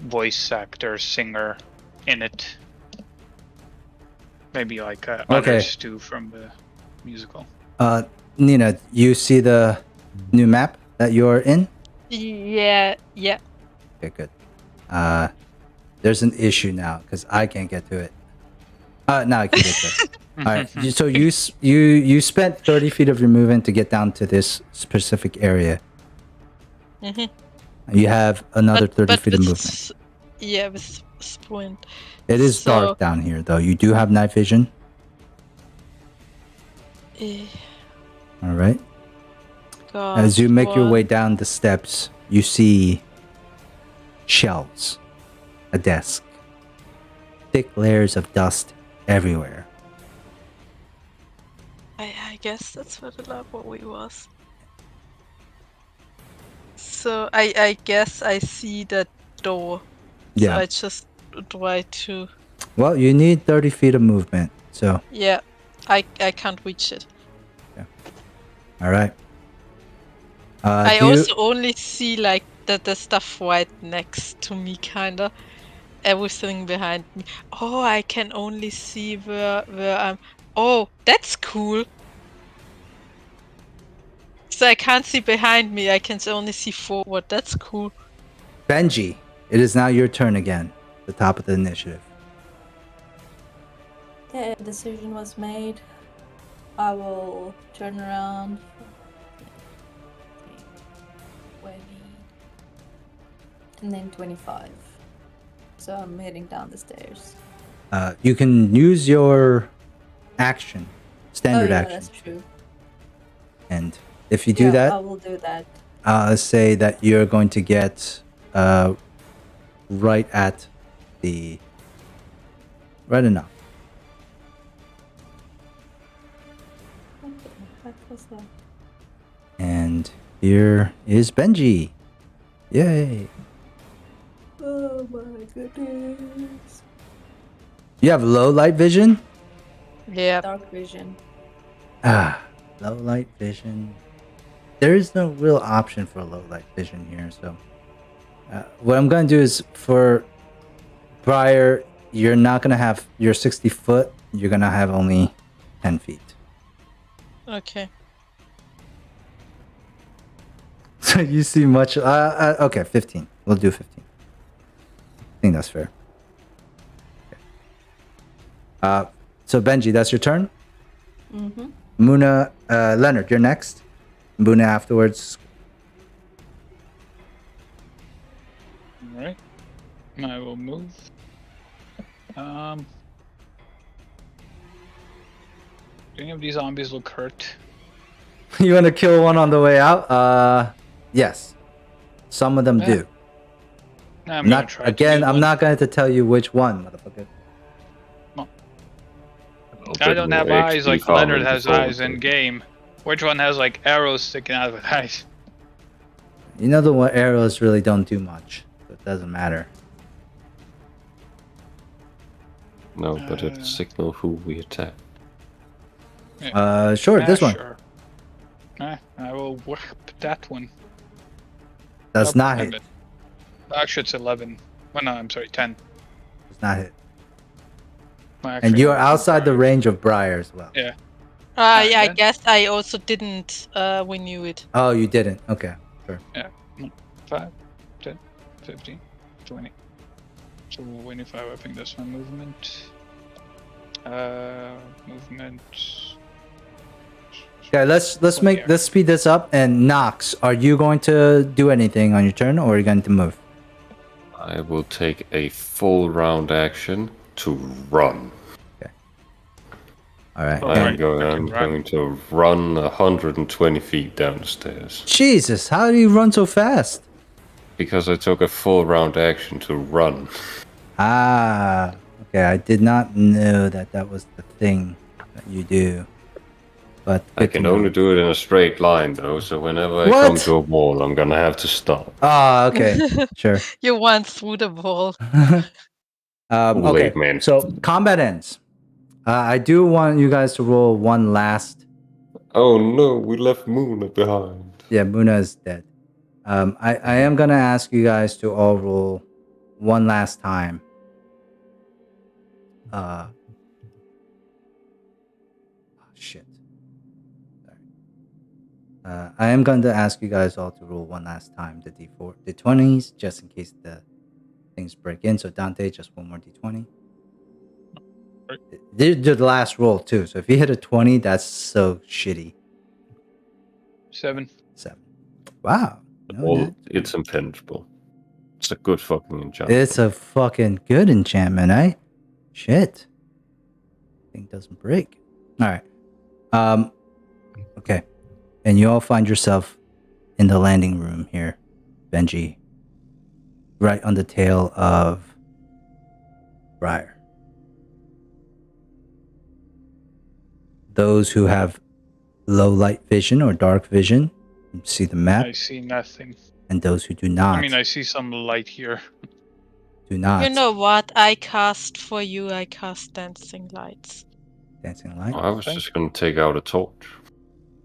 voice actor, singer in it. Maybe like others too from the musical. Nina, you see the new map that you're in? Yeah. Okay, good. There's an issue now because I can't get to it. Now I can get to it. All right. So you spent 30 feet of your movement to get down to this specific area. You have another 30 feet of movement. Yeah, with sprint. It is dark down here, though. You do have night vision. All right. God, As you make your way down the steps, you see shelves, a desk, thick layers of dust everywhere. I guess that's where the laboratory was. So I guess I see that door. Yeah. So I just try to. Well, you need 30 feet of movement, so. Yeah, I can't reach it. Yeah. All right. I also only see like the stuff right next to me, kinda. Everything behind me. Oh, I can only see where I'm. Oh, that's cool. So I can't see behind me. I can only see forward. That's cool. Benji, it is now your turn again. The top of the initiative. Yeah, decision was made. I will turn around. 20. And then 25. So I'm heading down the stairs. You can use your action, standard action. That's true. And if you do that, I will do that. Say that you're going to get right at the... Right enough. What the heck was that? And here is Benji. Yay. Oh my goodness. You have low light vision? Yeah. Dark vision. Low light vision. There is no real option for low light vision here, so what I'm gonna do is for Briar, you're not gonna have your 60 foot, you're gonna have only 10 feet. Okay. So you see much okay, 15. We'll do 15. I think that's fair. Okay. So Benji, that's your turn? Mm-hmm. Muna, Leonard, you're next. Muna afterwards. Alright. I will move. Do any of these zombies look hurt? You want to kill one on the way out? Yes. Some of them do. I'm not try again. I'm not going to tell you which one, motherfucker. I don't have eyes like Leonard has eyes in game. Which one has like arrows sticking out of his eyes? You know the one arrows really don't do much, so it doesn't matter. No, but it signal who we attack. Sure, this one. Sure. I will whip that one. Does not hit. Actually, it's 11. Well, no, I'm sorry, 10. Does not hit. Actually, and you're outside the range of Briar as well. Yeah. Yeah, I guess I also didn't renew it. Oh, you didn't? Okay, sure. Yeah. 5, 10, 15, 20. So 25, I think that's my movement. Movement. Okay, let's speed this up. And Nox, are you going to do anything on your turn, or are you going to move? I will take a full round action to run. Okay. All right. I'm going to run 120 feet down the stairs. Jesus, how do you run so fast? Because I took a full round action to run. Okay. I did not know that was the thing that you do. But I can only do it in a straight line, though, so whenever I come to a wall, I'm gonna have to stop. Okay. Sure. You went through the wall. Okay, man. So combat ends. I do want you guys to roll one last. Oh no, we left Muna behind. Yeah, Muna is dead. I am gonna ask you guys to all roll one last time. Shit. Sorry. I am going to ask you guys all to roll one last time the d4, the 20s, just in case the things break in. So Dante, just one more d20. Right. They're the last roll too. So if you hit a 20, that's so shitty. 7. Wow. Well, it's impenetrable. It's a good fucking enchantment. It's a fucking good enchantment, eh? Shit. Thing doesn't break. All right. Okay. And you all find yourself in the landing room here, Benji. Right on the tail of Briar. Those who have low light vision or dark vision see the map. I see nothing. And those who do not. I mean, I see some light here. Do not. You know what? I cast dancing lights. Dancing light? I was just going to take out a torch.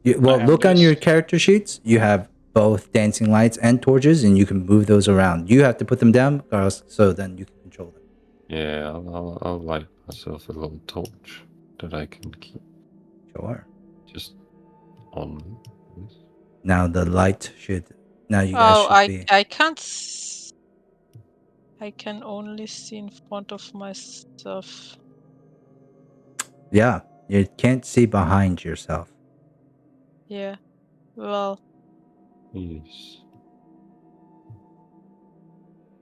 Look on your character sheets. You have both dancing lights and torches, and you can move those around. You have to put them down, so then you can control them. Yeah, I'll light myself a little torch that I can keep. Sure. Just on this. Now the light should. Now you guys should be. I can't. I can only see in front of myself. Yeah, you can't see behind yourself. Yeah. Well. Yes.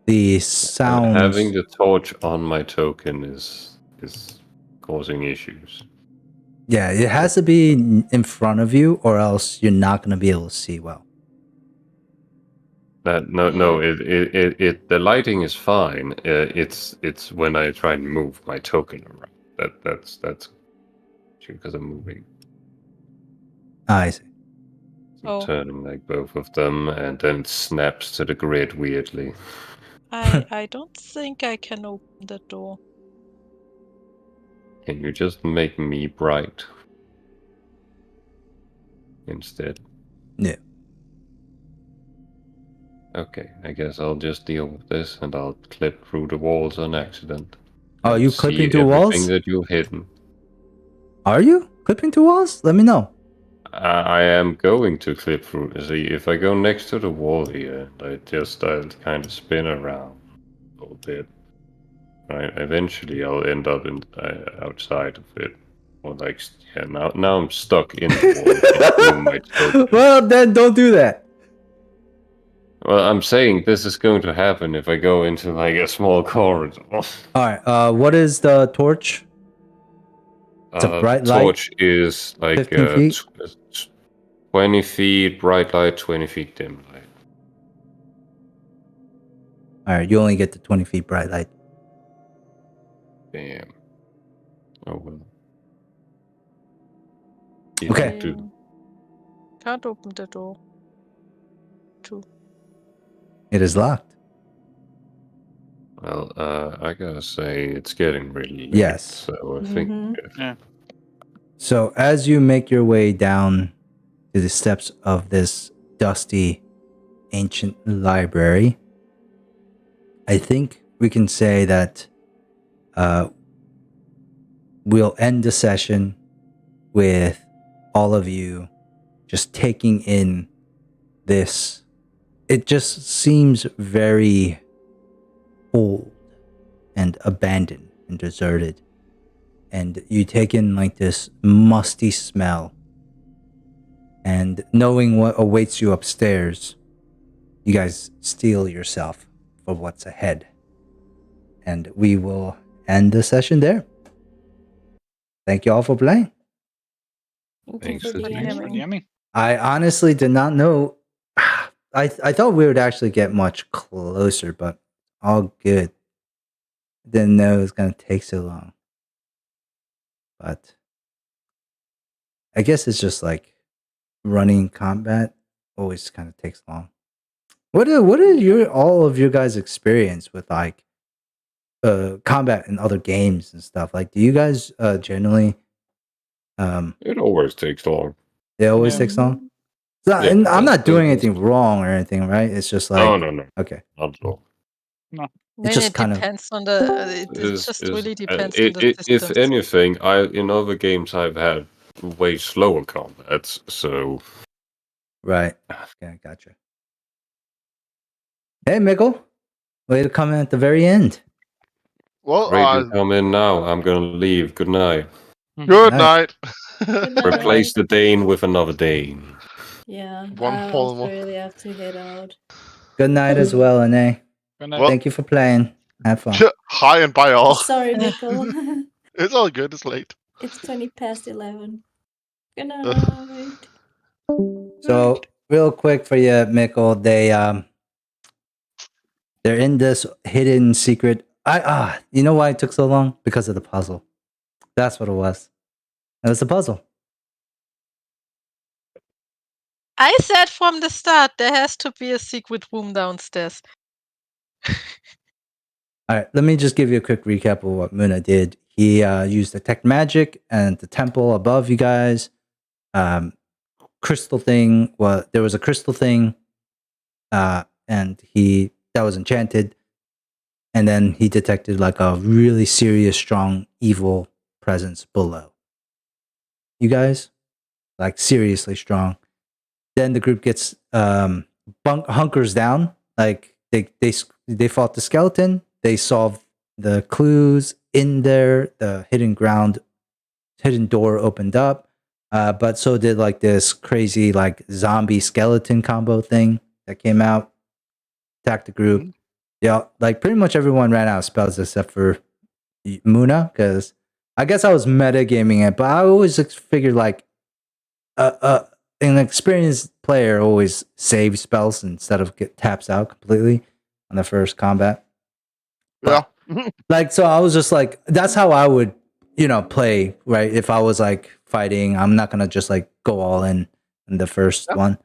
The sounds. Having the torch on my token is causing issues. Yeah, it has to be in front of you, or else you're not going to be able to see well. The lighting is fine. It's when I try and move my token around. That's because I'm moving. I see. I'm turning like both of them, and then it snaps to the grid weirdly. I don't think I can open the door. Can you just make me bright instead? No. Okay, I guess I'll just deal with this, and I'll clip through the walls on accident. Oh, you clipping through walls? Everything that you've hidden. Are you clipping through walls? Let me know. I am going to clip through. See, if I go next to the wall here, I'll kind of spin around a little bit. Right. Eventually, I'll end up outside of it, or like now I'm stuck in the wall. Well, then don't do that. Well, I'm saying this is going to happen if I go into like a small corridor. All right. What is the torch? It's a bright light. Torch is like 15 feet? 20 feet bright light, 20 feet dim light. All right, you only get the 20 feet bright light. Damn. Oh well. Okay. Can't open the door. It is locked. Well, I gotta say, it's getting really late. Yes. So I think. Yeah. So as you make your way down to the steps of this dusty, ancient library, I think we can say that we'll end the session with all of you just taking in this. It just seems very old and abandoned and deserted. And you take in like this musty smell. And knowing what awaits you upstairs, you guys steel yourself for what's ahead. And we will end the session there. Thank you all for playing. Thanks for DMing. I honestly did not know. I thought we would actually get much closer, but all good. Didn't know it was going to take so long. But I guess it's just like running combat always kind of takes long. What are all of your guys' experience with like combat in other games and stuff? Like, do you guys generally it always takes long. It always takes long? So, I'm not doing anything wrong or anything, right? It's just like no. Okay. Not at all. Then just it kind of- depends on the. It just really depends on the If systems. anything, in other games I've had way slower combats, so Right. Okay, gotcha. Hey, Mickle. Way to come in at the very end. Well, ready to come in now. I'm gonna leave. Good night. good Nice. night. Good night. Replace the Dane with another Dane. Yeah, One I fall also more. really have to head out. Good night as well, Ane. Good night. Well- Thank you for playing. Have fun. Hi and bye all. Sorry, Mickle. It's all good. It's late. It's 11:20. Good night. So, real quick for you, Mickle, they're in this hidden secret. You know why it took so long? Because of the puzzle. That's what it was. It was the puzzle. I said from the start there has to be a secret room downstairs. All right, let me just give you a quick recap of what Muna did. He used detect magic and the temple above you guys. Crystal thing. Well, there was a crystal thing, and that was enchanted. And then he detected like a really serious, strong, evil presence below you guys, like seriously strong. Then the group gets hunkers down. Like they fought the skeleton. They solved the clues in there. The hidden door opened up. But so did like this crazy like zombie skeleton combo thing that came out. Attacked the group. Mm-hmm. Yeah, like pretty much everyone ran out of spells except for Muna, because I guess I was metagaming it, but I always figured like an experienced player always saves spells instead of taps out completely on the first combat. Yeah. Like, so I was just like, that's how I would, play, right? If I was like fighting, I'm not going to just like go all in the first one.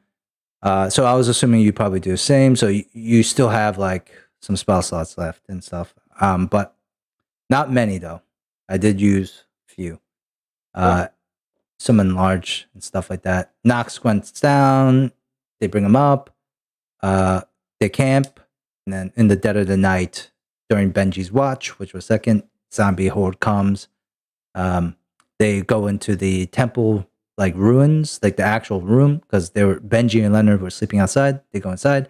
So I was assuming you probably do the same. So you still have like some spell slots left and stuff. But not many though. I did use a few. Some enlarge and stuff like that. Knock squints down. They bring them up. They camp. And then in the dead of the night, during Benji's watch, which was second, zombie horde comes. They go into the temple like ruins, like the actual room, because Benji and Leonard were sleeping outside. They go inside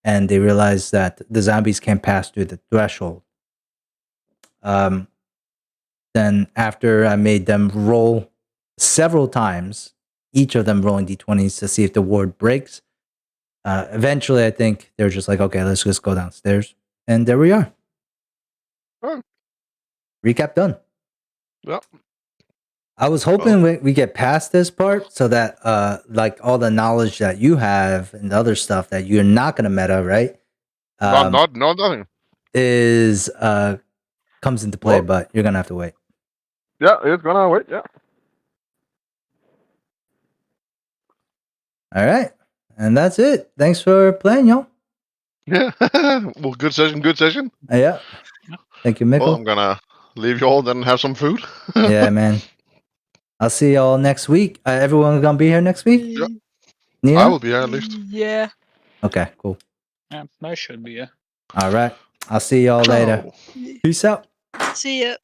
and they realize that the zombies can't pass through the threshold. Then after I made them roll several times, each of them rolling d20s to see if the ward breaks, eventually I think they're just like, okay, let's just go downstairs. And there we are. Oh. Recap done. Yep. I was hoping we get past this part so that like all the knowledge that you have and the other stuff that you're not going to meta, right? Nothing. Is comes into play, Well, but you're going to have to wait. Yeah, it's gonna wait. Yeah. All right. And that's it. Thanks for playing, y'all. Yeah. Well, good session. Good session. Yeah. Thank you, Mickle. Well, I'm gonna leave you all then have some food. Yeah, man. I'll see y'all next week. Everyone gonna be here next week? Yeah. Nina? I will be here at least. Yeah. Okay, cool. Yeah, that should be it. All right. I'll see y'all later. Oh. Peace out. See ya.